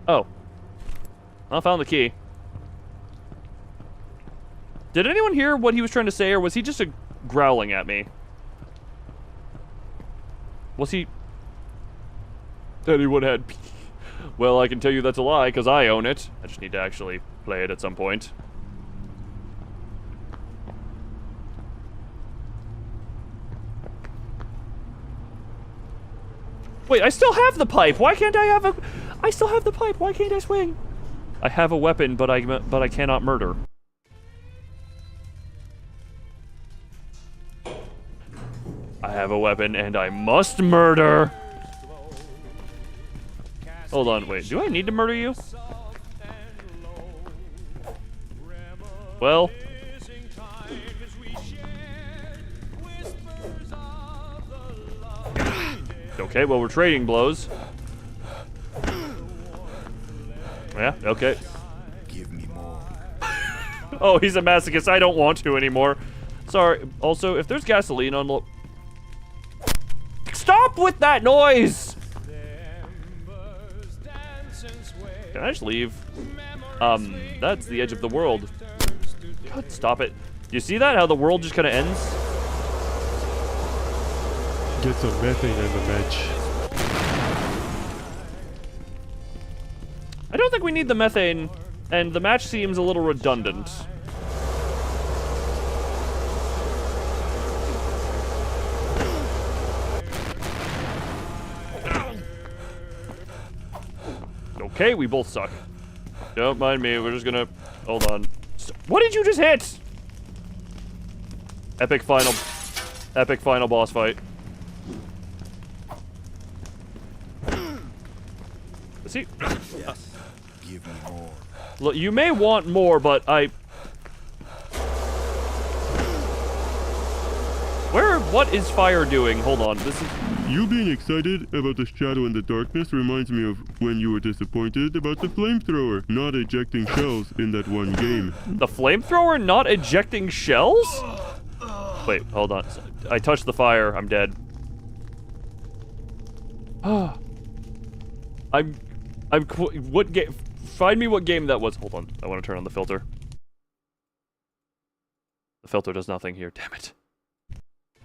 Oh. I found the key. Did anyone hear what he was trying to say, or was he just growling at me? Was he... Anyone had... Well, I can tell you that's a lie, because I own it. I just need to actually play it at some point. Wait, I still have the pipe! Why can't I have a... I still have the pipe! Why can't I swing? I have a weapon, but I cannot murder. I have a weapon, and I must murder! Hold on, wait, do I need to murder you? Well... Okay, well, we're trading blows. Yeah, okay. Give me more. Oh, he's a masochist. I don't want to anymore. Sorry. Also, if there's gasoline on... Stop with that noise! Can I just leave? That's the edge of the world. God, stop it. You see that? How the world just kind of ends? Get some methane in the match. I don't think we need the methane, and the match seems a little redundant. Okay, we both suck. Don't mind me, we're just gonna... Hold on. What did you just hit? Epic final boss fight. Is he? Yes. Give me more. Look, you may want more, but what is fire doing? Hold on, this is... You being excited about the shadow in the darkness reminds me of when you were disappointed about the flamethrower not ejecting shells in that one game. The flamethrower not ejecting shells? Wait, hold on. I touched the fire. I'm dead. What game? Find me what game that was. Hold on. I want to turn on the filter. The filter does nothing here. Damn it.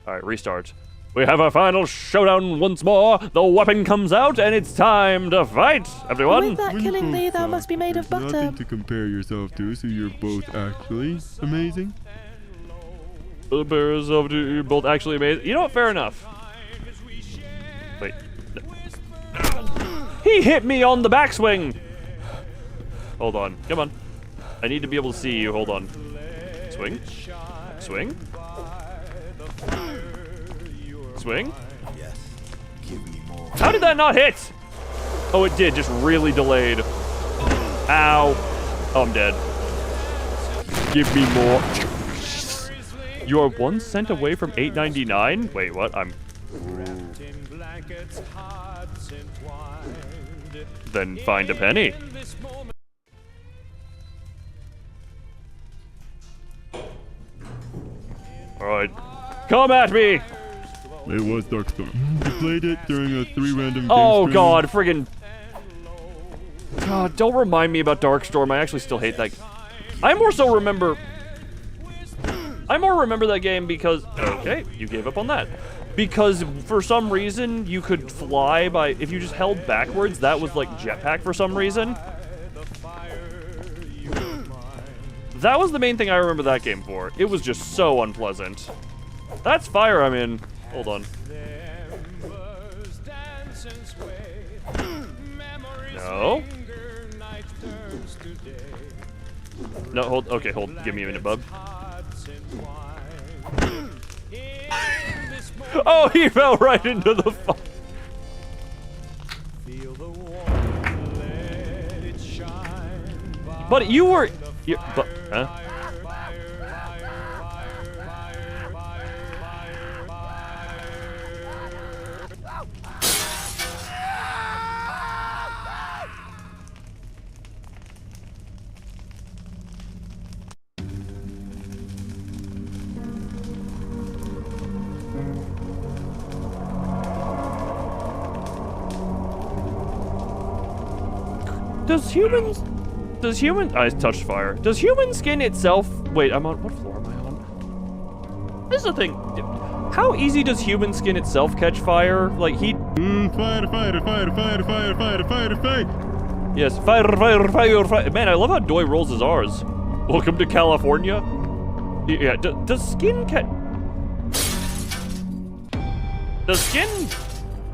All right, restart. We have our final showdown once more. The weapon comes out, and it's time to fight, everyone. With that killing thee, thou must be made of There's butter. nothing to compare yourself to, so you're both actually amazing. The bears of the both actually amazing. You know what? Fair enough. Wait. He He hit me on the backswing! Hold on. Come on. I need to be able to see you. Hold on. Swing. Swing. Swing. Yes. Give me more. How did that not hit? Oh, it did. Just really delayed. Ow. Oh, I'm dead. Give me more. You are 1 cent away from $8.99? Wait, what? Then find a penny. Alright. Come at me! It was Darkstorm. You played it during a 3 random Oh game god, friggin'. God, don't remind me about Darkstorm. I actually still hate that. I more remember that game because... Okay, you gave up on that. Because for some reason, you could fly by... If you just held backwards, that was like jetpack for some reason. That was the main thing I remember that game for. It was just so unpleasant. That's fire I'm in. Hold on. No. No, hold. Okay, hold. Give me a minute, bub. Oh, he fell right into the fire. But you were... But, huh? I touched fire. Does human skin itself... Wait, I'm on... What floor am I on? This is the thing. How easy does human skin itself catch fire? Like, he... Fire, fire, fire, fire, fire, fire, fire, fire! Yes, fire, fire, fire, fire. Man, I love how Doi rolls his R's. Welcome to California. Yeah, does skin catch... Does skin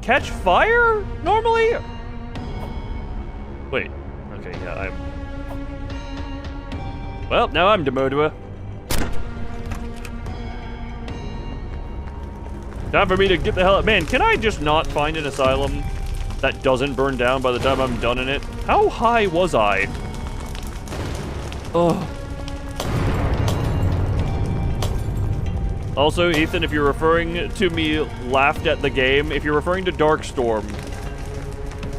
catch fire normally? Wait. Okay, yeah, I'm... Well, now I'm Demodua. Time for me to get the hell out. Man, can I just not find an asylum that doesn't burn down by the time I'm done in it? How high was I? Ugh. Also, Ethan, if you're referring to me laughed at the game, if you're referring to Darkstorm,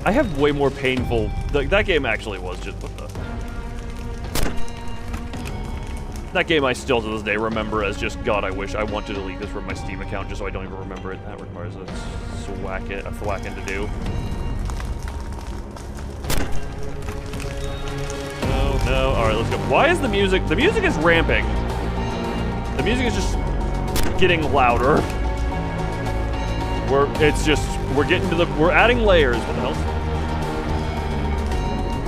I have way more painful... That game actually was just... What the... That game I still to this day remember as just, God, I wish I want to delete this from my Steam account just so I don't even remember it. That requires a thwacking to do. No. Alright, let's go. Why is the music... The music is ramping. The music is just getting louder. We're getting to the... We're adding layers. What the hell?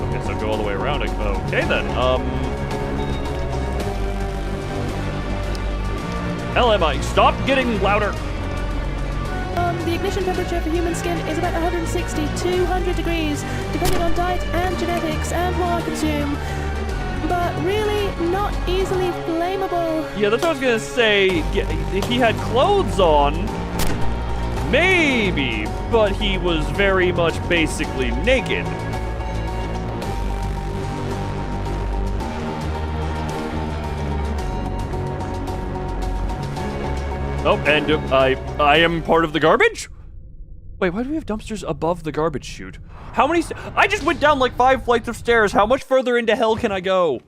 Okay, so go all the way around. Okay, then. Hell am I? Stop getting louder. The ignition temperature for human skin is about 160 to 200 degrees, depending on diet and genetics and what I consume. But really, not easily flammable. Yeah, that's what I was gonna say. If he had clothes on, maybe, but he was very much basically naked. Oh, and I am part of the garbage? Wait, why do we have dumpsters above the garbage chute? How many... I just went down like 5 flights of stairs. How much further into hell can I go?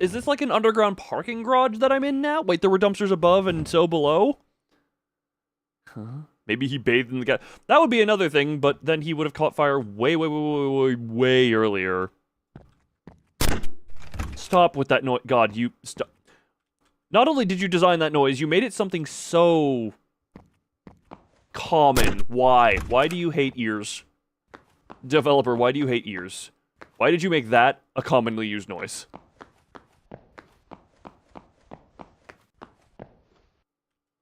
Is this like an underground parking garage that I'm in now? Wait, there were dumpsters above and so below? Huh? Maybe he bathed in the gas. That would be another thing, but then he would have caught fire way earlier. Stop with that noise. God, you... Stop. Not only did you design that noise, you made it something so... common. Why? Why do you hate ears? Developer, why do you hate ears? Why did you make that a commonly used noise?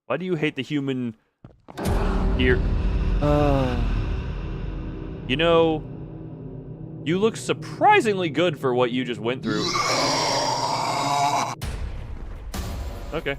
Why do you hate the human ear? You know, you look surprisingly good for what you just went through. Okay.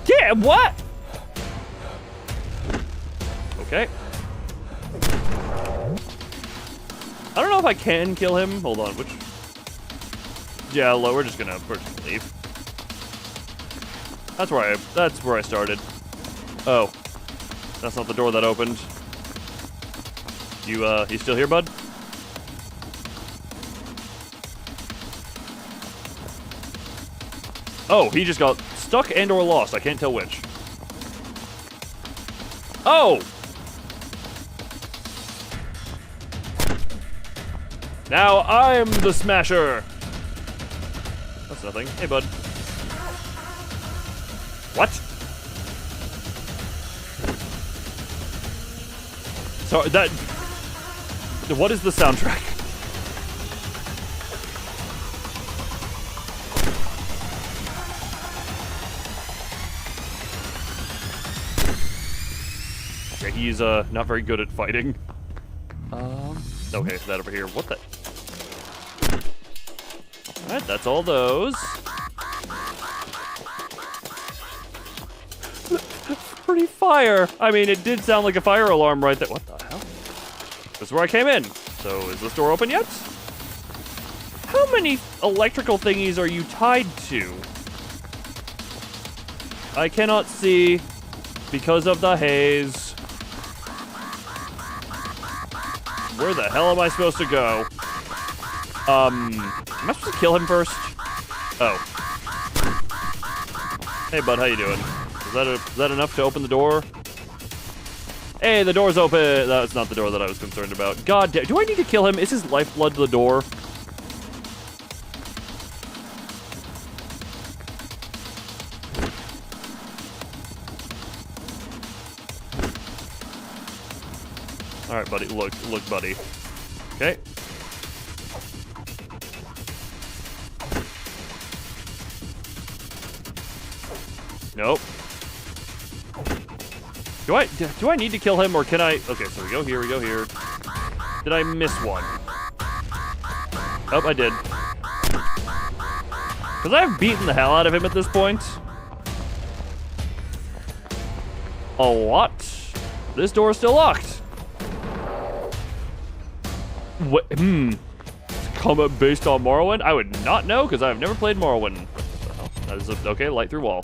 Yeah, what? Okay. I don't know if I can kill him. Hold on, which? Yeah, we're just gonna leave. That's where I started. Oh. That's not the door that opened. You still here, bud? Oh, he just got stuck and or lost. I can't tell which. Oh! Now I'm the smasher! That's nothing. Hey, bud. What? Sorry, that... What is the soundtrack? Okay, he's not very good at fighting. Okay, that over here. What the? Alright, that's all those. Pretty fire. I mean, it did sound like a fire alarm right there. What the hell? This is where I came in. So, is this door open yet? How many electrical thingies are you tied to? I cannot see because of the haze. Where the hell am I supposed to go? Am I supposed to kill him first? Oh. Hey, bud, how you doing? Is that enough to open the door? Hey, the door's open. That's not the door that I was concerned about. God damn, do I need to kill him? Is his lifeblood the door? Alright, buddy. Look, buddy. Okay. Nope. Do I need to kill him, or can I... Okay, so we go here, Did I miss one? Oh, I did. Because I've beaten the hell out of him at this point. A lot. This door is still locked. What? Combat based on Morrowind? I would not know, because I've never played Morrowind. What the hell? That is okay, light through wall.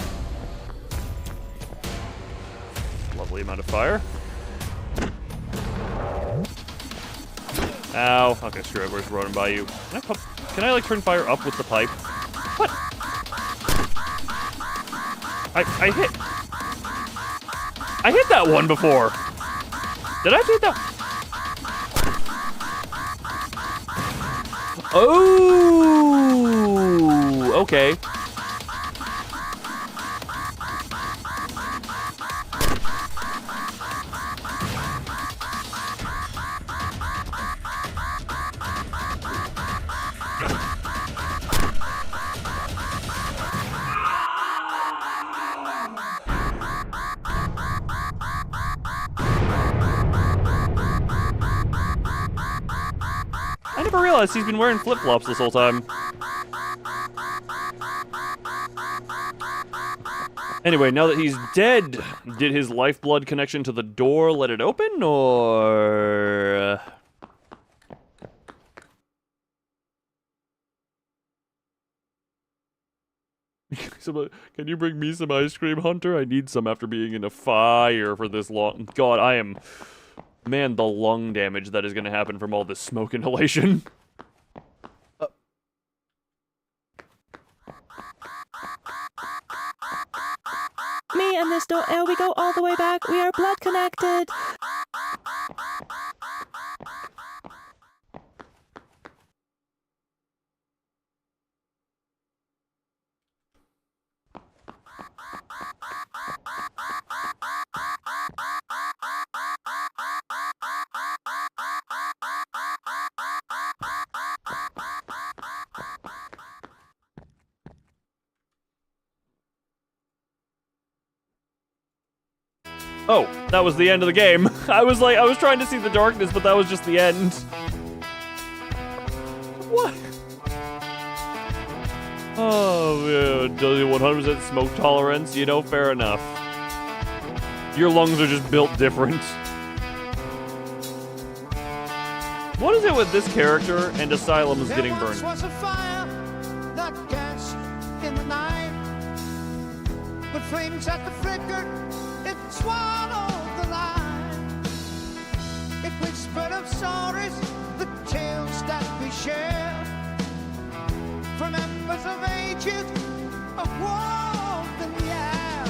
Lovely amount of fire. Ow. Okay, screw it. We're just running by you. Can I like turn fire up with the pipe? What? I hit that one before. Did I hit that? Oh, okay. I never realized he's been wearing flip-flops this whole time. Anyway, now that he's dead, did his lifeblood connection to the door let it open, or... Can you bring me some ice cream, Hunter? I need some after being in a fire for this long. God, I am... Man, the lung damage that is going to happen from all this smoke inhalation. Me and this door, we go all the way back. We are blood connected. Oh, that was the end of the game. I was trying to see the darkness, but that was just the end. What? Oh, yeah, 100% smoke tolerance, you know, fair enough. Your lungs are just built different. What is it with this character and Asylum is getting burned? Was a fire that danced in the night. The flames that the flickered, it swallowed the light. It whispered of stories, the tales that we share. From embers of ages, of warmth in the air.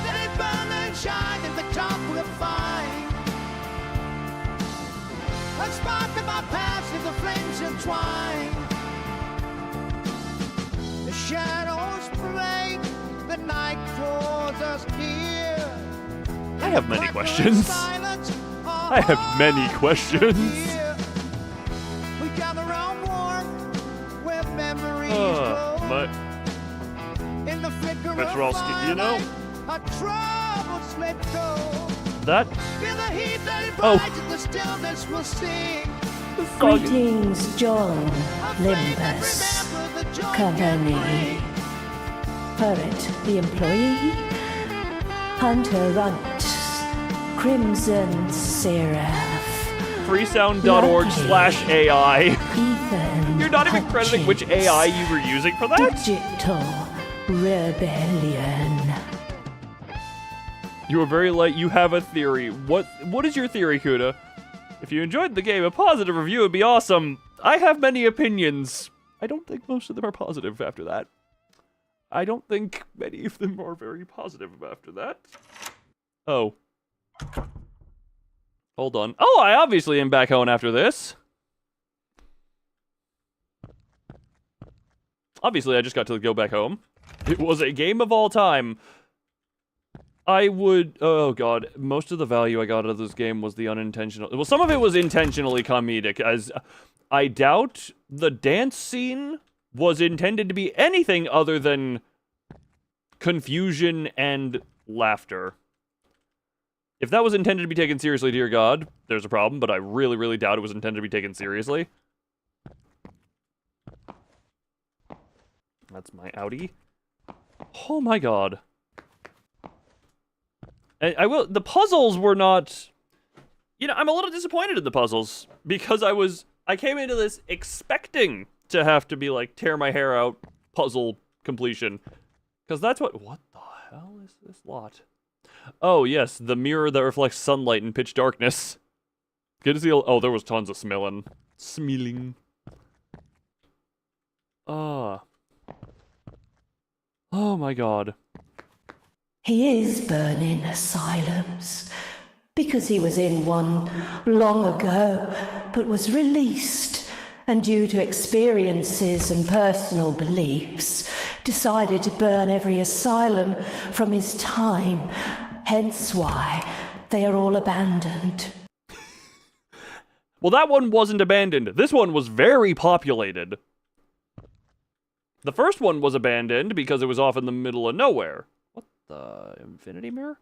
Let it burn and shine, at the top we'll find a spark of our past in the flames entwine. The shadows play, the night draws us near. I have many questions. I have many questions. We gather around warmth where memories glow. In the flicker of Petrovsky, you know? our troubles let go. That. Feel the heat that invites in the stillness we'll sing. Greetings, John Limbus, Company, Poet, the employee, Hunter Runt, Crimson Seraph, freesound.org/AI. Ethan. You're not even crediting which AI you were using for that? Digital Rebellion. You are very light. You have a theory. What is your theory, Kuda? If you enjoyed the game, a positive review would be awesome. I have many opinions. I don't think most of them are positive after that. I don't think many of them are very positive after that. Oh. Hold on. Oh, I obviously am back home after this. Obviously, I just got to go back home. It was a game of all time. I would, oh god, most of the value I got out of this game was the unintentional, well, some of it was intentionally comedic, as I doubt the dance scene was intended to be anything other than confusion and laughter. If that was intended to be taken seriously, dear god, there's a problem, but I really, really doubt it was intended to be taken seriously. That's my Audi. Oh my god. The puzzles were not, you know, I'm a little disappointed in the puzzles, because I came into this expecting to have to be like, tear my hair out, puzzle completion. Because that's what the hell is this lot? Oh yes, the mirror that reflects sunlight in pitch darkness. Good to see, oh, there was tons of smelling. Oh my god. He is burning asylums because he was in one long ago, but was released, and due to experiences and personal beliefs, decided to burn every asylum from his time, hence why they are all abandoned. Well, that one wasn't abandoned. This one was very populated. The first one was abandoned because it was off in the middle of nowhere. What the infinity mirror?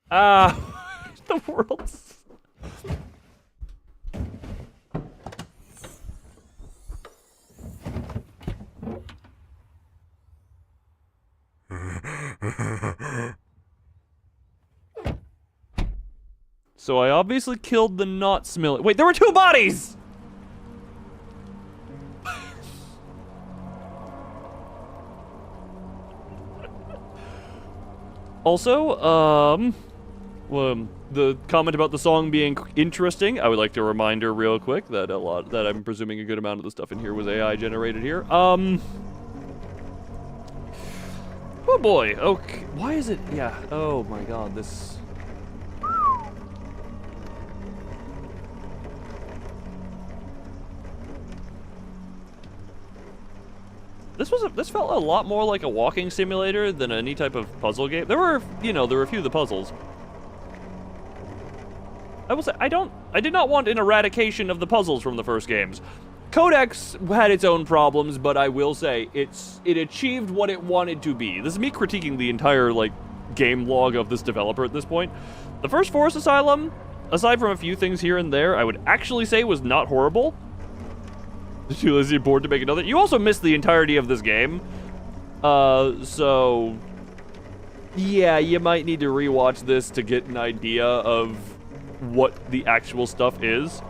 The world's... So I obviously killed the not smelling. Wait, there were two bodies! Also, the comment about the song being interesting, I would like to remind her real quick that I'm presuming a good amount of the stuff in here was AI generated here. Oh boy, okay, why is it, yeah, oh my god, this... This felt a lot more like a walking simulator than any type of puzzle game. There were a few of the puzzles. I will say, I did not want an eradication of the puzzles from the first games. Codex had its own problems, but I will say it achieved what it wanted to be. This is me critiquing the entire, like, game log of this developer at this point. The first Forest Asylum, aside from a few things here and there, I would actually say was not horrible. Too lazy and bored to make another. You also missed the entirety of this game. So... yeah, you might need to rewatch this to get an idea of what the actual stuff is.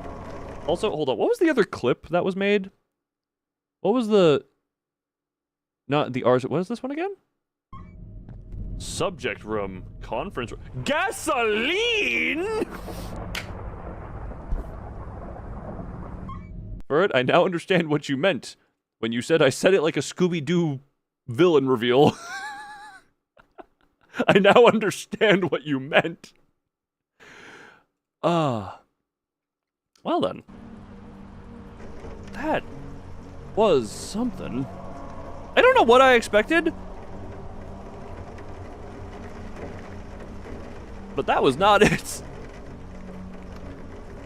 Also, hold on. What was the other clip that was made? What was the... not the Rs... what is this one again? Subject room. Conference room. Gasoline! Bert, I now understand what you meant when you said I said it like a Scooby-Doo villain reveal. I now understand what you meant. Well then. That was something. I don't know what I expected. But that was not it.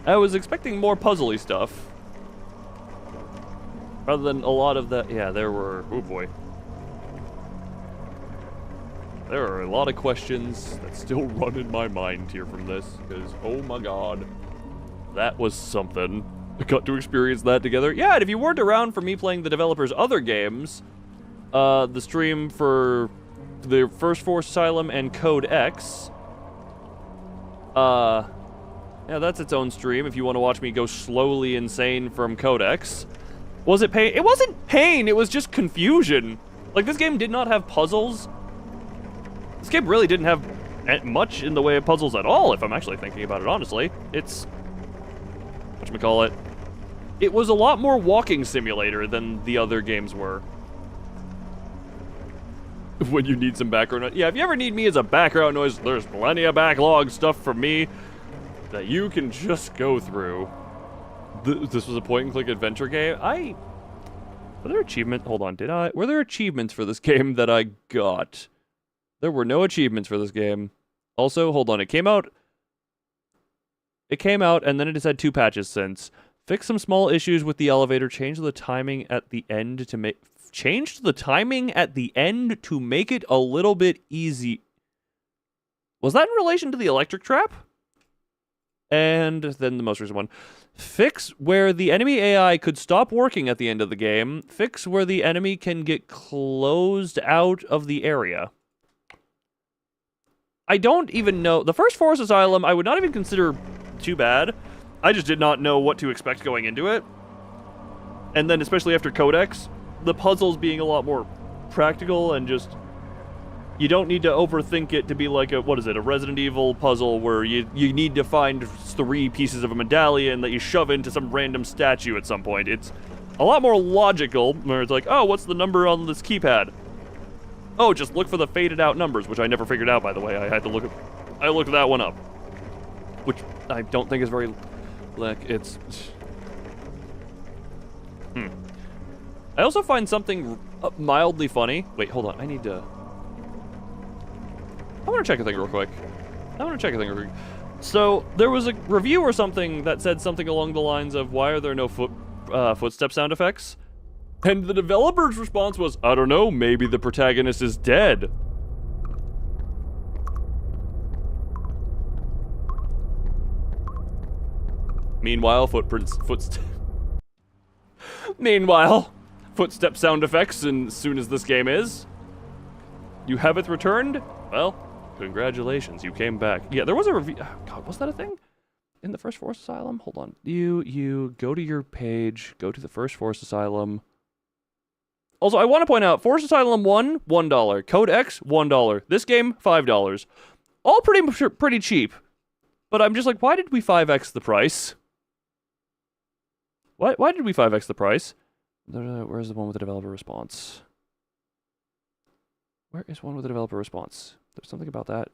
I was expecting more puzzly stuff. Rather than a lot of that. Yeah, there were... oh boy. There are a lot of questions that still run in my mind here from this, because, oh my god, that was something. I got to experience that together. Yeah, and if you weren't around for me playing the developer's other games, the stream for the first Forest Asylum and Code X, yeah, that's its own stream if you want to watch me go slowly insane from Codex. Was it pain? It wasn't pain, it was just confusion. Like, this game did not have puzzles. This game really didn't have much in the way of puzzles at all, if I'm actually thinking about it honestly. It's... whatchamacallit? It was a lot more walking simulator than the other games were. When you need some background noise. Yeah, if you ever need me as a background noise, there's plenty of backlog stuff from me that you can just go through. This was a point-and-click adventure game. Were there achievements? Hold on, were there achievements for this game that I got? There were no achievements for this game. Also, hold on, it came out, and then it has had 2 patches since. Fix some small issues with the elevator, change the timing at the end to make... changed the timing at the end to make it a little bit easy. Was that in relation to the electric trap? And then the most recent one. Fix where the enemy AI could stop working at the end of the game. Fix where the enemy can get closed out of the area. I don't even know. The first Forest Asylum, I would not even consider too bad. I just did not know what to expect going into it. And then, especially after Codex, the puzzles being a lot more practical and just... you don't need to overthink it to be like a, what is it, a Resident Evil puzzle where you need to find 3 pieces of a medallion that you shove into some random statue at some point. It's a lot more logical, where it's like, oh, what's the number on this keypad? Oh, just look for the faded out numbers, which I never figured out, by the way. I looked that one up. Which I don't think is very, like, it's... I also find something mildly funny. Wait, hold on, I need to... I want to check a thing real quick. So, there was a review or something that said something along the lines of, why are there no footstep sound effects? And the developer's response was, I don't know, maybe the protagonist is dead. Meanwhile, footstep sound effects, and as soon as this game is. You have it returned? Well, congratulations, you came back. Yeah, there was a review. Oh, God, was that a thing? In the first Forest Asylum? Hold on. You go to your page, go to the first Forest Asylum. Also, I want to point out, Forest Asylum 1, $1. Code X, $1. This game, $5. All pretty cheap. But I'm just like, why did we 5x the price? Why did we 5x the price? Where's the one with the developer response? Where is one with the developer response? There's something about that.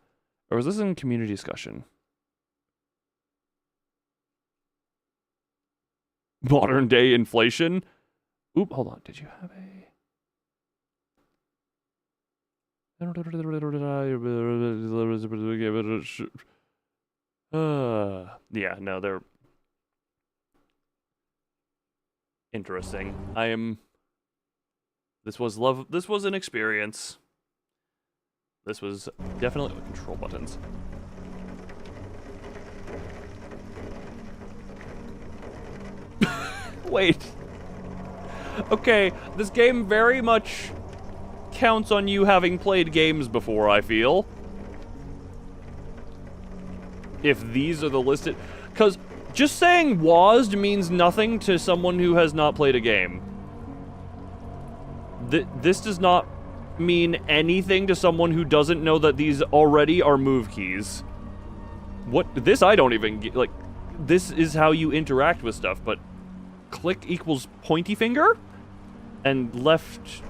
Or was this in community discussion? Modern day inflation? Oop, hold on. Did you have a... yeah, no, they're... Interesting. This was an experience. This was definitely control buttons. Wait. Okay, this game very much counts on you having played games before, I feel. If these are the listed... Because just saying WASD means nothing to someone who has not played a game. This does not mean anything to someone who doesn't know that these already are move keys. This I don't even get, like, this is how you interact with stuff, but click equals pointy finger, and left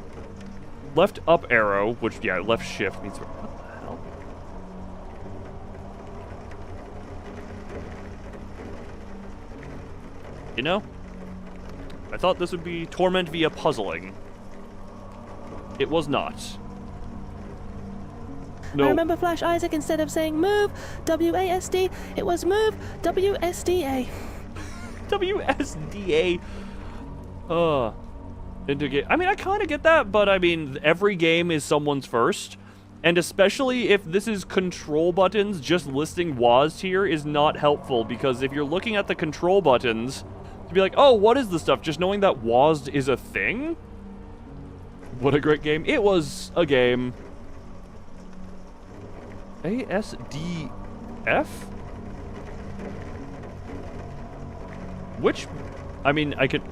up arrow, which, yeah, left shift means, what the hell? You know, I thought this would be torment via puzzling. It was not. No. I remember Flash Isaac, instead of saying move, W-A-S-D, it was move, W-S-D-A. W-S-D-A. I mean, I kind of get that, but I mean, every game is someone's first. And especially if this is control buttons, just listing WASD here is not helpful, because if you're looking at the control buttons, to be like, oh, what is this stuff? Just knowing that WASD is a thing? What a great game. It was a game. A-S-D-F? Which, I mean, I could...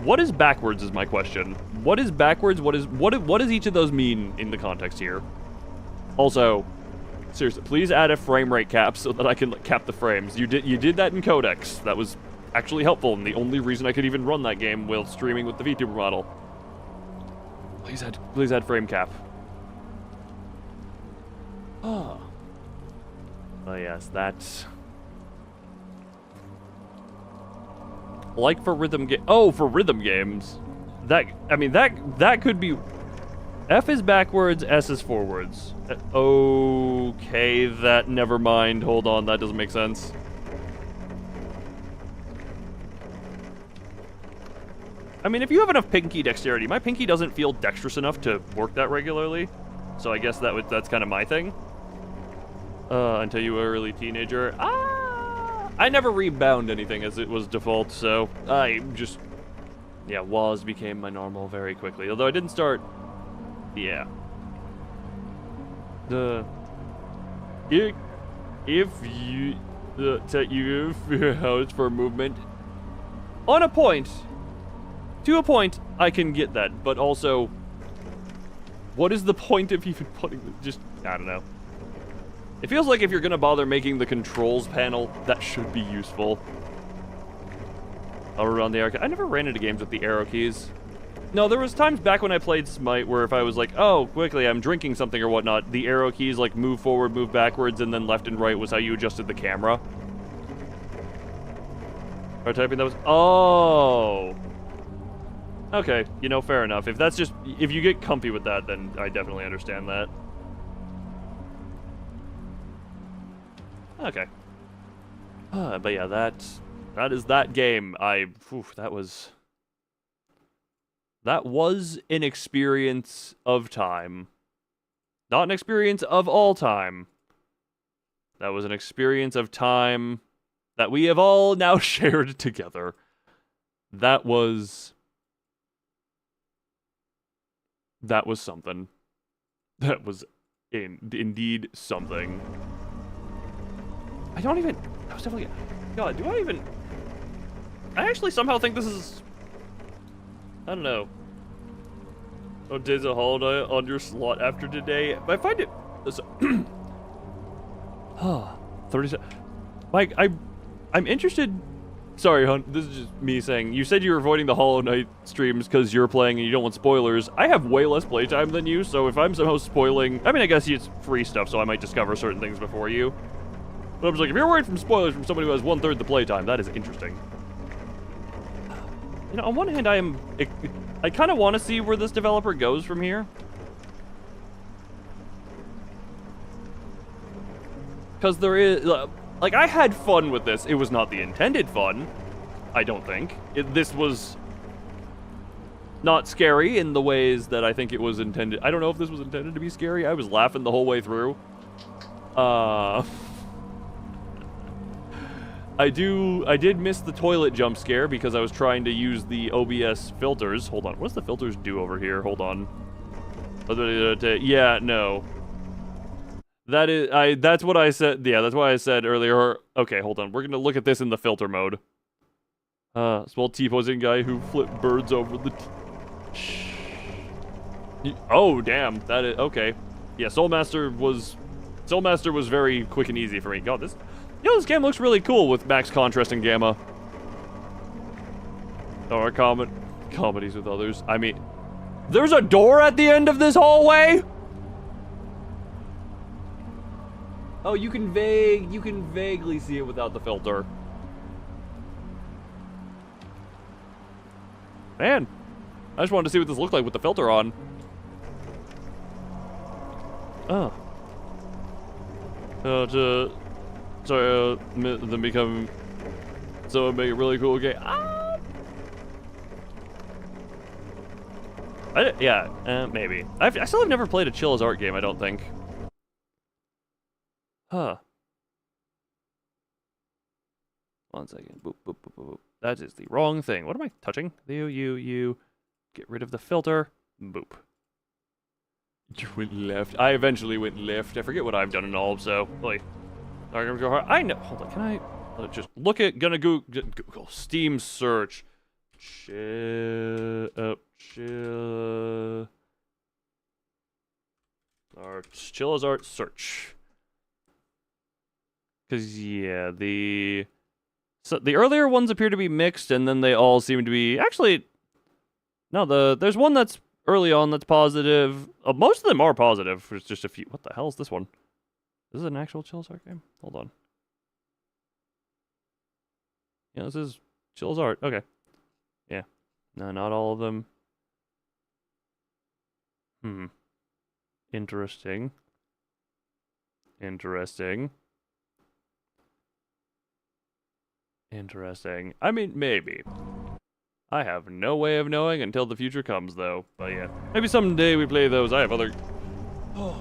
What is backwards is my question. What is backwards? What does each of those mean in the context here? Also, seriously, please add a frame rate cap so that I can cap the frames. You did that in Codex. That was actually helpful, and the only reason I could even run that game while streaming with the Vtuber model. Please add frame cap. Oh. Oh yes, that's... Like for rhythm for rhythm games. That could be... F is backwards, S is forwards. Okay, never mind. Hold on, that doesn't make sense. I mean, if you have enough pinky dexterity, my pinky doesn't feel dexterous enough to work that regularly. So I guess that's kind of my thing. Until you were an early teenager. I never rebound anything as it was default, so I just... Yeah, WASD became my normal very quickly. Although I didn't start... Yeah. If you set your house for movement on a point, to a point, I can get that. But also, what is the point of even putting just, I don't know. It feels like if you're gonna bother making the controls panel, that should be useful. I'll run the arcade. I never ran into games with the arrow keys. No, there was times back when I played Smite where if I was like, oh, quickly, I'm drinking something or whatnot, the arrow keys like move forward, move backwards, and then left and right was how you adjusted the camera. Or typing that was, oh. Okay, you know, fair enough. If that's just, if you get comfy with that, then I definitely understand that. Okay. But yeah, that is that game. That was an experience of time. Not an experience of all time. That was an experience of time that we have all now shared together. That was something. That was indeed something. I was definitely... God, I actually somehow think this is... I don't know. Oh, days of holiday on your slot after today. I find it... 37... Mike, I'm interested... Sorry, hon, this is just me saying, you said you were avoiding the Hollow Knight streams because you're playing and you don't want spoilers. I have way less playtime than you, so if I'm somehow spoiling... I mean, I guess it's free stuff, so I might discover certain things before you. But I was like, if you're worried from spoilers from somebody who has 1/3 the playtime, that is interesting. You know, on one hand, I kind of want to see where this developer goes from here. Because there is... Like, I had fun with this. It was not the intended fun, I don't think. This was Not scary in the ways that I think it was intended. I don't know if this was intended to be scary. I was laughing the whole way through. I did miss the toilet jump scare because I was trying to use the OBS filters. Hold on, what does the filters do over here? Hold on. Yeah, no. That's what I said. Yeah, that's why I said earlier. Okay, hold on. We're gonna look at this in the filter mode. Small T-posing guy who flipped birds over the. Oh damn, that is okay. Yeah, Soulmaster was very quick and easy for me. God, this game looks really cool with max contrast and gamma. Or comedies with others. I mean, there's a door at the end of this hallway. Oh, you can vaguely see it without the filter. Man, I just wanted to see what this looked like with the filter on. Oh. Then become... So make it really cool game. Maybe. I still have never played a Chill as Art game, I don't think. Huh. One second. Boop, boop, boop, boop. That is the wrong thing. What am I touching? You. Get rid of the filter. Boop. You went left. I eventually went left. I forget what I've done and all, so... Like, I'm gonna go hard. I know. Hold on, can I... just look at... Gonna Google. Steam search. Chill as Art search. Because, yeah, the earlier ones appear to be mixed, and then they all seem to be... Actually, no, there's one that's early on that's positive. Most of them are positive. There's just a few... What the hell is this one? This is an actual Chill as Art game? Hold on. Yeah, this is Chill as Art. Okay. Yeah. No, not all of them. Interesting. I mean, maybe. I have no way of knowing until the future comes, though. But yeah, maybe someday we play those. I have other... Oh,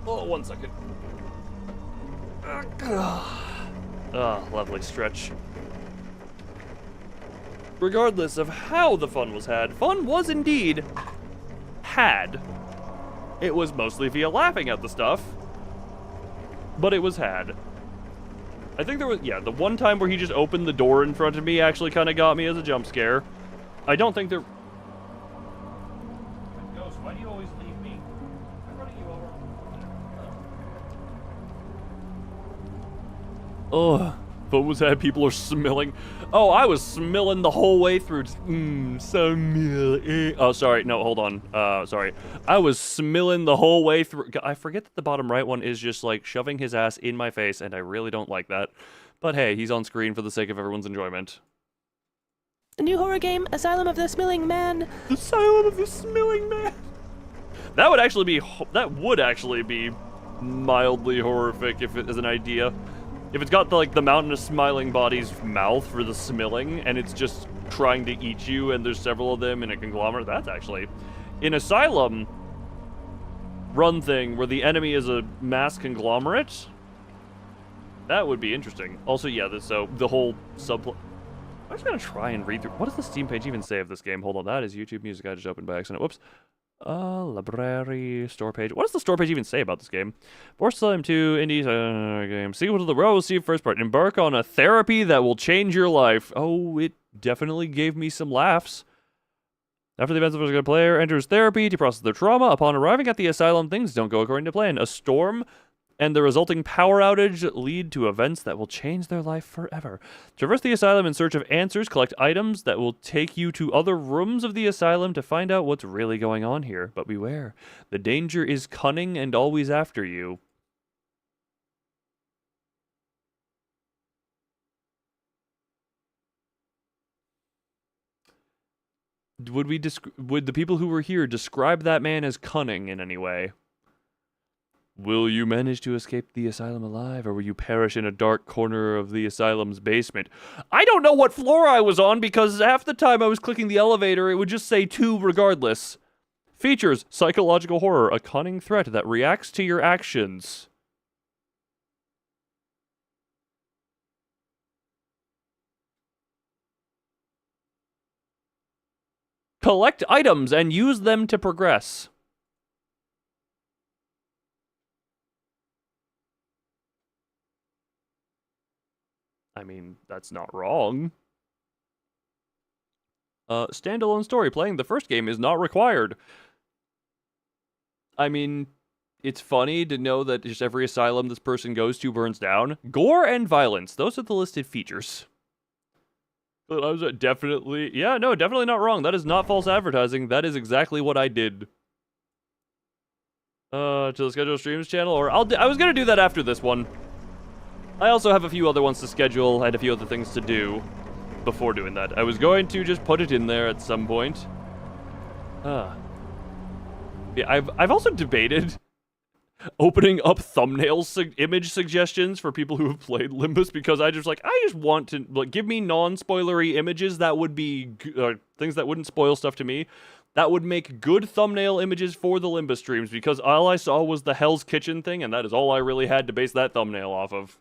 1 second. Lovely stretch. Regardless of how the fun was had, fun was indeed had. It was mostly via laughing at the stuff, but it was had. I think there was, yeah, the one time where he just opened the door in front of me actually kind of got me as a jump scare. I don't think there... Ghost, why do you always leave me? I'm running you over. Oh, what was that? People are smelling. Oh, I was smelling the whole way through. Oh, sorry. No, hold on. Sorry. I was smelling the whole way through. I forget that the bottom right one is just like shoving his ass in my face, and I really don't like that. But hey, he's on screen for the sake of everyone's enjoyment. The new horror game, Asylum of the Smelling Man. Asylum of the Smelling Man. That would actually be mildly horrific if it is an idea. If it's got the mountain of smiling body's mouth for the smelling, and it's just trying to eat you, and there's several of them in a conglomerate, that's actually... In Asylum run thing, where the enemy is a mass conglomerate, that would be interesting. Also, yeah, so the whole subplot... I'm just gonna try and read through... What does the Steam page even say of this game? Hold on, that is YouTube Music I just opened by accident. Whoops. Library, store page. What does the store page even say about this game? Asylum 2, indie game. Sequel to the Row, see first part. Embark on a therapy that will change your life. Oh, it definitely gave me some laughs. After the events of a player enters therapy to process their trauma, upon arriving at the asylum, things don't go according to plan. A storm and the resulting power outage lead to events that will change their life forever. Traverse the asylum in search of answers, collect items that will take you to other rooms of the asylum to find out what's really going on here. But beware, the danger is cunning and always after you. Would the people who were here describe that man as cunning in any way? Will you manage to escape the asylum alive, or will you perish in a dark corner of the asylum's basement? I don't know what floor I was on, because half the time I was clicking the elevator, it would just say 2 regardless. Features, psychological horror, a cunning threat that reacts to your actions. Collect items and use them to progress. I mean, that's not wrong. Standalone story. Playing the first game is not required. I mean, it's funny to know that just every asylum this person goes to burns down. Gore and violence. Those are the listed features. But I was definitely... Yeah, no, definitely not wrong. That is not false advertising. That is exactly what I did. To the schedule streams channel, or I was gonna do that after this one. I also have a few other ones to schedule and a few other things to do before doing that. I was going to just put it in there at some point. Yeah, I've also debated opening up thumbnail image suggestions for people who have played Limbus, because I just want to, like, give me non-spoilery images that would be things that wouldn't spoil stuff to me. That would make good thumbnail images for the Limbus streams, because all I saw was the Hell's Kitchen thing, and that is all I really had to base that thumbnail off of.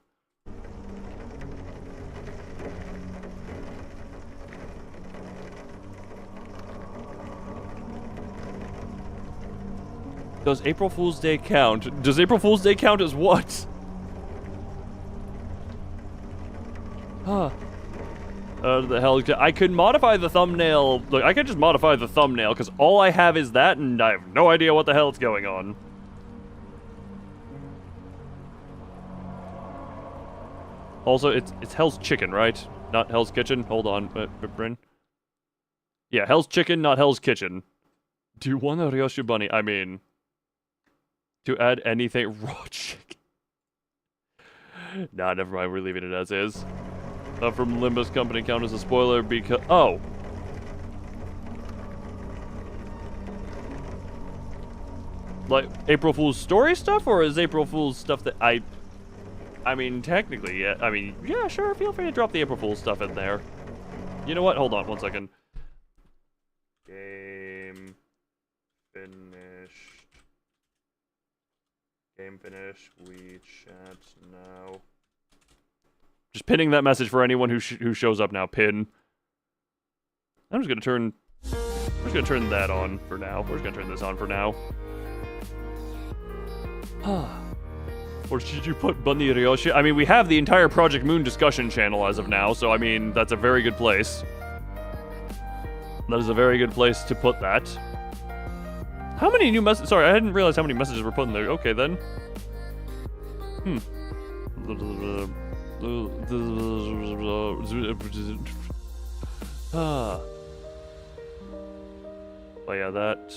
Does April Fool's Day count? Does April Fool's Day count as what? Huh. The hell? I could modify the thumbnail. Look, I could just modify the thumbnail, because all I have is that, and I have no idea what the hell is going on. Also, it's Hell's Chicken, right? Not Hell's Kitchen? Hold on, Bryn. Yeah, Hell's Chicken, not Hell's Kitchen. Do you want a Ryoshi Bunny? I mean... To add anything... Raw chicken. Nah, never mind. We're leaving it as is. From Limbus Company count as a spoiler because... Oh. Like, April Fool's story stuff? Or is April Fool's stuff that I mean, technically, yeah. I mean, yeah, sure. Feel free to drop the April Fool's stuff in there. You know what? Hold on 1 second. Game... Finished. Game finished. We chat now. Just pinning that message for anyone who shows up now. Pin. I'm just gonna turn that on for now. We're just gonna turn this on for now. Or should you put Bunny Ryoshi? I mean, we have the entire Project Moon discussion channel as of now, so I mean, that's a very good place. That is a very good place to put that. How many new messages? Sorry, I didn't realize how many messages were put in there. Okay, then. Oh yeah, that.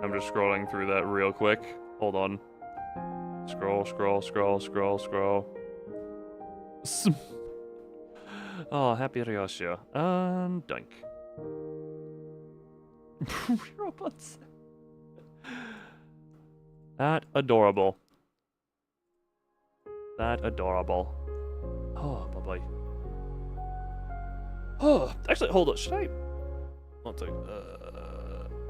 I'm just scrolling through that real quick. Hold on. Scroll. Oh, happy Ryoshi. Dunk. Robots. That adorable. That adorable. Oh, bye-bye. Oh, actually, hold on. Should I? One second.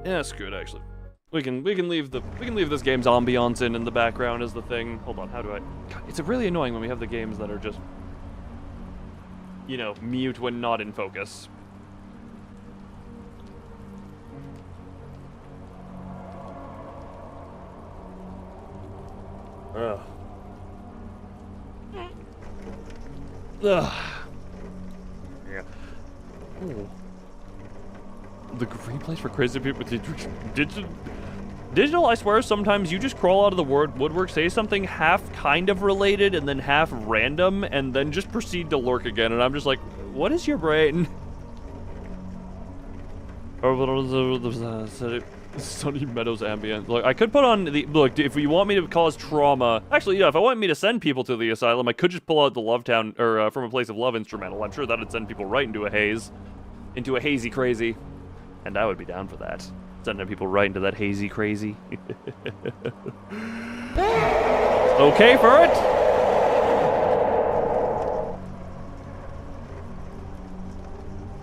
Yeah, screw it. Actually, we can leave this game's ambiance in the background as the thing. Hold on. How do I? God, it's really annoying when we have the games that are just, you know, mute when not in focus. Ugh. Ugh. Yeah. Ooh. The replays for crazy people. Digital, I swear, sometimes you just crawl out of the woodwork, say something half kind of related and then half random, and then just proceed to lurk again, and I'm just like, what is your brain? Sunny Meadows ambient. Look, I could put on the... Look, if you want me to cause trauma... Actually, yeah, if I want me to send people to the asylum, I could just pull out the Love Town, or From a Place of Love instrumental. I'm sure that'd send people right into a haze. Into a hazy crazy. And I would be down for that. Sending people right into that hazy crazy. Okay for it?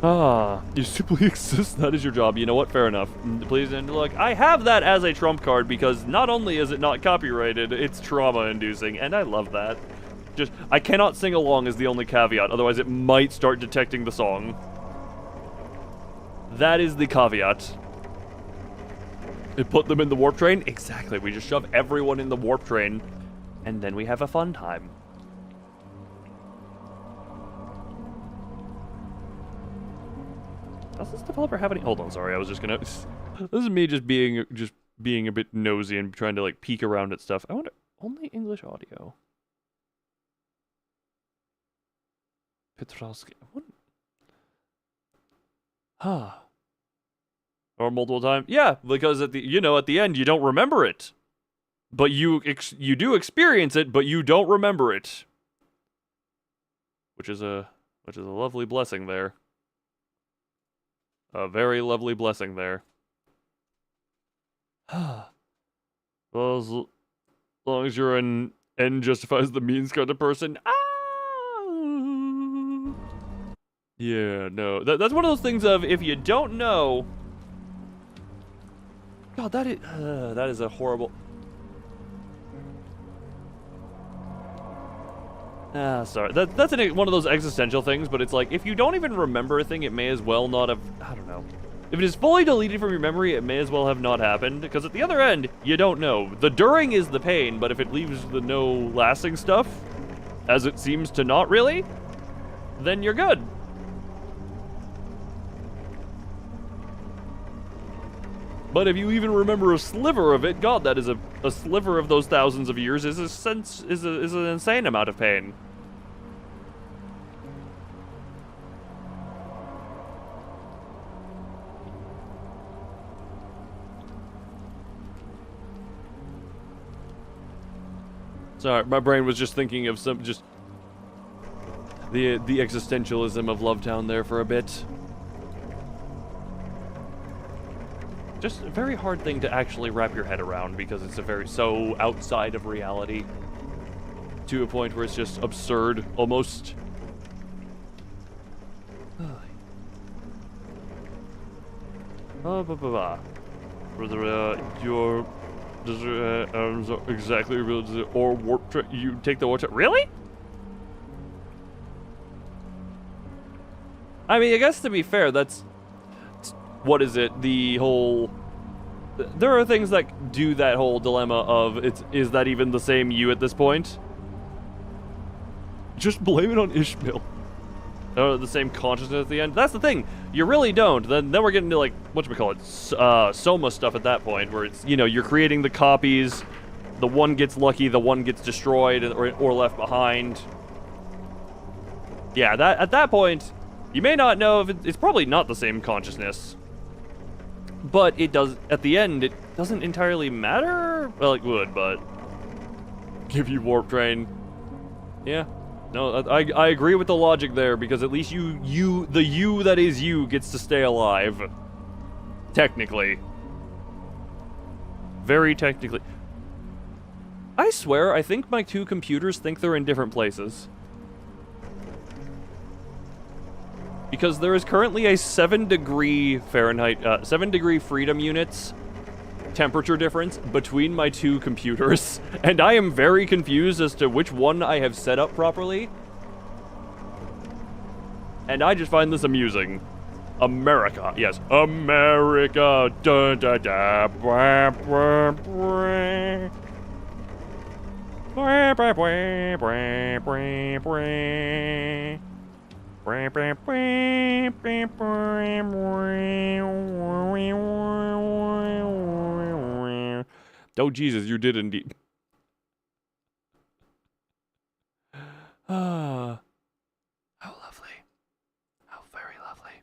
Ah, you simply exist. That is your job. You know what? Fair enough. Please, and look, I have that as a trump card because not only is it not copyrighted, it's trauma-inducing, and I love that. Just, I cannot sing along is the only caveat, otherwise it might start detecting the song. That is the caveat. It put them in the warp train? Exactly, we just shove everyone in the warp train, and then we have a fun time. Does this developer have any? Hold on, sorry. I was just gonna. This is me just being a bit nosy and trying to like peek around at stuff. I wonder. Only English audio. Petrowski. What? Huh. Or multiple times. Yeah, because at the at the end you don't remember it, but you do experience it, but you don't remember it. Which is a lovely blessing there. A very lovely blessing there. Well, as long as you're an end justifies the means kind of person. Ah! Yeah, no. That's one of those things of, if you don't know... God, that is a horrible... Sorry. That's one of those existential things, but it's like, if you don't even remember a thing, it may as well not have... I don't know. If it is fully deleted from your memory, it may as well have not happened, because at the other end, you don't know. The during is the pain, but if it leaves the no lasting stuff, as it seems to not really, then you're good. But if you even remember a sliver of it, God, that is a sliver of those thousands of years is an insane amount of pain. Sorry, my brain was just thinking of the existentialism of Lovetown there for a bit. Just a very hard thing to actually wrap your head around because it's so outside of reality to a point where it's just absurd, almost. Exactly, or warp train. You take the warp train. Really? I mean, I guess to be fair, that's. What is it? The whole... There are things that do that whole dilemma of, is that even the same you at this point? Just blame it on Ishmael. The same consciousness at the end. That's the thing. You really don't. Then we're getting to, like, whatchamacallit, Soma stuff at that point, where it's, you're creating the copies, the one gets lucky, the one gets destroyed or left behind. Yeah, at that point, you may not know if it's probably not the same consciousness. But it does, at the end, it doesn't entirely matter? Well, it would, but... Give you warp train. Yeah. No, I agree with the logic there, because at least the you that is you gets to stay alive. Technically. Very technically. I swear, I think my two computers think they're in different places. Because there is currently a 7-degree Fahrenheit, 7-degree freedom units temperature difference between my two computers, and I am very confused as to which one I have set up properly. And I just find this amusing. America, yes, America, da da da, blah, blah, blah. Blah, blah, blah, blah, blah, blah. Oh, Jesus, you did indeed. How lovely. How very lovely.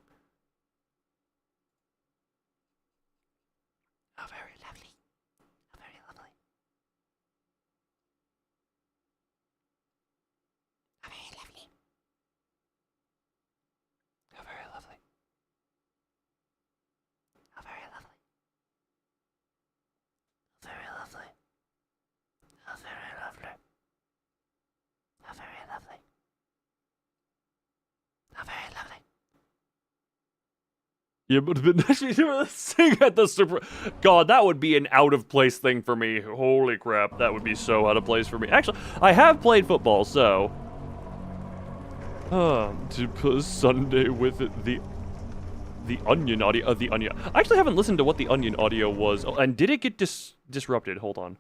Yeah, but actually sing at the super. God, that would be an out of place thing for me. Holy crap, that would be so out of place for me. Actually, I have played football, so. To put Sunday with the Onion audio. The Onion. I actually haven't listened to what the Onion audio was. Oh, and did it get disrupted? Hold on.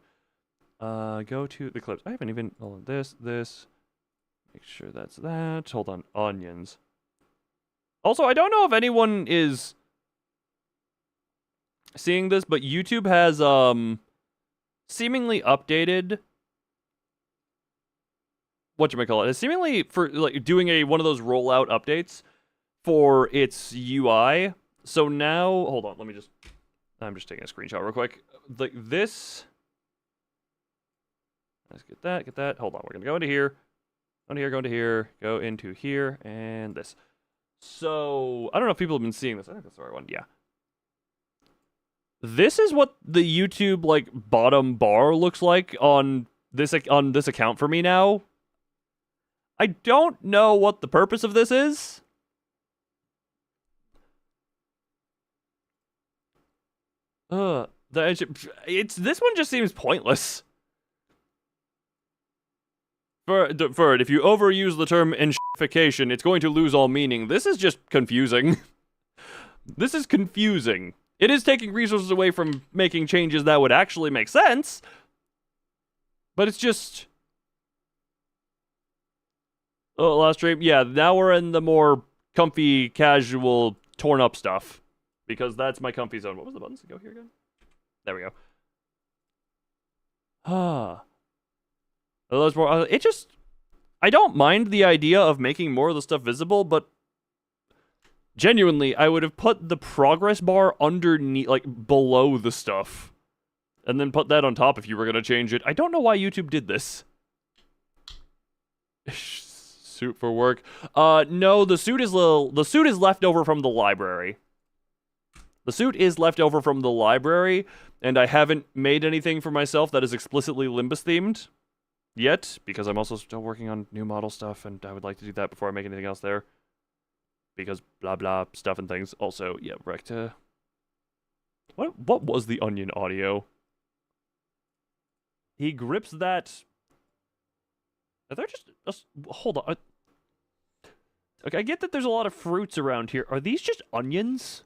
Go to the clips. I haven't even. Hold on. This. Make sure that's that. Hold on. Onions. Also, I don't know if anyone is seeing this, but YouTube has seemingly updated whatchamacallit. It's seemingly for like doing one of those rollout updates for its UI. So now, hold on, I'm just taking a screenshot real quick. Like this. Let's get that. Hold on, we're gonna go into here. Go into here, and this. So, I don't know if people have been seeing this. I think that's the right one, yeah. This is what the YouTube, like, bottom bar looks like on this account for me now. I don't know what the purpose of this is. This one just seems pointless. Third, if you overuse the term enshiffication, it's going to lose all meaning. This is just confusing. This is confusing. It is taking resources away from making changes that would actually make sense. But it's just... Oh, last stream? Yeah, now we're in the more comfy, casual, torn-up stuff. Because that's my comfy zone. What was the buttons to go here again? There we go. I don't mind the idea of making more of the stuff visible, but genuinely, I would have put the progress bar underneath, like, below the stuff. And then put that on top if you were going to change it. I don't know why YouTube did this. Suit for work. No, the suit is left over from the library. The suit is left over from the library, and I haven't made anything for myself that is explicitly Limbus themed yet, because I'm also still working on new model stuff, and I would like to do that before I make anything else there. Because blah blah stuff and things. Also, yeah, Recta. What was the Onion audio? He grips that. Are there just hold on? Okay, I get that there's a lot of fruits around here. Are these just onions?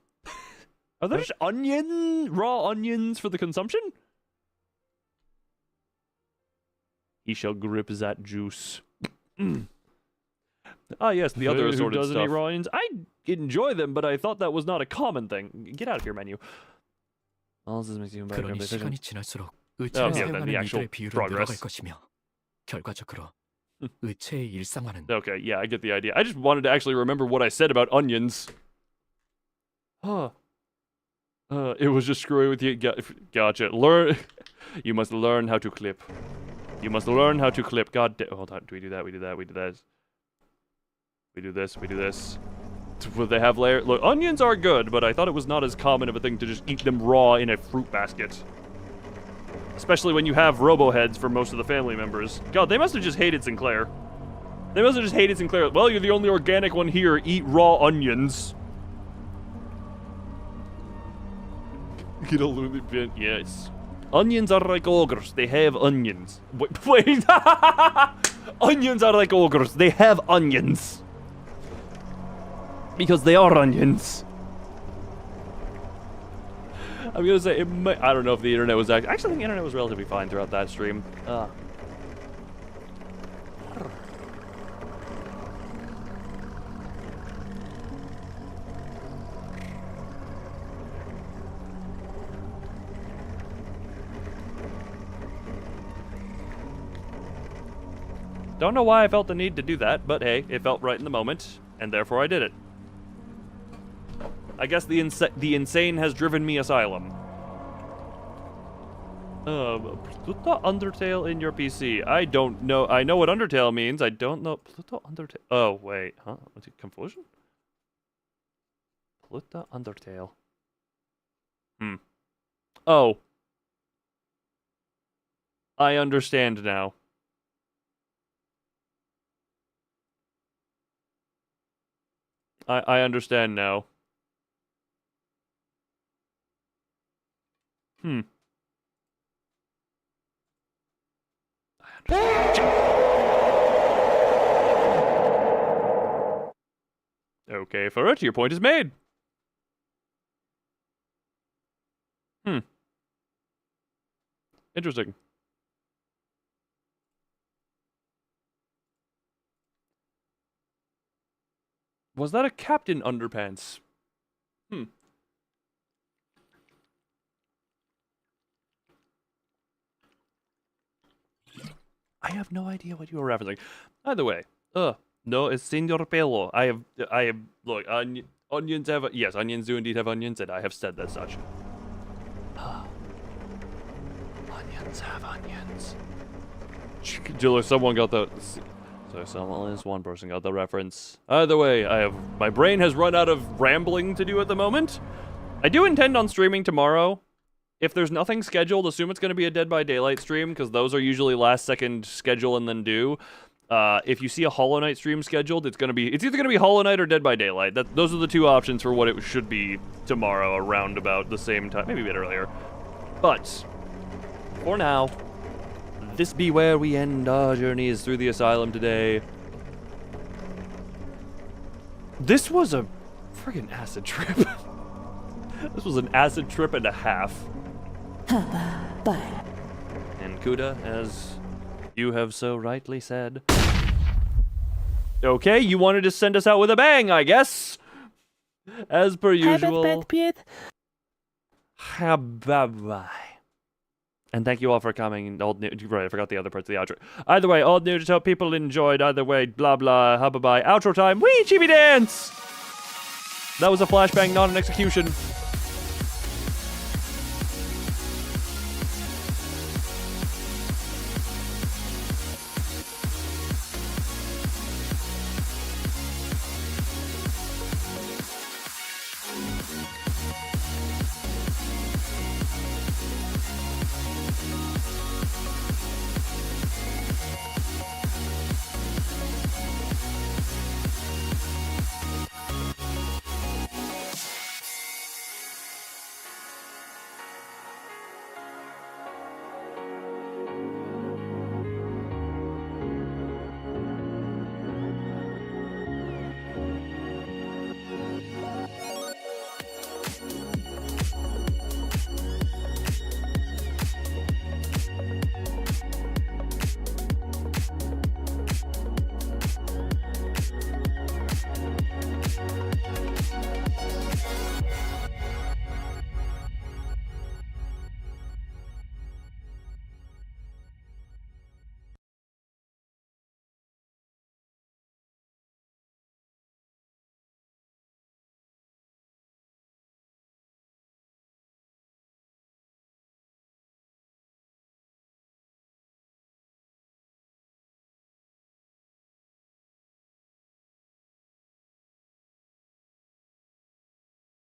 Are there just raw onions for the consumption? He shall grip that juice. Ah, yes, the other assorted stuff. Who doesn't eat raw onions? I enjoy them, but I thought that was not a common thing. Get out of here, menu. All this makes you better. Oh, yeah, then the actual progress. Okay, yeah, I get the idea. I just wanted to actually remember what I said about onions. Huh. It was just screwing with you. Gotcha. You must learn how to clip. You must learn how to clip. God damn. Hold on. Do we do that? We do that. We do that. We do this. We do this. Will they have layer? Look, onions are good, but I thought it was not as common of a thing to just eat them raw in a fruit basket. Especially when you have robo-heads for most of the family members. God, they must have just hated Sinclair. They must have just hated Sinclair. Well, you're the only organic one here. Eat raw onions. Get a little bit, yes. Onions are like ogres. They have onions. Wait. Onions are like ogres. They have onions. Because they are onions. I'm gonna say, I don't know if the internet was actually I think the internet was relatively fine throughout that stream. Don't know why I felt the need to do that, but hey, it felt right in the moment, and therefore I did it. I guess the insane has driven me Asylum. Pluto Undertale in your PC. I don't know. I know what Undertale means. I don't know. Pluto Undertale. Oh, wait. Huh? What's it? Confusion? Pluto Undertale. Oh. I understand now. I understand now. Hmm. Okay, Furret, your point is made. Hmm. Interesting. Was that a Captain Underpants? Hmm. I have no idea what you were referencing. Either way, no, it's Senor Pelo. I have, look, onions have, yes, onions do indeed have onions, and I have said as such. Onions have onions. Jiller, someone got the, so someone, one person got the reference. Either way, my brain has run out of rambling to do at the moment. I do intend on streaming tomorrow. If there's nothing scheduled, assume it's going to be a Dead by Daylight stream, because those are usually last second schedule and then do. If you see a Hollow Knight stream scheduled, it's either going to be Hollow Knight or Dead by Daylight. Those are the two options for what it should be tomorrow, around about the same time, maybe a bit earlier. But for now, this be where we end our journeys through the Asylum today. This was a friggin' acid trip. This was an acid trip and a half. Bye. And Kuda, as you have so rightly said. Okay, you wanted to send us out with a bang, I guess. As per usual. Bye-bye. And thank you all for coming. Right, I forgot the other parts of the outro. Either way, old news, hope people enjoyed. Either way, blah blah, hubba bye. Outro time. Wee chibi dance! That was a flashbang, not an execution.